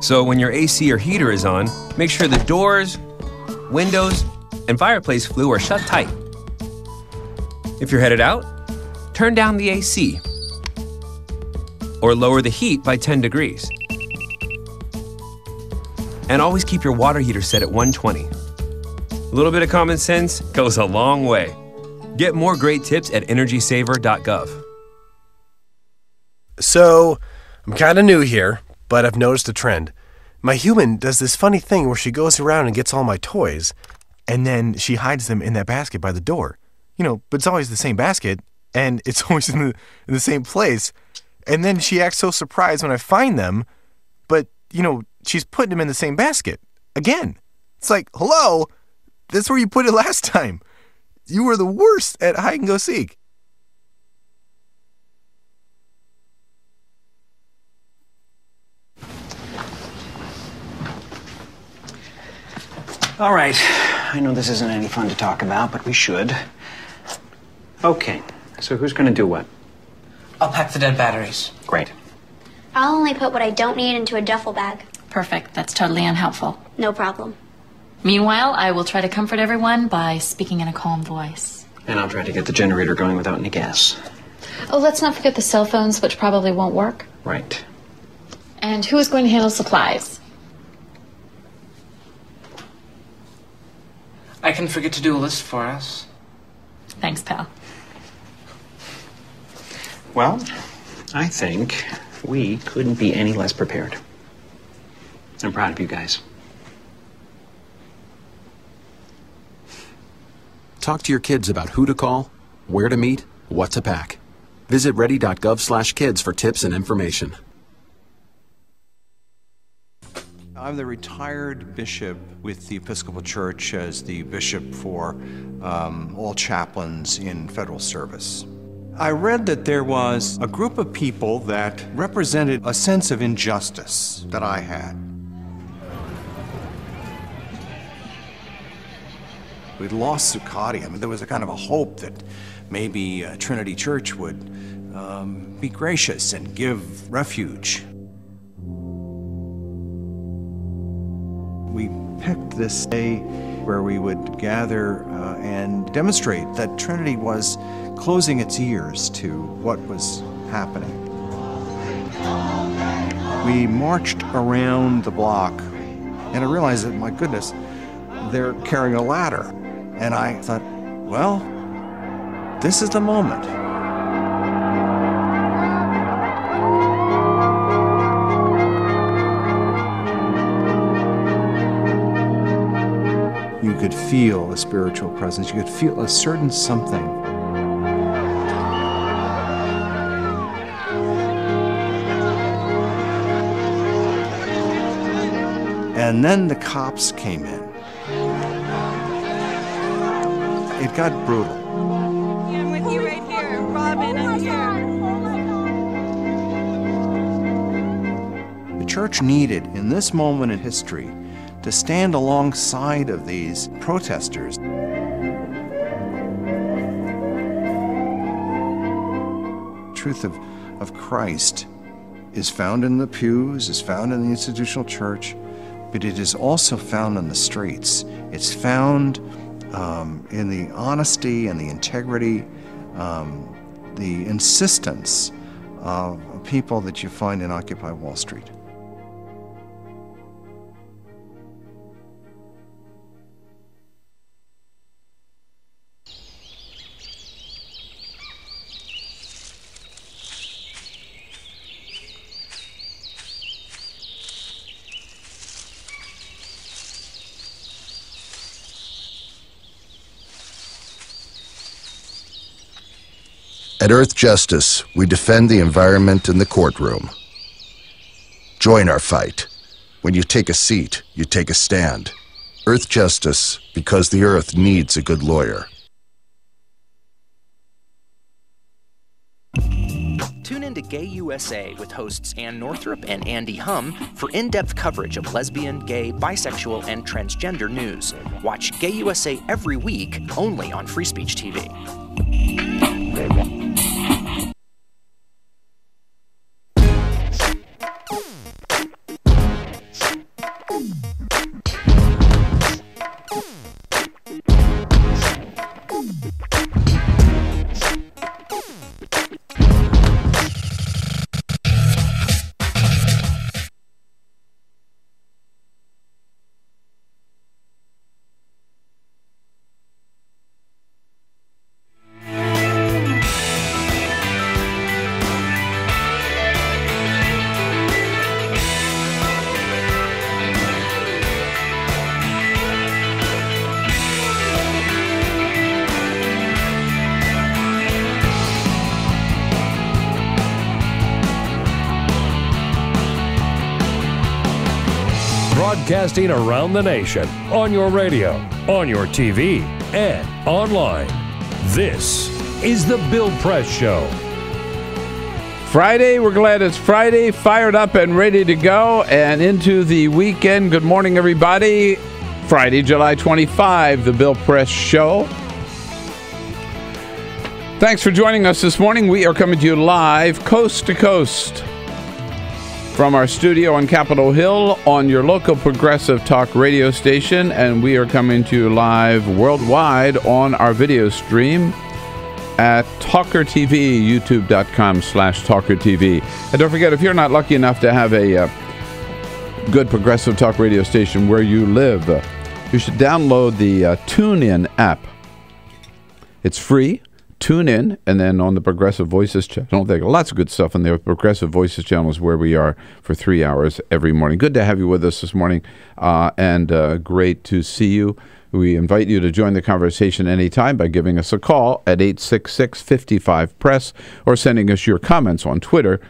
[SPEAKER 6] So when your AC or heater is on, make sure the doors, windows, and fireplace flue are shut tight. If you're headed out, turn down the AC or lower the heat by 10 degrees. And always keep your water heater set at 120. A little bit of common sense goes a long way. Get more great tips at energysaver.gov.
[SPEAKER 7] So, I'm kind of new here, but I've noticed a trend. My human does this funny thing where she goes around and gets all my toys, and then she hides them in that basket by the door. You know, but it's always the same basket, and it's always in the same place. And then she acts so surprised when I find them, but, you know, she's putting them in the same basket. Again. It's like, hello, that's where you put it last time. You were the worst at hide and go seek.
[SPEAKER 5] All right. I know this isn't any fun to talk about, but we should. Okay. So who's going to do what?
[SPEAKER 13] I'll pack the dead batteries.
[SPEAKER 5] Great.
[SPEAKER 11] I'll only put what I don't need into a duffel bag.
[SPEAKER 23] Perfect. That's totally unhelpful.
[SPEAKER 11] No problem.
[SPEAKER 23] Meanwhile, I will try to comfort everyone by speaking in a calm voice.
[SPEAKER 5] And I'll try to get the generator going without any gas.
[SPEAKER 23] Oh, let's not forget the cell phones, which probably won't work.
[SPEAKER 5] Right.
[SPEAKER 23] And who is going to handle supplies?
[SPEAKER 13] I can forget to do a list for us.
[SPEAKER 23] Thanks, pal.
[SPEAKER 5] Well, I think we couldn't be any less prepared. I'm proud of you guys.
[SPEAKER 17] Talk to your kids about who to call, where to meet, what to pack. Visit ready.gov/kids for tips and information.
[SPEAKER 3] I'm the retired bishop with the Episcopal Church as the bishop for all chaplains in federal service. I read that there was a group of people that represented a sense of injustice that I had. We'd lost Zuccotti. I mean, there was a kind of a hope that maybe Trinity Church would be gracious and give refuge. We picked this day where we would gather and demonstrate that Trinity was closing its ears to what was happening. We marched around the block, and I realized that, my goodness, they're carrying a ladder. And I thought, well, this is the moment. You could feel a spiritual presence. You could feel a certain something. And then the cops came in. It got brutal.
[SPEAKER 12] Yeah, I'm with you right here. Robin, I'm here.
[SPEAKER 3] The church needed, in this moment in history, to stand alongside of these protesters. Truth of Christ is found in the pews, is found in the institutional church, but it is also found in the streets. It's found in the honesty and the integrity, the insistence of people that you find in Occupy Wall Street.
[SPEAKER 1] At Earth Justice, we defend the environment in the courtroom. Join our fight. When you take a seat, you take a stand. Earth Justice, because the Earth needs a good lawyer.
[SPEAKER 16] Tune in to Gay USA with hosts Ann Northrup and Andy Hum for in-depth coverage of lesbian, gay, bisexual, and transgender news. Watch Gay USA every week, only on Free Speech TV.
[SPEAKER 9] Broadcasting around the nation, on your radio, on your TV, and online. This is The Bill Press Show.
[SPEAKER 8] Friday, we're glad it's Friday, fired up and ready to go, and into the weekend. Good morning, everybody. Friday, July 25, The Bill Press Show. Thanks for joining us this morning. We are coming to you live, coast to coast, from our studio on Capitol Hill on your local progressive talk radio station, and we are coming to you live worldwide on our video stream at TawkrTV, youtube.com/TawkrTV. And don't forget, if you're not lucky enough to have a good progressive talk radio station where you live, you should download the TuneIn app. It's free. Tune in, and then on the Progressive Voices channel, there are lots of good stuff on the Progressive Voices channel is where we are for 3 hours every morning. Good to have you with us this morning, and great to see you. We invite you to join the conversation anytime by giving us a call at 866-55-PRESS or sending us your comments on Twitter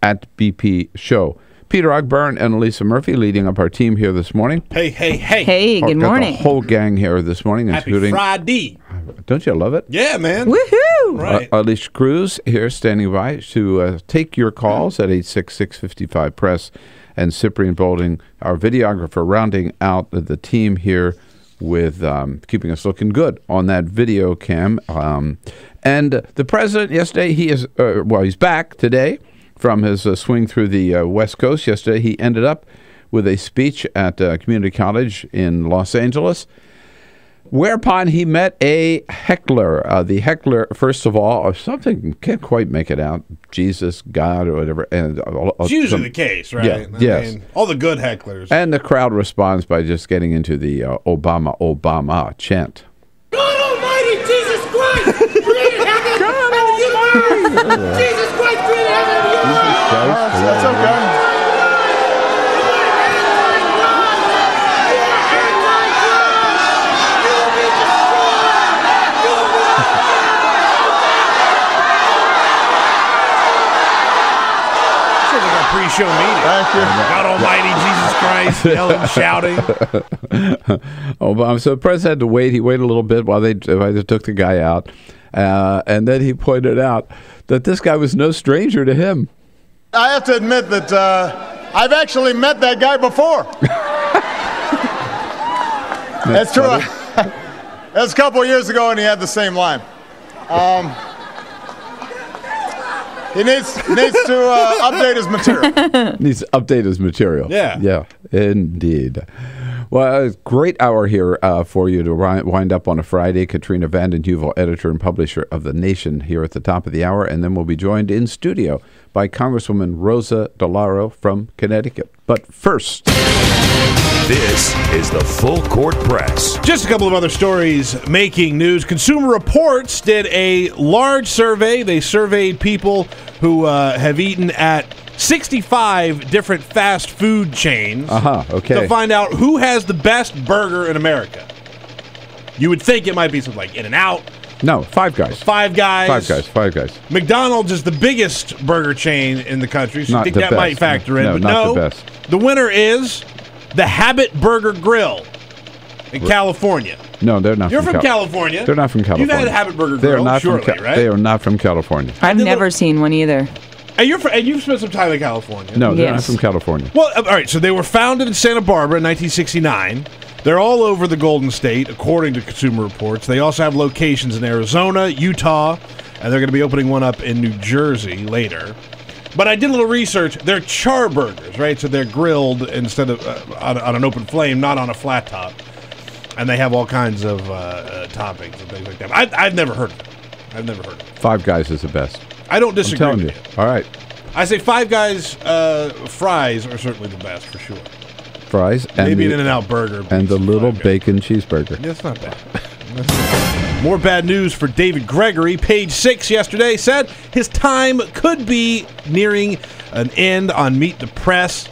[SPEAKER 8] at BP Show. Peter Ogburn and Elisa Murphy leading up our team here this morning.
[SPEAKER 10] Hey.
[SPEAKER 2] Hey, good morning.
[SPEAKER 8] Got the whole gang here this morning,
[SPEAKER 10] Happy
[SPEAKER 8] including
[SPEAKER 10] Friday.
[SPEAKER 8] Don't you love it?
[SPEAKER 10] Yeah, man.
[SPEAKER 2] Woohoo!
[SPEAKER 10] Right.
[SPEAKER 8] Alicia Cruz here standing by to take your calls at 866-55-PRESS, and Cyprian Bolding, our videographer, rounding out the team here with keeping us looking good on that video cam. And the president yesterday, he's back today from his swing through the West Coast. Yesterday, he ended up with a speech at community college in Los Angeles, whereupon he met a heckler. The heckler, first of all, something, can't quite make it out, Jesus, God, or whatever. And
[SPEAKER 10] it's usually the case, right?
[SPEAKER 8] Yeah, yes.
[SPEAKER 10] Mean, all the good hecklers.
[SPEAKER 8] And the crowd responds by just getting into the Obama, Obama chant.
[SPEAKER 21] God Almighty, Jesus Christ! Created heaven and the universe! Jesus Christ created heaven and the universe!
[SPEAKER 4] That's okay.
[SPEAKER 10] Pre-show meeting.
[SPEAKER 4] Thank you.
[SPEAKER 10] God Almighty, Jesus Christ, yelling, shouting.
[SPEAKER 8] Obama. So the president had to wait. He waited a little bit while they took the guy out, and then he pointed out that this guy was no stranger to him.
[SPEAKER 4] I have to admit that I've actually met that guy before. That's true. That was a couple of years ago, and he had the same line. He needs to update his material.
[SPEAKER 8] Needs to update his material.
[SPEAKER 10] Yeah,
[SPEAKER 8] indeed. Well, a great hour here for you to wind up on a Friday. Katrina vanden Heuvel, editor and publisher of The Nation, here at the top of the hour. And then we'll be joined in studio by Congresswoman Rosa DeLauro from Connecticut. But first,
[SPEAKER 9] this is the Full Court Press.
[SPEAKER 10] Just a couple of other stories making news. Consumer Reports did a large survey. They surveyed people who have eaten at 65 different fast food chains to find out who has the best burger in America. You would think it might be something like In-N-Out.
[SPEAKER 8] No, Five Guys.
[SPEAKER 10] Five Guys.
[SPEAKER 8] Five Guys.
[SPEAKER 10] McDonald's is the biggest burger chain in the country, so I think that might factor in.
[SPEAKER 8] No,
[SPEAKER 10] but
[SPEAKER 8] not the best.
[SPEAKER 10] The winner is the Habit Burger Grill in California.
[SPEAKER 8] No, they're not.
[SPEAKER 10] You're from California.
[SPEAKER 8] They're not from California.
[SPEAKER 10] You've had a Habit Burger
[SPEAKER 8] They're
[SPEAKER 10] Grill,
[SPEAKER 8] not
[SPEAKER 10] surely, right?
[SPEAKER 8] They are not from California.
[SPEAKER 2] I've never seen one either.
[SPEAKER 10] And you've spent some time in California.
[SPEAKER 8] No, they're not from California.
[SPEAKER 10] Well, all right, so they were founded in Santa Barbara in 1969. They're all over the Golden State, according to Consumer Reports. They also have locations in Arizona, Utah, and they're going to be opening one up in New Jersey later. But I did a little research. They're char burgers, right? So they're grilled instead of on an open flame, not on a flat top. And they have all kinds of toppings and things like that. I've never heard of it.
[SPEAKER 8] Five Guys is the best.
[SPEAKER 10] I don't disagree
[SPEAKER 8] I'm telling
[SPEAKER 10] with
[SPEAKER 8] you.
[SPEAKER 10] you.
[SPEAKER 8] All right.
[SPEAKER 10] I say Five Guys fries are certainly the best for sure.
[SPEAKER 8] Fries. And
[SPEAKER 10] maybe an In-N-Out burger.
[SPEAKER 8] And the little bacon cheeseburger.
[SPEAKER 10] That's not bad. More bad news for David Gregory. Page 6 yesterday said his time could be nearing an end on Meet the Press.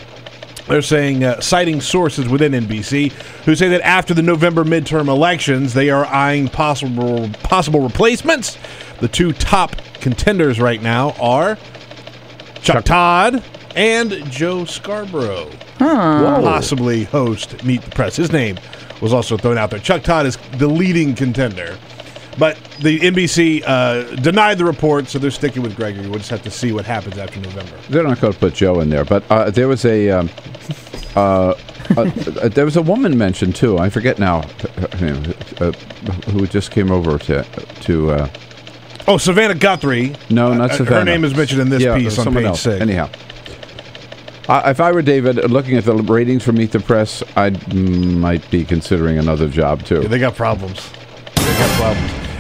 [SPEAKER 10] They're saying, citing sources within NBC, who say that after the November midterm elections, they are eyeing possible replacements. The two top contenders right now are Chuck Todd and Joe Scarborough. Possibly host Meet the Press. His name was also thrown out there. Chuck Todd is the leading contender. But the NBC denied the report, so they're sticking with Gregory. We'll just have to see what happens after November.
[SPEAKER 8] They're not going to put Joe in there. But there was there was a woman mentioned, too. I forget now who just came over to
[SPEAKER 10] Savannah Guthrie.
[SPEAKER 8] No, not Savannah.
[SPEAKER 10] Her name is mentioned in this piece on page 6.
[SPEAKER 8] Anyhow. If I were David, looking at the ratings for Meet the Press, I might be considering another job, too.
[SPEAKER 10] Yeah, they got problems.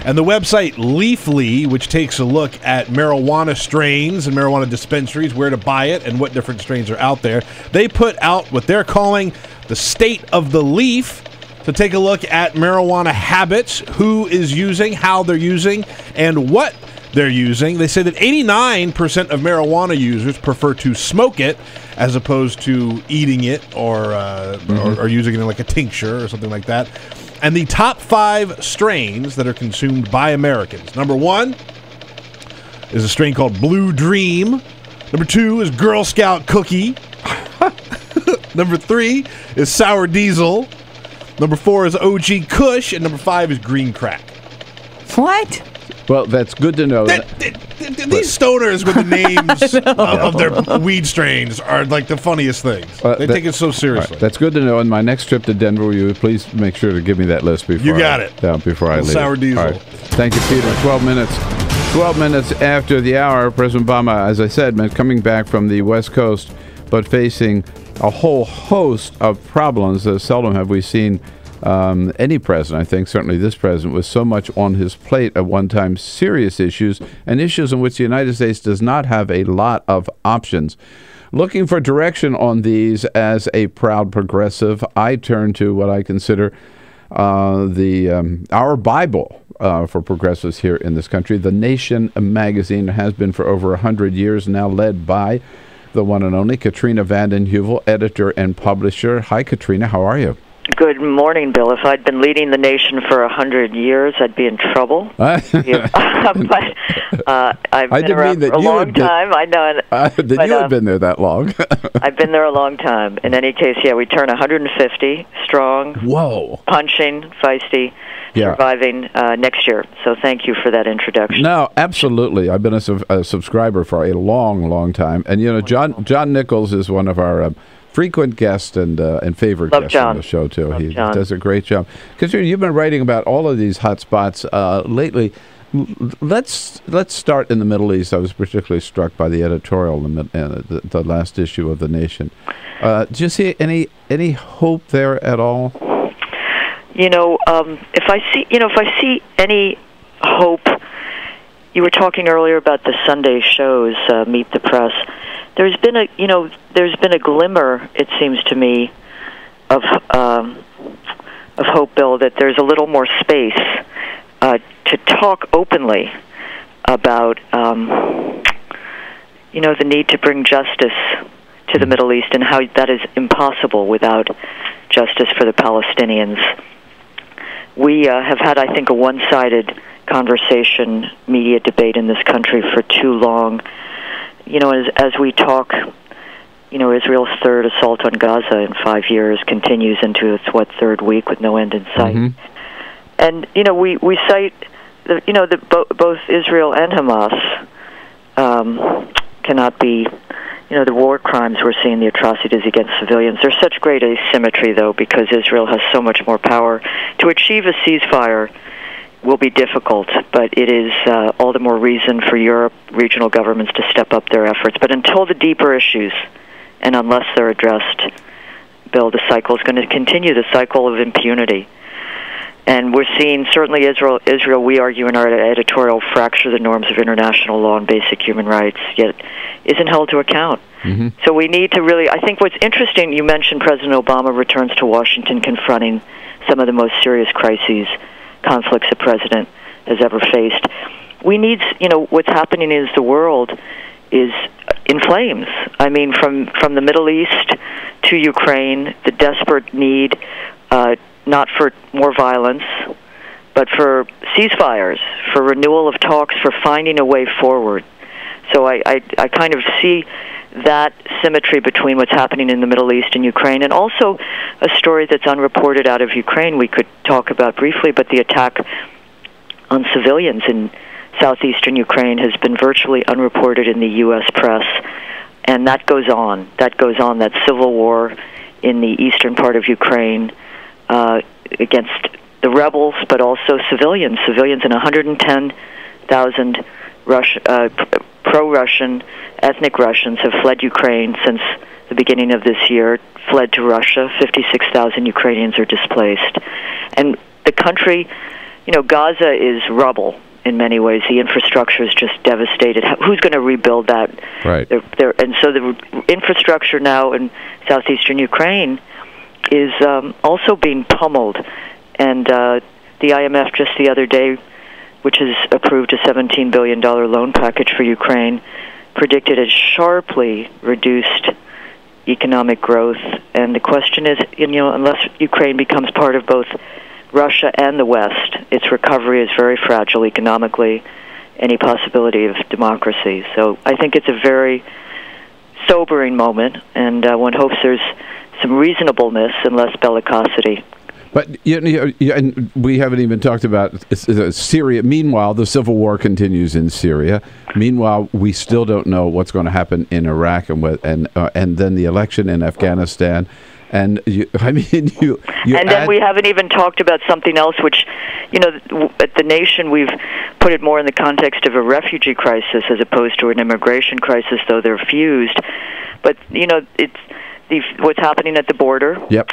[SPEAKER 10] And the website Leafly, which takes a look at marijuana strains and marijuana dispensaries, where to buy it, and what different strains are out there, they put out what they're calling the State of the Leaf to take a look at marijuana habits, who is using, how they're using, and what they're using. They say that 89% of marijuana users prefer to smoke it as opposed to eating it or using it in like a tincture or something like that. And the top 5 strains that are consumed by Americans. Number 1 is a strain called Blue Dream. Number 2 is Girl Scout Cookie. Number 3 is Sour Diesel. Number 4 is OG Kush. And number 5 is Green Crack.
[SPEAKER 2] What?
[SPEAKER 8] Well, that's good to know.
[SPEAKER 10] These stoners with the names of their weed strains are like the funniest things. They take it so seriously.
[SPEAKER 8] Right, that's good to know. On my next trip to Denver, will you please make sure to give me that list before
[SPEAKER 10] you got it.
[SPEAKER 8] Before I leave.
[SPEAKER 10] Sour Diesel.
[SPEAKER 8] All right. Thank you, Peter. 12 minutes. 12 minutes after the hour, President Obama, as I said, coming back from the West Coast, but facing a whole host of problems. Seldom have we seen any president, I think, certainly this president, with so much on his plate at one time, serious issues, and issues in which the United States does not have a lot of options. Looking for direction on these as a proud progressive, I turn to what I consider our Bible for progressives here in this country. The Nation magazine has been for over 100 years now, led by the one and only Katrina vanden Heuvel, editor and publisher. Hi, Katrina. How are you?
[SPEAKER 14] Good morning, Bill. If I'd been leading the nation for 100 years, I'd be in trouble. But I've been around for a long time. I know.
[SPEAKER 8] That you had been there that long.
[SPEAKER 14] I've been there a long time. In any case, yeah, we turn 150 strong.
[SPEAKER 8] Whoa.
[SPEAKER 14] Punching, feisty, surviving next year. So thank you for that introduction.
[SPEAKER 8] No, absolutely. I've been a subscriber for a long, long time. And, you know, John Nichols is one of our frequent guest and favorite guest on the show too. He does a great job. Because you've been writing about all of these hot spots lately. Let's start in the Middle East. I was particularly struck by the editorial in the last issue of The Nation. Do you see any hope there at all?
[SPEAKER 14] You know, if I see any hope, you were talking earlier about the Sunday shows, Meet the Press. There's been a glimmer, it seems to me, of hope, Bill, that there's a little more space to talk openly about, the need to bring justice to the Middle East and how that is impossible without justice for the Palestinians. We have had, I think, a one-sided conversation, media debate in this country for too long. You know, as we talk, Israel's third assault on Gaza in 5 years continues into its, third week with no end in sight. Mm-hmm. And, we cite, both Israel and Hamas cannot be, the war crimes we're seeing, the atrocities against civilians. There's such great asymmetry, though, because Israel has so much more power. To achieve a ceasefire will be difficult, but it is all the more reason for Europe, regional governments to step up their efforts. But until the deeper issues, and unless they're addressed, Bill, the cycle is going to continue, the cycle of impunity. And we're seeing, certainly Israel, we argue in our editorial, fracture the norms of international law and basic human rights, yet isn't held to account. Mm-hmm. So we need to really, I think what's interesting, you mentioned President Obama returns to Washington confronting some of the most serious crises, conflicts a president has ever faced. We need, what's happening is the world is in flames. I mean, from the Middle East to Ukraine, the desperate need, not for more violence, but for ceasefires, for renewal of talks, for finding a way forward. So I kind of see that symmetry between what's happening in the Middle East and Ukraine, and also a story that's unreported out of Ukraine we could talk about briefly, but the attack on civilians in southeastern Ukraine has been virtually unreported in the U.S. press, and that goes on. That civil war in the eastern part of Ukraine against the rebels, but also civilians. Civilians in 110,000 pro-Russian ethnic Russians have fled Ukraine since the beginning of this year, fled to Russia. 56,000 Ukrainians are displaced. And the country, Gaza is rubble in many ways. The infrastructure is just devastated. Who's going to rebuild that?
[SPEAKER 8] Right.
[SPEAKER 14] And so the infrastructure now in southeastern Ukraine is also being pummeled. And the IMF just the other day, which has approved a $17 billion loan package for Ukraine, predicted a sharply reduced economic growth. And the question is, unless Ukraine becomes part of both Russia and the West, its recovery is very fragile economically, any possibility of democracy. So I think it's a very sobering moment, and one hopes there's reasonableness and less bellicosity.
[SPEAKER 8] But and we haven't even talked about Syria. Meanwhile, the civil war continues in Syria. Meanwhile, we still don't know what's going to happen in Iraq and then the election in Afghanistan. And we
[SPEAKER 14] haven't even talked about something else, which, at the nation we've put it more in the context of a refugee crisis as opposed to an immigration crisis, though they're fused. But it's what's happening at the border.
[SPEAKER 8] Yep.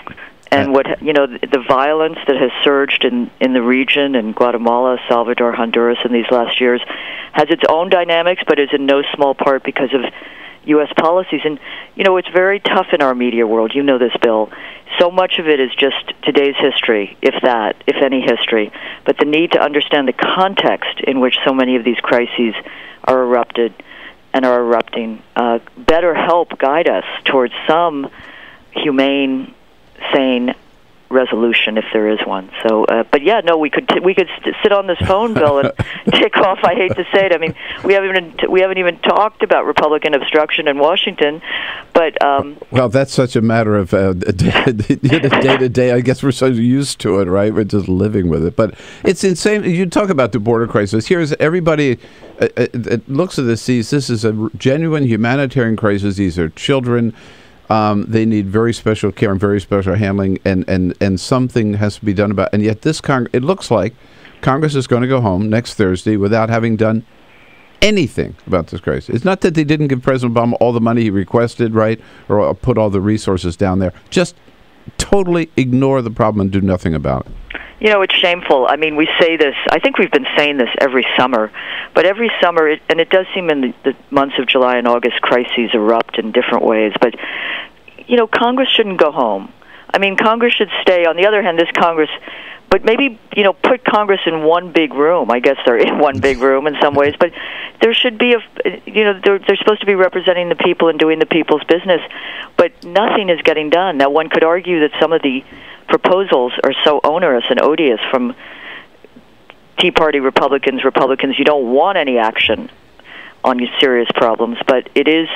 [SPEAKER 14] And the violence that has surged in the region, in Guatemala, Salvador, Honduras in these last years, has its own dynamics, but is in no small part because of U.S. policies. And, it's very tough in our media world. You know this, Bill. So much of it is just today's history, if any history. But the need to understand the context in which so many of these crises are erupting better help guide us towards some humane, sane resolution if there is one. So, we could sit on this phone, Bill, and tick off. I hate to say it. I mean, we haven't even talked about Republican obstruction in Washington, but
[SPEAKER 8] well, that's such a matter of day to day. I guess we're so used to it, right? We're just living with it. But it's insane. You talk about the border crisis. Here's everybody that looks at this, sees this is a genuine humanitarian crisis. These are children. They need very special care and very special handling, and something has to be done about it. And yet it looks like Congress is going to go home next Thursday without having done anything about this crisis. It's not that they didn't give President Obama all the money he requested, right, or put all the resources down there. Just totally ignore the problem and do nothing about it.
[SPEAKER 14] It's shameful. I mean, we say this, I think we've been saying this every summer, but every summer, and it does seem in the months of July and August, crises erupt in different ways, but, Congress shouldn't go home. I mean, Congress should stay. On the other hand, this Congress, but maybe, put Congress in one big room. I guess they're in one big room in some ways, but there should be they're supposed to be representing the people and doing the people's business, but nothing is getting done. Now, one could argue that some of the proposals are so onerous and odious from Tea Party Republicans, you don't want any action on your serious problems, but it is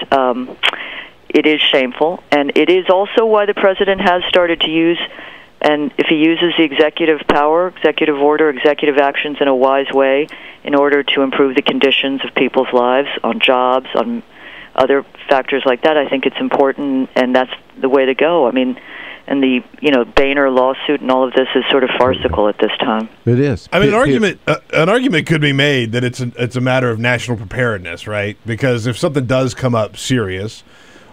[SPEAKER 14] shameful, and it is also why the president has started to use, and if he uses the executive power, executive order, executive actions in a wise way in order to improve the conditions of people's lives, on jobs, on other factors like that, I think it's important, and that's the way to go. I mean, and the Boehner lawsuit and all of this is sort of farcical at this time.
[SPEAKER 8] It is.
[SPEAKER 18] I mean, an argument could be made that it's a matter of national preparedness, right? Because if something does come up serious,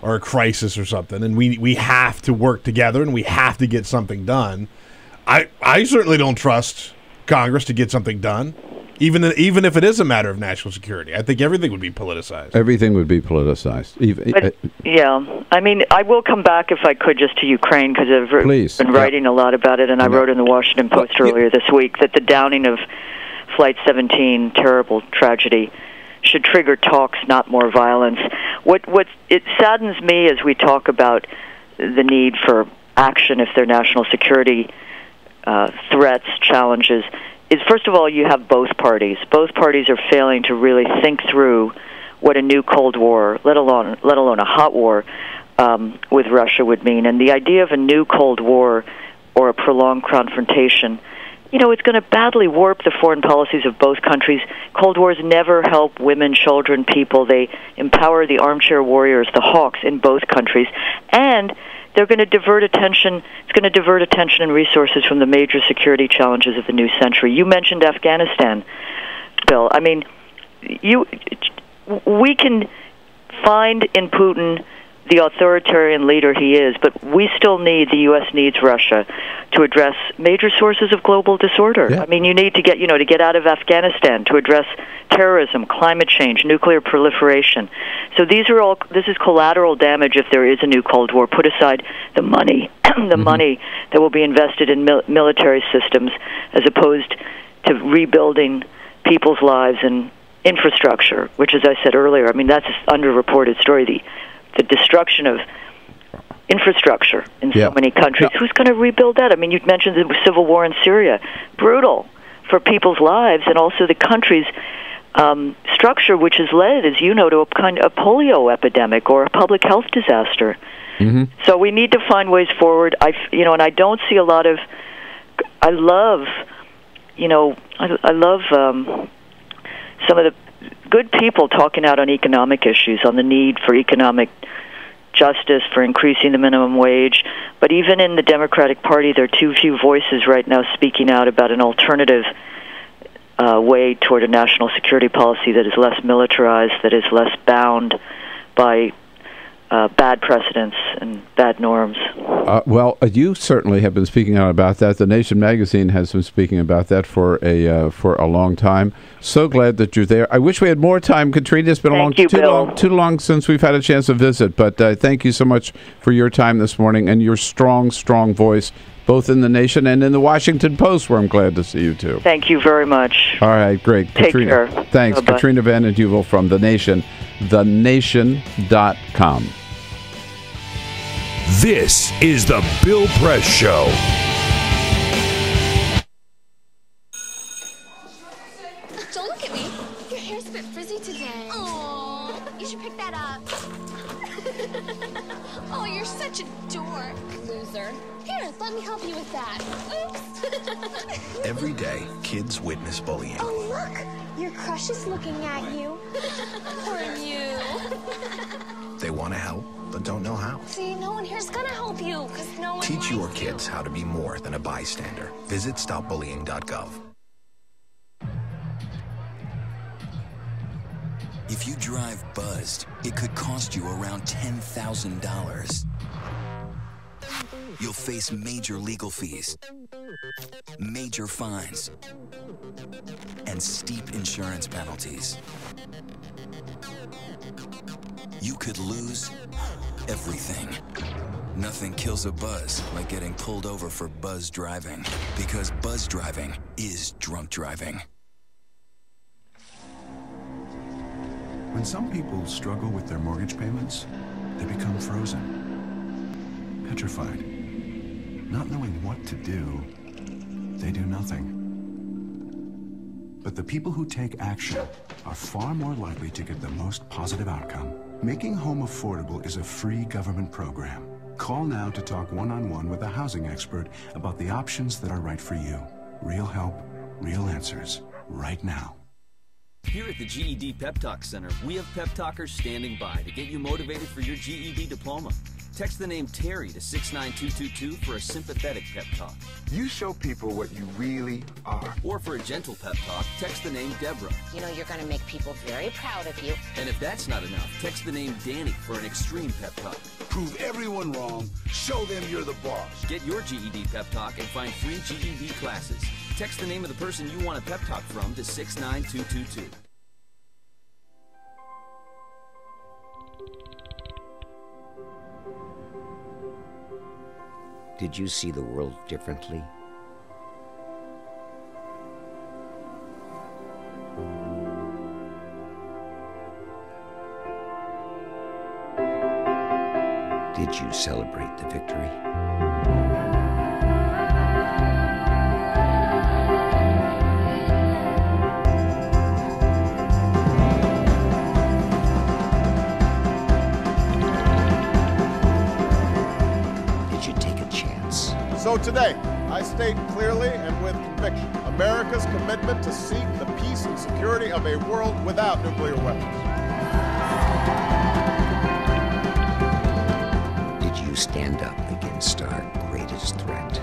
[SPEAKER 18] or a crisis or something, and we have to work together and we have to get something done, I certainly don't trust Congress to get something done. Even if it is a matter of national security, I think everything would be politicized.
[SPEAKER 8] Everything would be politicized.
[SPEAKER 14] I mean, I will come back if I could just to Ukraine because I've been writing a lot about it, and I wrote in the Washington Post earlier this week that the downing of Flight 17, terrible tragedy, should trigger talks, not more violence. What it saddens me as we talk about the need for action if there are national security threats, challenges, is first of all you have both parties. Both parties are failing to really think through what a new Cold War, let alone a hot war, with Russia would mean. And the idea of a new Cold War or a prolonged confrontation, it's going to badly warp the foreign policies of both countries. Cold Wars never help women, children, people. They empower the armchair warriors, the hawks in both countries. And they're going to divert attention. It's going to divert attention and resources from the major security challenges of the new century. You mentioned Afghanistan, Bill. I mean, we can find in Putin the authoritarian leader he is, but we still need, the U.S. needs Russia to address major sources of global disorder. Yeah. I mean, you need to get out of Afghanistan to address terrorism, climate change, nuclear proliferation. So this is collateral damage if there is a new Cold War. Put aside the money, money that will be invested in military systems as opposed to rebuilding people's lives and infrastructure, which, as I said earlier, I mean, that's an underreported story. The destruction of infrastructure in so many countries. Yeah. Who's going to rebuild that? I mean, you mentioned the civil war in Syria. Brutal for people's lives and also the countries. structure which has led, as you know, to a kind of polio epidemic or a public health disaster.
[SPEAKER 8] Mm-hmm.
[SPEAKER 14] So we need to find ways forward. And I don't see a lot of. I love some of the good people talking out on economic issues, on the need for economic justice, for increasing the minimum wage. But even in the Democratic Party, there are too few voices right now speaking out about an alternative way toward a national security policy that is less militarized, that is less bound by bad precedents and bad norms.
[SPEAKER 8] Well, you certainly have been speaking out about that. The Nation magazine has been speaking about that for a long time. So glad that you're there. I wish we had more time, Katrina. It's been too long since we've had a chance to visit. But thank you so much for your time this morning and your strong voice, both in the Nation and in the Washington Post, where I'm glad to see you too.
[SPEAKER 14] Thank you very much.
[SPEAKER 8] All right, great.
[SPEAKER 14] Take
[SPEAKER 8] Katrina,
[SPEAKER 14] care.
[SPEAKER 8] Thanks.
[SPEAKER 14] Bye-bye.
[SPEAKER 8] Katrina vanden Heuvel from The Nation, thenation.com.
[SPEAKER 9] This is the Bill Press Show.
[SPEAKER 19] Don't look at me. Your hair's a bit frizzy today. Oh, you should pick that up. Oh, you're such a dork, loser. Here, let me help you with that. Oops.
[SPEAKER 20] Every day, kids witness bullying.
[SPEAKER 19] Oh, look. Your crush is looking at you. Poor you.
[SPEAKER 20] They want to help, but don't know how.
[SPEAKER 19] See, no one here's gonna help you, because no one
[SPEAKER 20] Teach your kids how to be more than a bystander. Visit stopbullying.gov.
[SPEAKER 22] If you drive buzzed, it could cost you around $10,000. You'll face major legal fees, major fines, and steep insurance penalties. You could lose everything. Nothing kills a buzz like getting pulled over for buzz driving, because buzz driving is drunk driving.
[SPEAKER 24] When some people struggle with their mortgage payments, they become frozen, petrified. Not knowing what to do, they do nothing. But the people who take action are far more likely to get the most positive outcome. Making home affordable is a free government program. Call now to talk one-on-one with a housing expert about the options that are right for you. Real help, real answers, right now.
[SPEAKER 25] Here at the GED Pep Talk Center, we have pep talkers standing by to get you motivated for your GED diploma. Text the name Terry to 69222 for a sympathetic pep talk.
[SPEAKER 26] You show people what you really are.
[SPEAKER 25] Or for a gentle pep talk, text the name Deborah.
[SPEAKER 27] You know you're going to make people very proud of you.
[SPEAKER 25] And if that's not enough, text the name Danny for an extreme pep talk.
[SPEAKER 26] Prove everyone wrong. Show them you're the boss.
[SPEAKER 25] Get your GED pep talk and find free GED classes. Text the name of the person you want a pep talk from to 69222.
[SPEAKER 28] Did you see the world differently? Did you celebrate the victory?
[SPEAKER 4] So today, I state clearly and with conviction America's commitment to seek the peace and security of a world without nuclear weapons.
[SPEAKER 28] Did you stand up against our greatest threat?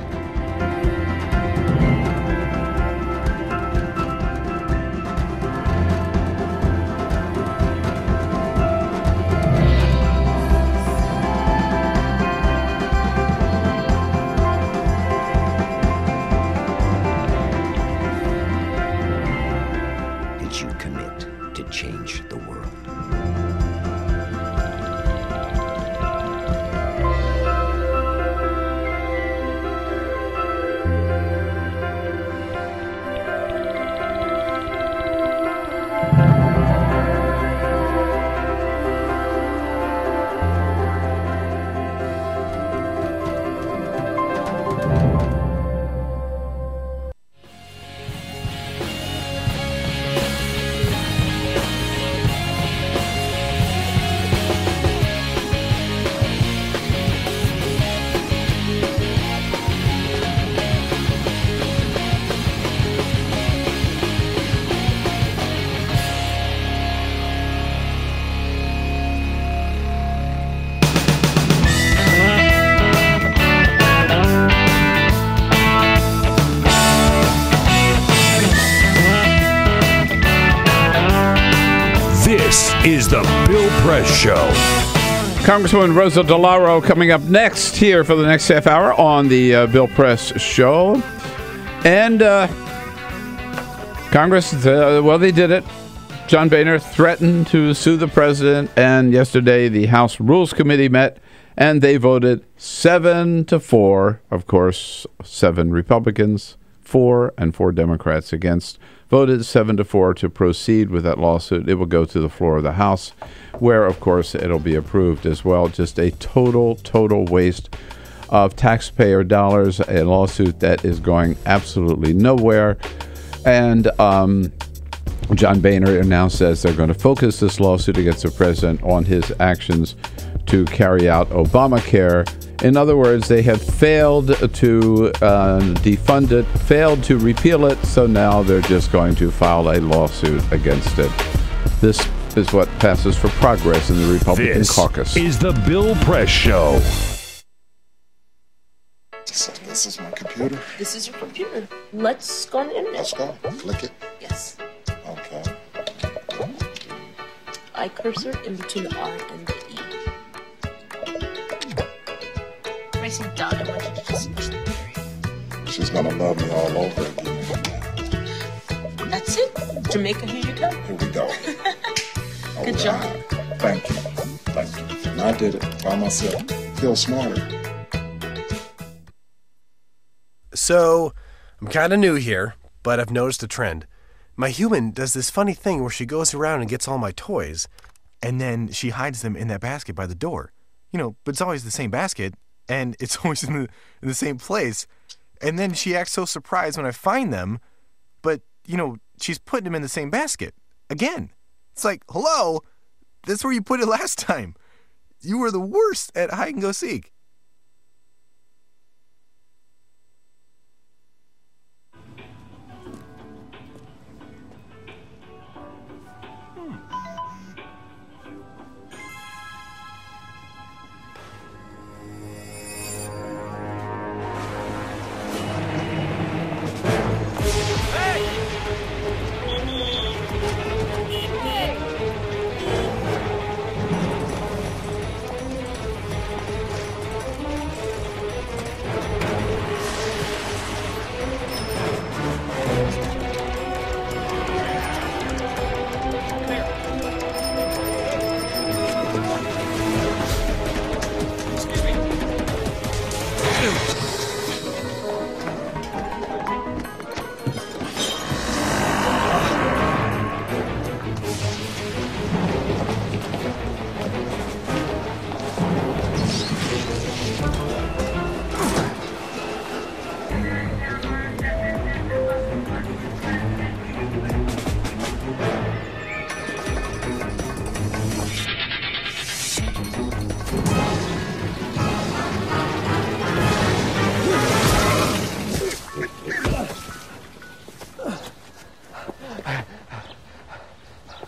[SPEAKER 28] Change the world.
[SPEAKER 9] is the Bill Press Show.
[SPEAKER 8] Congresswoman Rosa DeLauro coming up next here for the next half hour on the Bill Press Show. And Congress, they did it. John Boehner threatened to sue the president, and yesterday the House Rules Committee met, and they voted 7-4. Of course, 7 Republicans, 4 and 4 Democrats against. Voted 7-4 to proceed with that lawsuit. It will go to the floor of the House, where, of course, it'll be approved as well. Just a total waste of taxpayer dollars, a lawsuit that is going absolutely nowhere. And John Boehner now says they're going to focus this lawsuit against the president on his actions to carry out Obamacare. In other words, they have failed to defund it, failed to repeal it, so now they're just going to file a lawsuit against it. This is what passes for progress in the Republican caucus.
[SPEAKER 9] This is the Bill Press Show.
[SPEAKER 5] So this is my computer.
[SPEAKER 6] This is your computer. Let's go on the internet.
[SPEAKER 5] Let's go. Click it.
[SPEAKER 6] Yes.
[SPEAKER 5] Okay.
[SPEAKER 6] I cursor in between the R and the E. When I say done, I want you to just push the period.
[SPEAKER 5] She's gonna love me all over again.
[SPEAKER 6] That's it. Jamaica, here you go.
[SPEAKER 5] Here we go.
[SPEAKER 6] Good job.
[SPEAKER 5] Thank you. Thank you. And I did it by myself. Feel smarter.
[SPEAKER 7] So, I'm kind of new here, but I've noticed a trend. My human does this funny thing where she goes around and gets all my toys, and then she hides them in that basket by the door. You know, but it's always the same basket, and it's always in the same place. And then she acts so surprised when I find them, but, you know, she's putting them in the same basket. Again. It's like, hello, that's where you put it last time. You were the worst at hide and go seek.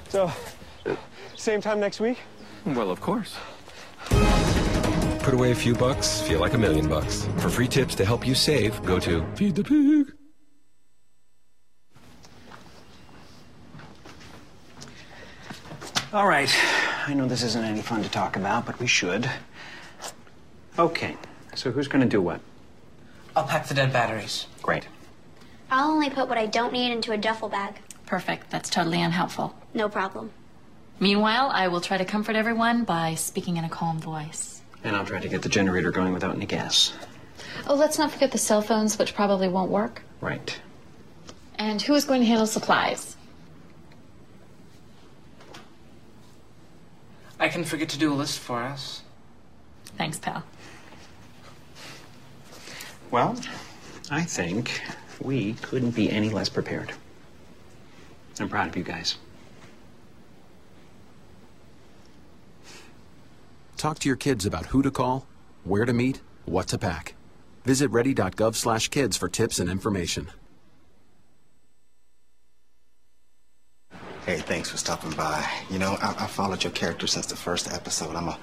[SPEAKER 11] So, same time next week?
[SPEAKER 13] Well, of course. Put away a few bucks, feel like $1 million. For free tips to help you save, go to Feed the Pig.
[SPEAKER 15] All right. I know this isn't any fun to talk about, but we should. Okay. So who's going to do what?
[SPEAKER 17] I'll pack the dead batteries.
[SPEAKER 15] Great.
[SPEAKER 23] I'll only put what I don't need into a duffel bag.
[SPEAKER 29] Perfect. That's totally unhelpful.
[SPEAKER 23] No problem.
[SPEAKER 29] Meanwhile, I will try to comfort everyone by speaking in a calm voice.
[SPEAKER 15] And I'll try to get the generator going without any gas.
[SPEAKER 29] Oh, let's not forget the cell phones, which probably won't work.
[SPEAKER 15] Right.
[SPEAKER 29] And who is going to handle supplies?
[SPEAKER 17] I can forget to do a list for us.
[SPEAKER 29] Thanks, pal.
[SPEAKER 15] Well, I think we couldn't be any less prepared. I'm proud of you guys.
[SPEAKER 20] Talk to your kids about who to call, where to meet, what to pack. Visit ready.gov/kids for tips and information.
[SPEAKER 17] Hey, thanks for stopping by. You know, I followed your character since the first episode. I'm a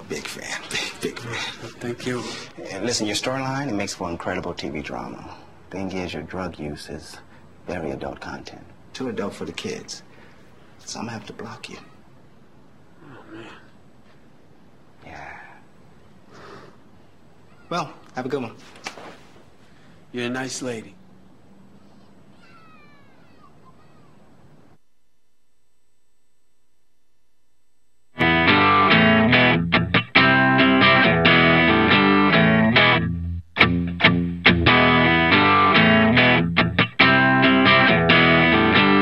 [SPEAKER 17] big fan. Big fan.
[SPEAKER 15] Thank you.
[SPEAKER 17] And listen, your storyline, it makes for incredible TV drama. Thing is, your drug use is very adult content. Too adult for the kids. So I'm gonna have to block you. Yeah. Well, have a good one.
[SPEAKER 1] You're a nice lady.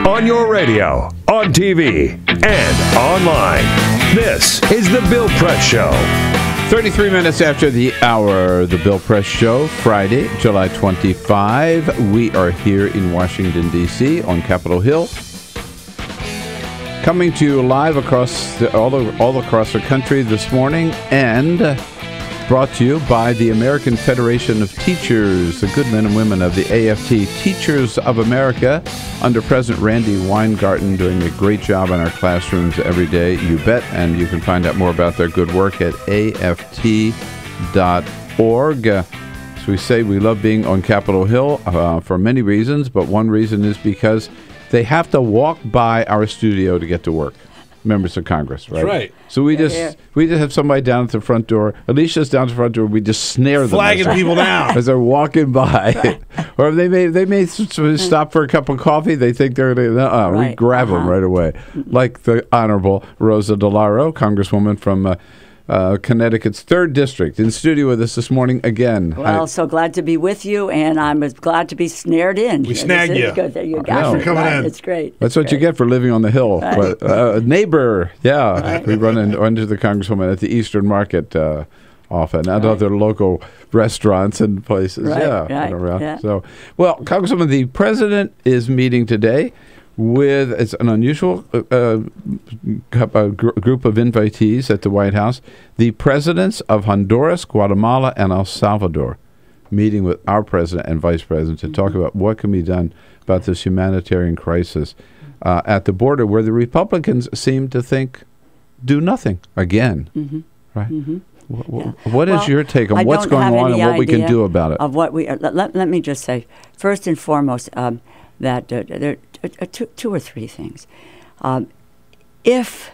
[SPEAKER 9] On your radio, on TV, and online. This is The Bill Press Show.
[SPEAKER 8] 33 minutes after the hour, The Bill Press Show, Friday, July 25. We are here in Washington, D.C. on Capitol Hill. Coming to you live across all across the country this morning, and brought to you by the American Federation of Teachers, the good men and women of the AFT, Teachers of America, under President Randy Weingarten, doing a great job in our classrooms every day, you bet. And you can find out more about their good work at aft.org. So we say we love being on Capitol Hill for many reasons, but one reason is because they have to walk by our studio to get to work. Members of Congress, right?
[SPEAKER 2] That's right.
[SPEAKER 8] So we just have somebody down at the front door. Alicia's down at the front door. We just snare them,
[SPEAKER 2] flagging people down
[SPEAKER 8] as they're walking by, or they may stop for a cup of coffee. They think they're gonna. We grab them right away, like the Honorable Rosa DeLauro, Congresswoman from Connecticut's 3rd District, in studio with us this morning again.
[SPEAKER 3] Well, so glad to be with you, and I'm glad to be snared in.
[SPEAKER 2] We snagged you.
[SPEAKER 3] Good. You got
[SPEAKER 2] Thanks for coming in.
[SPEAKER 3] It's great.
[SPEAKER 8] That's what you get for living on the Hill.
[SPEAKER 3] Right.
[SPEAKER 8] But neighbor, we run into the Congresswoman at the Eastern Market often, and other local restaurants and places. Around.
[SPEAKER 3] Yeah.
[SPEAKER 8] So, well, Congresswoman, the President is meeting today with, it's an unusual group of invitees at the White House, the presidents of Honduras, Guatemala, and El Salvador, meeting with our president and vice president to talk about what can be done about this humanitarian crisis at the border, where the Republicans seem to think do nothing again. Right? What is your take on what's going on and what we can do about it?
[SPEAKER 3] Of what we let me just say, first and foremost, that there are two or three things. If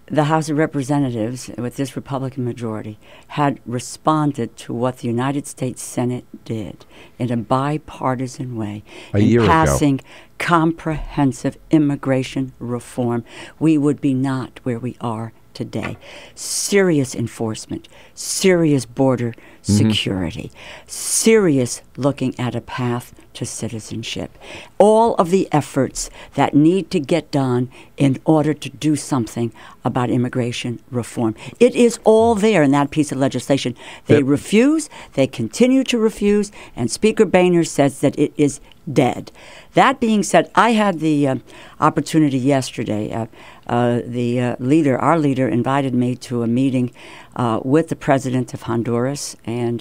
[SPEAKER 3] the House of Representatives, with this Republican majority, had responded to what the United States Senate did in a bipartisan way in passing comprehensive immigration reform, we would be not where we are today. Serious enforcement, serious border security, serious looking at a path to citizenship. All of the efforts that need to get done in order to do something about immigration reform. It is all there in that piece of legislation. They refuse, they continue to refuse, and Speaker Boehner says that it is dead. That being said, I had the opportunity yesterday. Our leader, invited me to a meeting with the president of Honduras and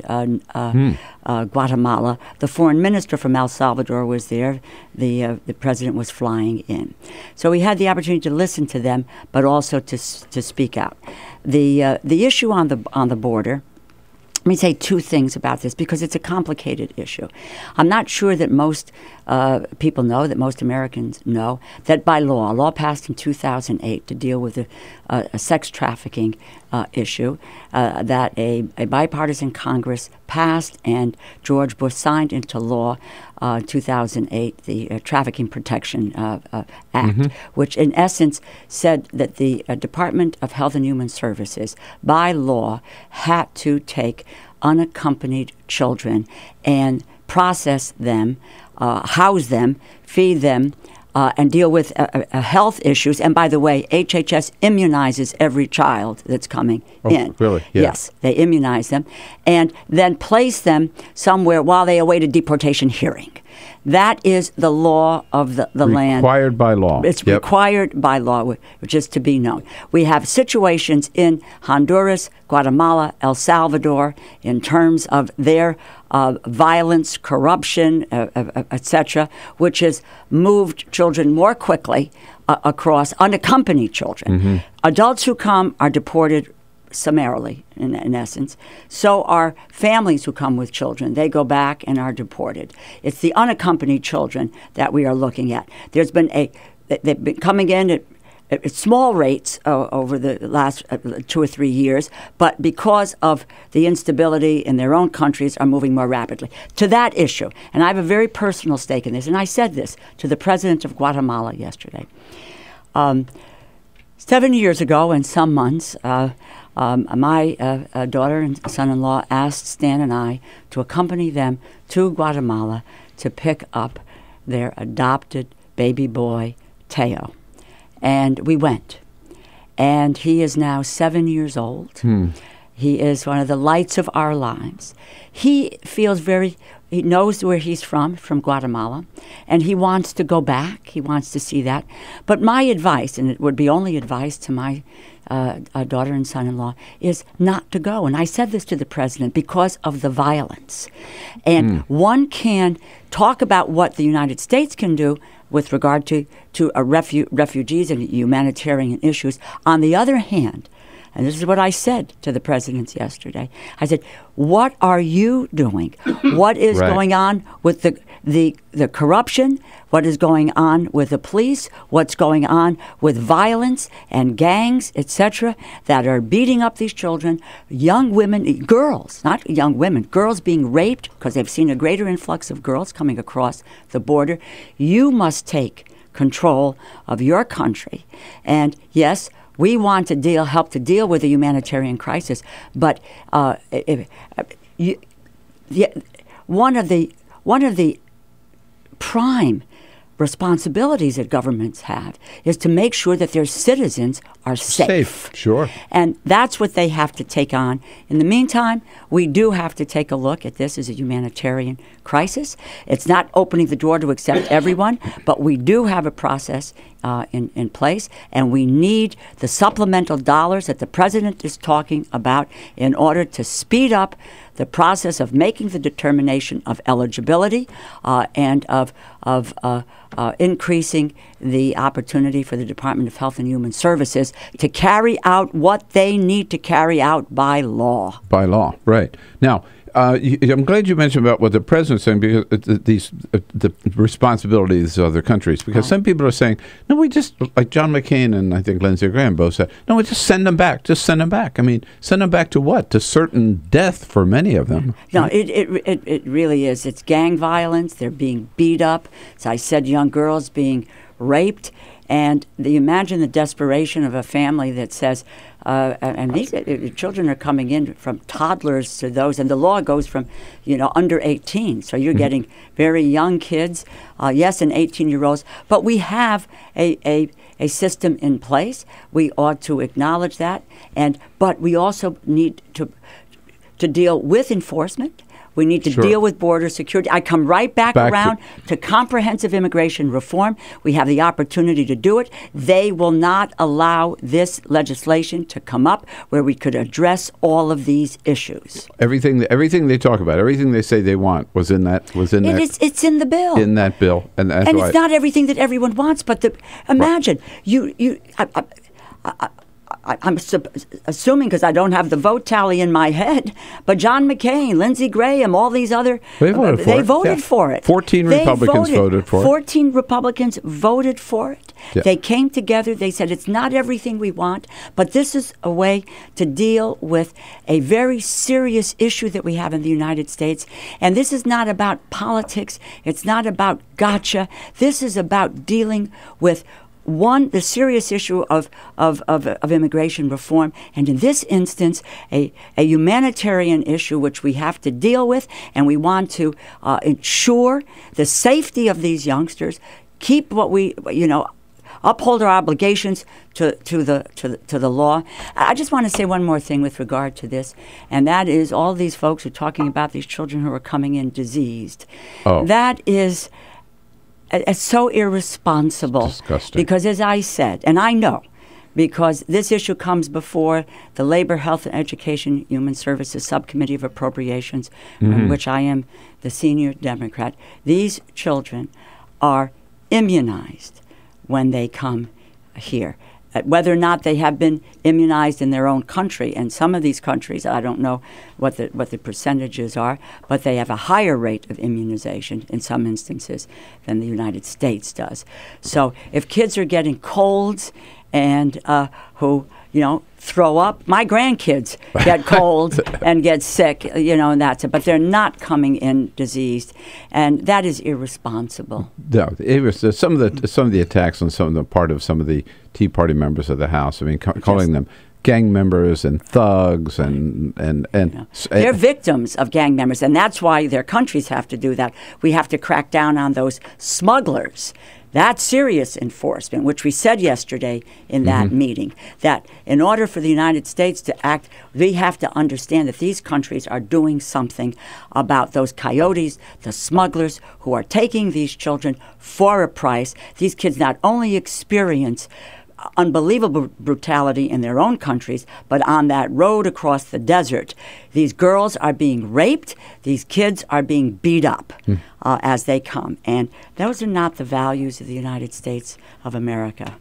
[SPEAKER 3] Guatemala. The foreign minister from El Salvador was there. The president was flying in. So we had the opportunity to listen to them, but also to speak out. The issue on the border. Let me say two things about this because it's a complicated issue. I'm not sure that most people know, that most Americans know, that by law, a law passed in 2008 to deal with a sex trafficking issue, that a bipartisan Congress passed and George Bush signed into law 2008, the Trafficking Protection Act, which in essence said that the Department of Health and Human Services, by law, had to take unaccompanied children and process them, house them, feed them, and deal with health issues. And by the way, HHS immunizes every child that's coming in.
[SPEAKER 8] Really? Yeah.
[SPEAKER 3] Yes, they immunize them and then place them somewhere while they await a deportation hearing. That is the law of the land.
[SPEAKER 8] Required by law.
[SPEAKER 3] It's required by law, which is to be known. We have situations in Honduras, Guatemala, El Salvador, in terms of their violence, corruption, etc., which has moved children more quickly across, unaccompanied children. Adults who come are deported summarily, in essence. So are families who come with children. They go back and are deported. It's the unaccompanied children that we are looking at. They've been coming in at small rates over the last 2 or 3 years, but because of the instability in their own countries are moving more rapidly. To that issue, and I have a very personal stake in this, and I said this to the president of Guatemala yesterday. 7 years ago, in some months, my daughter and son-in-law asked Stan and I to accompany them to Guatemala to pick up their adopted baby boy, Teo. And we went. And he is now 7 years old. He is one of the lights of our lives. He feels he knows where he's from Guatemala, and he wants to go back. He wants to see that. But my advice, and it would be only advice to my daughter and son-in-law, is not to go. And I said this to the president because of the violence. And one can talk about what the United States can do with regard to refugees and humanitarian issues. On the other hand, and this is what I said to the presidents yesterday, I said, what are you doing? What is going on with the corruption? What is going on with the police? What's going on with violence and gangs, etc., that are beating up these children, young women, girls, not young women, girls being raped because they've seen a greater influx of girls coming across the border. You must take control of your country. And yes, we want to help to deal with the humanitarian crisis, but one of the prime responsibilities that governments have is to make sure that their citizens are safe.
[SPEAKER 8] Sure.
[SPEAKER 3] And that's what they have to take on. In the meantime, we do have to take a look at this as a humanitarian crisis. It's not opening the door to accept everyone, but we do have a process in place, and we need the supplemental dollars that the president is talking about in order to speed up the process of making the determination of eligibility and of increasing the opportunity for the Department of Health and Human Services to carry out what they need to carry out by law.
[SPEAKER 8] By law, right. Now, I'm glad you mentioned about what the president's saying, because the responsibilities of other countries. Because some people are saying, no, we just, like John McCain and I think Lindsey Graham both said, no, we just send them back. Just send them back. I mean, send them back to what? To certain death for many of them.
[SPEAKER 3] No, it really is. It's gang violence. They're being beat up. As I said, young girls being raped. And you imagine the desperation of a family that says, and these children are coming in from toddlers to those, and the law goes from, under 18. So you're getting very young kids, yes, and 18-year-olds. But we have a system in place. We ought to acknowledge that, but we also need to deal with enforcement. We need to deal with border security. I come right back around to comprehensive immigration reform. We have the opportunity to do it. They will not allow this legislation to come up where we could address all of these issues.
[SPEAKER 8] Everything they talk about, everything they say they want was in that.
[SPEAKER 3] It's in the bill.
[SPEAKER 8] In that bill, and
[SPEAKER 3] it's not everything that everyone wants. But imagine I'm assuming, because I don't have the vote tally in my head, but John McCain, Lindsey Graham, all these other, they voted for it.
[SPEAKER 8] 14 Republicans voted for it.
[SPEAKER 3] 14 Republicans voted for it.
[SPEAKER 8] Yeah.
[SPEAKER 3] They came together. They said, it's not everything we want, but this is a way to deal with a very serious issue that we have in the United States. And this is not about politics. It's not about gotcha. This is about dealing with the serious issue of immigration reform, and in this instance, a humanitarian issue which we have to deal with, and we want to ensure the safety of these youngsters, keep what we, uphold our obligations to the law. I just want to say one more thing with regard to this, and that is all these folks who are talking about these children who are coming in diseased.
[SPEAKER 8] Oh.
[SPEAKER 3] That is so irresponsible.
[SPEAKER 8] Disgusting.
[SPEAKER 3] Because as I said, and I know, because this issue comes before the Labor, Health, and Education Human Services Subcommittee of Appropriations, in which I am the senior Democrat, these children are immunized when they come here. Whether or not they have been immunized in their own country, and some of these countries, I don't know what the percentages are, but they have a higher rate of immunization in some instances than the United States does. So if kids are getting colds and who, throw up. My grandkids get cold and get sick, and that's it. But they're not coming in diseased, and that is irresponsible.
[SPEAKER 8] No, it was some of the attacks on some of the Tea Party members of the House. I mean, calling them gang members and thugs and
[SPEAKER 3] they're victims of gang members, and that's why their countries have to do that. We have to crack down on those smugglers. That's serious enforcement, which we said yesterday in that meeting, that in order for the United States to act, we have to understand that these countries are doing something about those coyotes, the smugglers who are taking these children for a price. These kids not only experience unbelievable brutality in their own countries, but on that road across the desert, these girls are being raped, these kids are being beat up as they come. And those are not the values of the United States of America.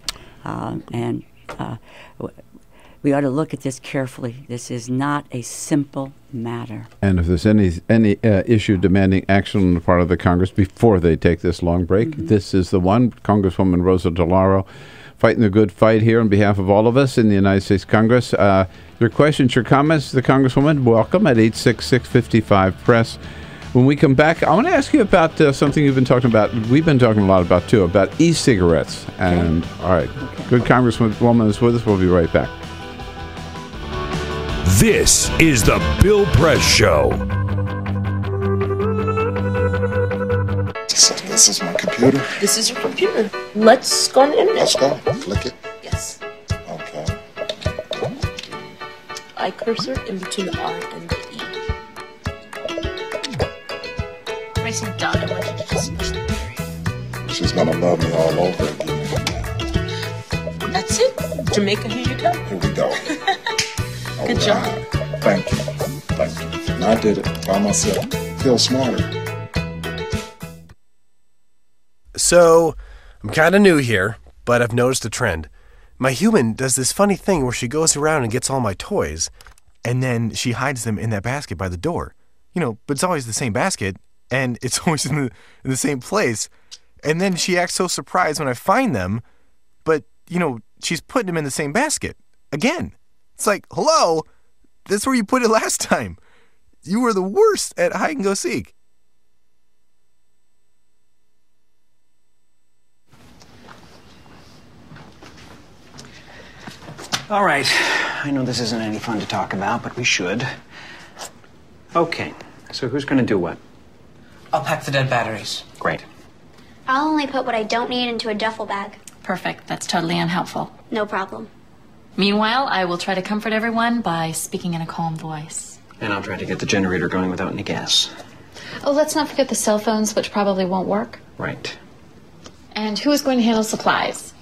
[SPEAKER 3] We ought to look at this carefully. This is not a simple matter.
[SPEAKER 8] And if there's any issue demanding action on the part of the Congress before they take this long break, this is the one. Congresswoman Rosa DeLauro, fighting the good fight here on behalf of all of us in the United States Congress. Your questions, your comments, the Congresswoman, welcome at 866-55-PRESS. When we come back, I want to ask you about something you've been talking about. We've been talking a lot about, too, about e-cigarettes. And, all right, good Congresswoman is with us. We'll be right back.
[SPEAKER 9] This is the Bill Press Show.
[SPEAKER 5] So this is my computer.
[SPEAKER 6] This is your computer. Let's go on the internet.
[SPEAKER 5] Let's go. Click it.
[SPEAKER 6] Yes.
[SPEAKER 5] Okay.
[SPEAKER 6] I cursor in between the R and the E. Pressing dot, I want you to just push the period.
[SPEAKER 5] She's gonna love me all over again.
[SPEAKER 6] That's it. Jamaica, here you go.
[SPEAKER 5] Here we go.
[SPEAKER 6] Good job.
[SPEAKER 5] Thank you. Thank you. And I did it by myself. Feel smarter.
[SPEAKER 7] So, I'm kind of new here, but I've noticed a trend. My human does this funny thing where she goes around and gets all my toys, and then she hides them in that basket by the door. But it's always the same basket, and it's always in the same place. And then she acts so surprised when I find them, but, she's putting them in the same basket. Again. It's like, hello, that's where you put it last time. You were the worst at hide and go seek.
[SPEAKER 15] All right. I know this isn't any fun to talk about, but we should. Okay. So who's going to do what?
[SPEAKER 2] I'll pack the dead batteries.
[SPEAKER 15] Great.
[SPEAKER 23] I'll only put what I don't need into a duffel bag.
[SPEAKER 29] Perfect. That's totally unhelpful.
[SPEAKER 23] No problem.
[SPEAKER 29] Meanwhile, I will try to comfort everyone by speaking in a calm voice.
[SPEAKER 15] And I'll try to get the generator going without any gas.
[SPEAKER 29] Oh, let's not forget the cell phones, which probably won't work.
[SPEAKER 15] Right.
[SPEAKER 29] And who is going to handle supplies?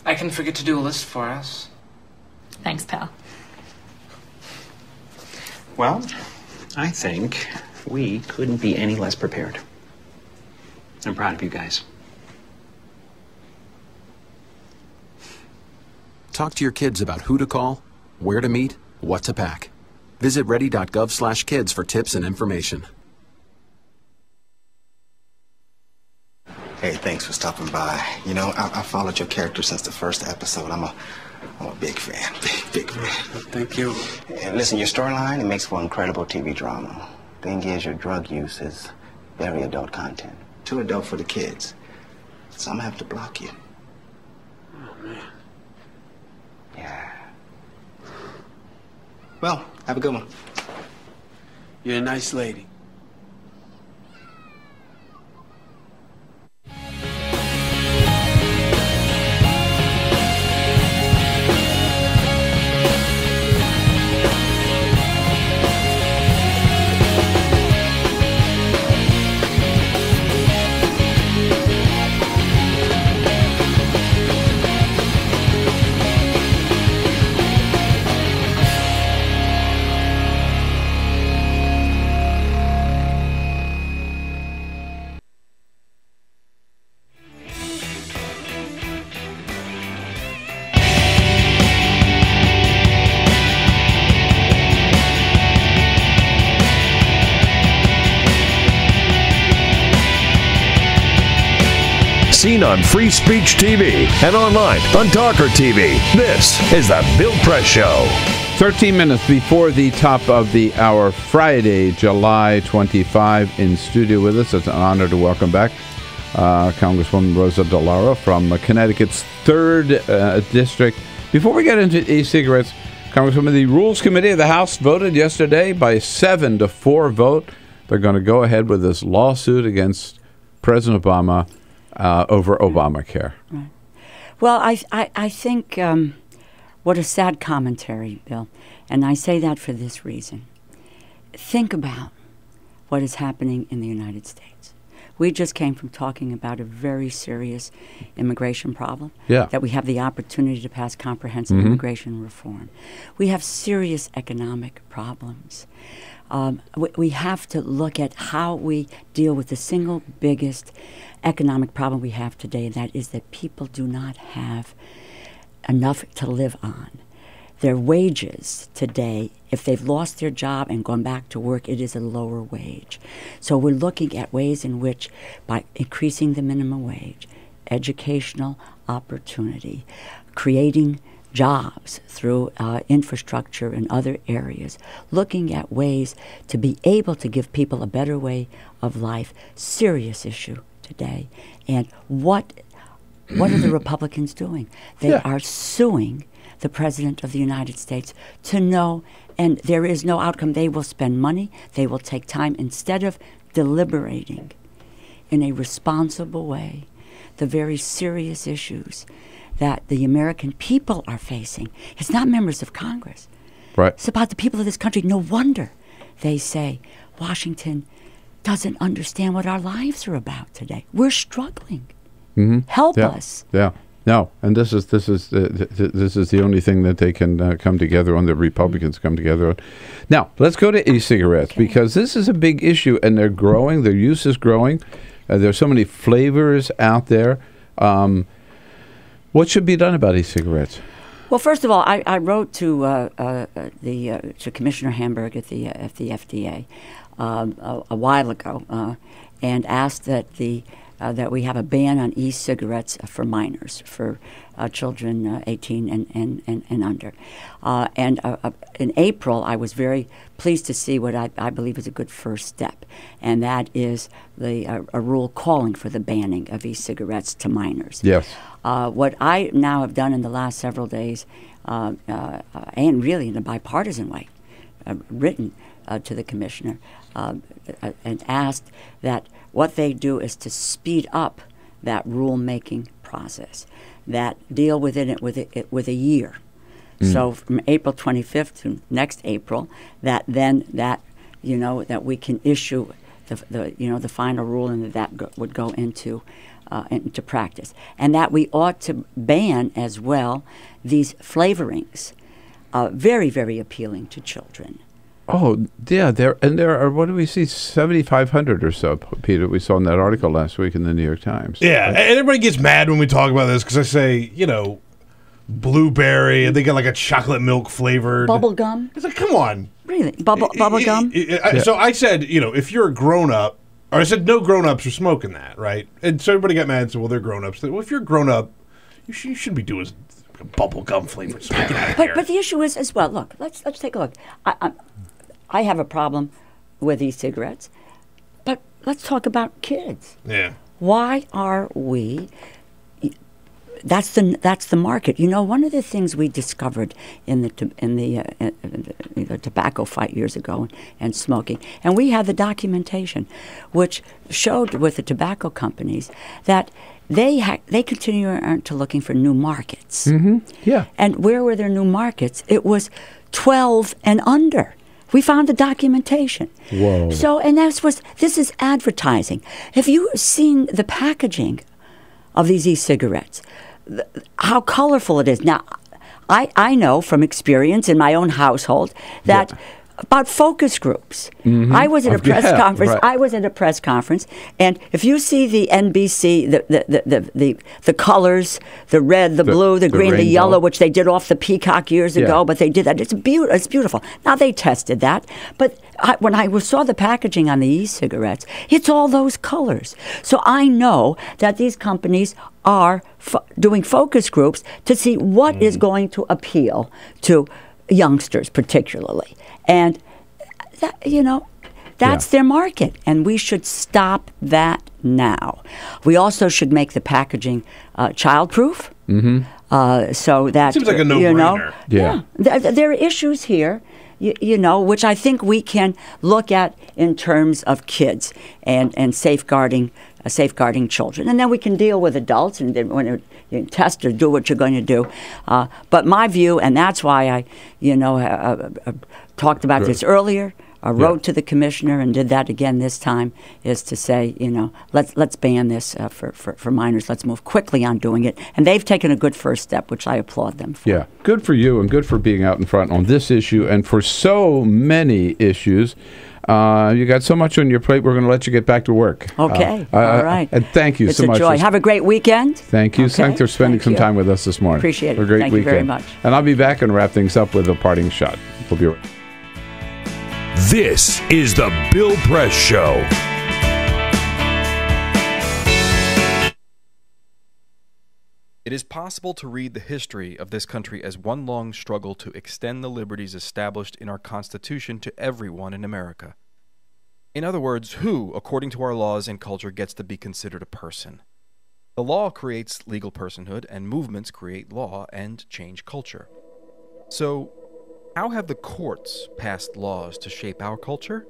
[SPEAKER 2] I can forget to do a list for us.
[SPEAKER 29] Thanks, pal.
[SPEAKER 15] Well, I think we couldn't be any less prepared. I'm proud of you guys.
[SPEAKER 20] Talk to your kids about who to call, where to meet, what to pack. Visit ready.gov/kids for tips and information.
[SPEAKER 17] Hey, thanks for stopping by. I followed your character since the first episode. I'm a big fan. Big fan.
[SPEAKER 1] Thank you.
[SPEAKER 17] And listen, your storyline, it makes for incredible TV drama. Thing is, your drug use is very adult content. Too adult for the kids. So I'm gonna have to block you.
[SPEAKER 1] Oh, man.
[SPEAKER 17] Yeah. Well, have a good one.
[SPEAKER 1] You're a nice lady.
[SPEAKER 9] seen on Free Speech TV and online on TawkrTV. This is The Bill Press Show.
[SPEAKER 8] 13 minutes before the top of the hour, Friday, July 25. In studio with us, it's an honor to welcome back Congresswoman Rosa DeLauro from Connecticut's 3rd District. Before we get into e-cigarettes, Congresswoman, the Rules Committee of the House voted yesterday by 7-4 vote. They're going to go ahead with this lawsuit against President Obama over Obamacare.
[SPEAKER 3] Right. Well, I think what a sad commentary, Bill. And I say that for this reason. Think about what is happening in the United States. We just came from talking about a very serious immigration problem.
[SPEAKER 8] Yeah.
[SPEAKER 3] That we have the opportunity to pass comprehensive immigration reform. We have serious economic problems. We have to look at how we deal with the single biggest economic problem we have today, and that is that people do not have enough to live on. Their wages today, if they've lost their job and gone back to work, it is a lower wage. So we're looking at ways in which, by increasing the minimum wage, educational opportunity, creating jobs through infrastructure and other areas, looking at ways to be able to give people a better way of life, serious issue today. And what are the Republicans doing? They are suing the President of the United States to know, and there is no outcome. They will spend money. They will take time. Instead of deliberating in a responsible way the very serious issues that the American people are facing. It's not members of Congress.
[SPEAKER 8] Right.
[SPEAKER 3] It's about the people of this country. No wonder they say Washington doesn't understand what our lives are about today. We're struggling. Help us.
[SPEAKER 8] Yeah. No, and this is the only thing that they can come together on. The Republicans come together on. Now let's go to e-cigarettes because this is a big issue, and they're growing. Their use is growing. There's so many flavors out there. What should be done about e-cigarettes?
[SPEAKER 3] Well, first of all, I wrote to Commissioner Hamburg at the FDA a while ago and asked that that we have a ban on e-cigarettes for minors, for children 18 and under. In April, I was very pleased to see what I believe is a good first step, and that is a rule calling for the banning of e-cigarettes to minors.
[SPEAKER 8] Yes.
[SPEAKER 3] What I now have done in the last several days, and really in a bipartisan way, written to the commissioner and asked that what they do is to speed up that rule-making process, that deal within it with a year. So from April 25th to next April, that we can issue the final rule, and that would go into practice, and that we ought to ban as well these flavorings, very, very appealing to children.
[SPEAKER 8] Oh, yeah, there are, what do we see, 7,500 or so, Peter, we saw in that article last week in the New York Times.
[SPEAKER 10] Yeah, and everybody gets mad when we talk about this because I say, blueberry, and they got like a chocolate milk flavored.
[SPEAKER 3] Bubble gum?
[SPEAKER 10] It's like, come on.
[SPEAKER 3] Really? Bubble gum?
[SPEAKER 10] So I said, if you're a grown-up, or I said no grown-ups are smoking that, right? And so everybody got mad and said, well, they're grown-ups. Well, if you're a grown-up, you shouldn't be doing bubble gum flavored stuff.
[SPEAKER 3] But the issue is as well, look, let's take a look. I have a problem with e-cigarettes, but let's talk about kids.
[SPEAKER 10] Yeah.
[SPEAKER 3] Why are we? That's the market. One of the things we discovered in the tobacco fight years ago and smoking, and we had the documentation, which showed with the tobacco companies that they continue to looking for new markets.
[SPEAKER 8] Yeah.
[SPEAKER 3] And where were their new markets? It was 12 and under. We found the documentation.
[SPEAKER 8] Whoa.
[SPEAKER 3] So, and this is advertising. Have you seen the packaging of these e-cigarettes? How colorful it is. Now, I know from experience in my own household that about focus groups. I was at a press conference.
[SPEAKER 8] Right.
[SPEAKER 3] I was at a press conference, and if you see the NBC, the colors, the red, the blue, the green, the yellow, which they did off the Peacock years ago, but they did that. It's beautiful. Now they tested that, but when I saw the packaging on the e-cigarettes, it's all those colors. So I know that these companies are doing focus groups to see what is going to appeal to youngsters particularly. And, that's their market, and we should stop that now. We also should make the packaging child-proof, so that,
[SPEAKER 10] seems like a no-brainer.
[SPEAKER 3] There are issues here, which I think we can look at in terms of kids and safeguarding children. And then we can deal with adults and then when you test or do what you're going to do. But my view, and that's why I, talked about this earlier, wrote to the commissioner and did that again this time, is to say, let's ban this for minors. Let's move quickly on doing it. And they've taken a good first step, which I applaud them for.
[SPEAKER 8] Yeah, good for you and good for being out in front on this issue and for so many issues. You got so much on your plate. We're going to let you get back to work.
[SPEAKER 3] Okay. All right.
[SPEAKER 8] And thank you so much.
[SPEAKER 3] It's a joy. Have a great weekend.
[SPEAKER 8] Thank you.
[SPEAKER 3] Okay.
[SPEAKER 8] Thanks for spending some time with us this morning.
[SPEAKER 3] Appreciate it.
[SPEAKER 8] A great
[SPEAKER 3] Thank
[SPEAKER 8] weekend.
[SPEAKER 3] you very much.
[SPEAKER 8] And I'll be back and wrap things up with a parting shot. We'll be right back.
[SPEAKER 9] This is the Bill Press Show.
[SPEAKER 12] It is possible to read the history of this country as one long struggle to extend the liberties established in our Constitution to everyone in America. In other words, who, according to our laws and culture, gets to be considered a person? The law creates legal personhood, and movements create law and change culture. So, how have the courts passed laws to shape our culture?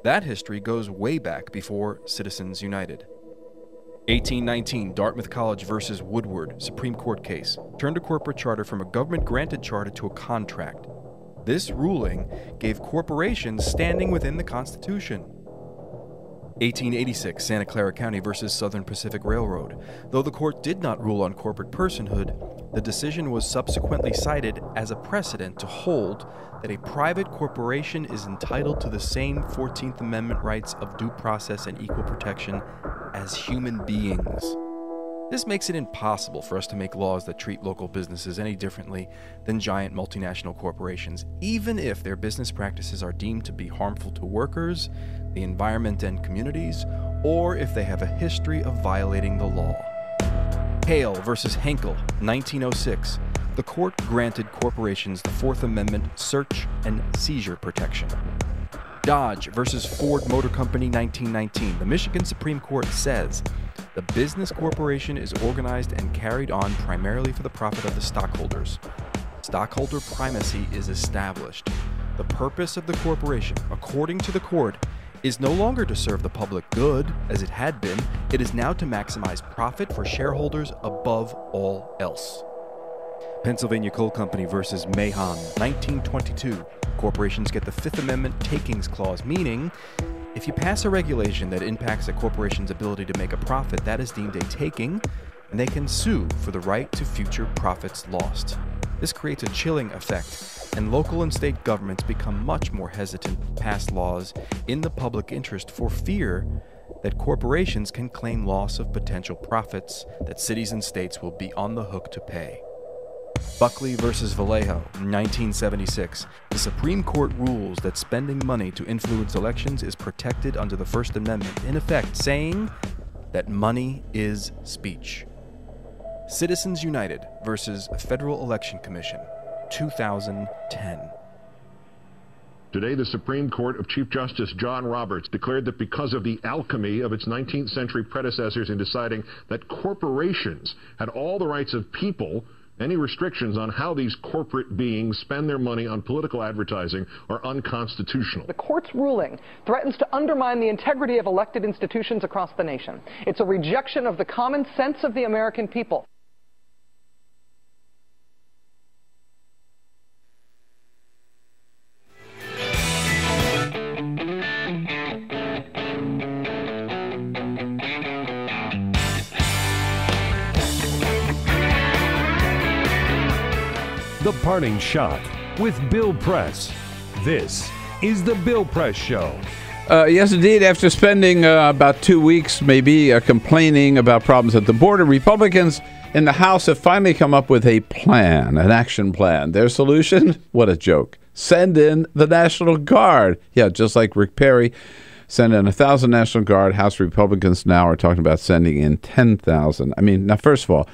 [SPEAKER 12] That history goes way back before Citizens United. 1819, Dartmouth College versus Woodward, Supreme Court case, turned a corporate charter from a government-granted charter to a contract. This ruling gave corporations standing within the Constitution. 1886, Santa Clara County versus Southern Pacific Railroad. Though the court did not rule on corporate personhood, the decision was subsequently cited as a precedent to hold that a private corporation is entitled to the same 14th Amendment rights of due process and equal protection as human beings. This makes it impossible for us to make laws that treat local businesses any differently than giant multinational corporations, even if their business practices are deemed to be harmful to workers, the environment and communities, or if they have a history of violating the law. Hale versus Henkel, 1906. The court granted corporations the Fourth Amendment search and seizure protection. Dodge versus Ford Motor Company, 1919. The Michigan Supreme Court says the business corporation is organized and carried on primarily for the profit of the stockholders. Stockholder primacy is established. The purpose of the corporation, according to the court, is no longer to serve the public good, as it had been. It is now to maximize profit for shareholders above all else. Pennsylvania Coal Company versus Mahon, 1922. Corporations get the Fifth Amendment takings clause, meaning if you pass a regulation that impacts a corporation's ability to make a profit, that is deemed a taking, and they can sue for the right to future profits lost. This creates a chilling effect, and local and state governments become much more hesitant to pass laws in the public interest for fear that corporations can claim loss of potential profits that cities and states will be on the hook to pay. Buckley versus Vallejo, 1976. The Supreme Court rules that spending money to influence elections is protected under the First Amendment, in effect saying that money is speech. Citizens United versus Federal Election Commission, 2010.
[SPEAKER 14] Today, the Supreme Court of Chief Justice John Roberts declared that because of the alchemy of its 19th century predecessors in deciding that corporations had all the rights of people, any restrictions on how these corporate beings spend their money on political advertising are unconstitutional.
[SPEAKER 16] The court's ruling threatens to undermine the integrity of elected institutions across the nation. It's a rejection of the common sense of the American people.
[SPEAKER 9] The Parting Shot with Bill Press. This is the Bill Press Show.
[SPEAKER 8] Yes, indeed. After spending about 2 weeks maybe complaining about problems at the border, Republicans in the House have finally come up with a plan, an action plan. Their solution? What a joke. Send in the National Guard. Yeah, just like Rick Perry. Send in 1,000 National Guard. House Republicans now are talking about sending in 10,000. I mean, now, first of all,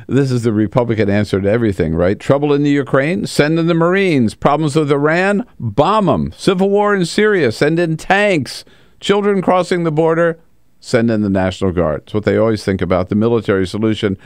[SPEAKER 8] this is the Republican answer to everything, right? Trouble in the Ukraine? Send in the Marines. Problems with Iran? Bomb them. Civil war in Syria? Send in tanks. Children crossing the border? Send in the National Guard. It's what they always think about, the military solution.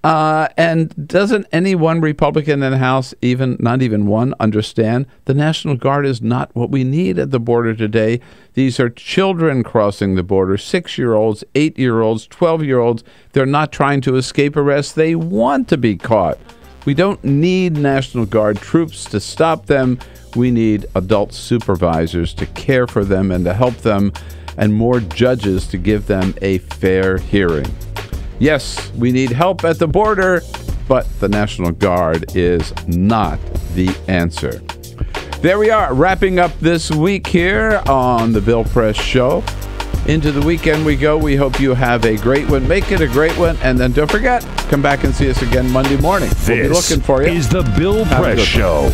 [SPEAKER 8] And doesn't any one Republican in the House, not even one, understand the National Guard is not what we need at the border today? These are children crossing the border, 6-year-olds, 8-year-olds, 12-year-olds. They're not trying to escape arrest. They want to be caught. We don't need National Guard troops to stop them. We need adult supervisors to care for them and to help them, and more judges to give them a fair hearing. Yes, we need help at the border, but the National Guard is not the answer. There we are, wrapping up this week here on the Bill Press Show. Into the weekend we go. We hope you have a great one. Make it a great one. And then don't forget, come back and see us again Monday morning.
[SPEAKER 9] This
[SPEAKER 8] we'll be looking for you.
[SPEAKER 9] Is the Bill Press Show.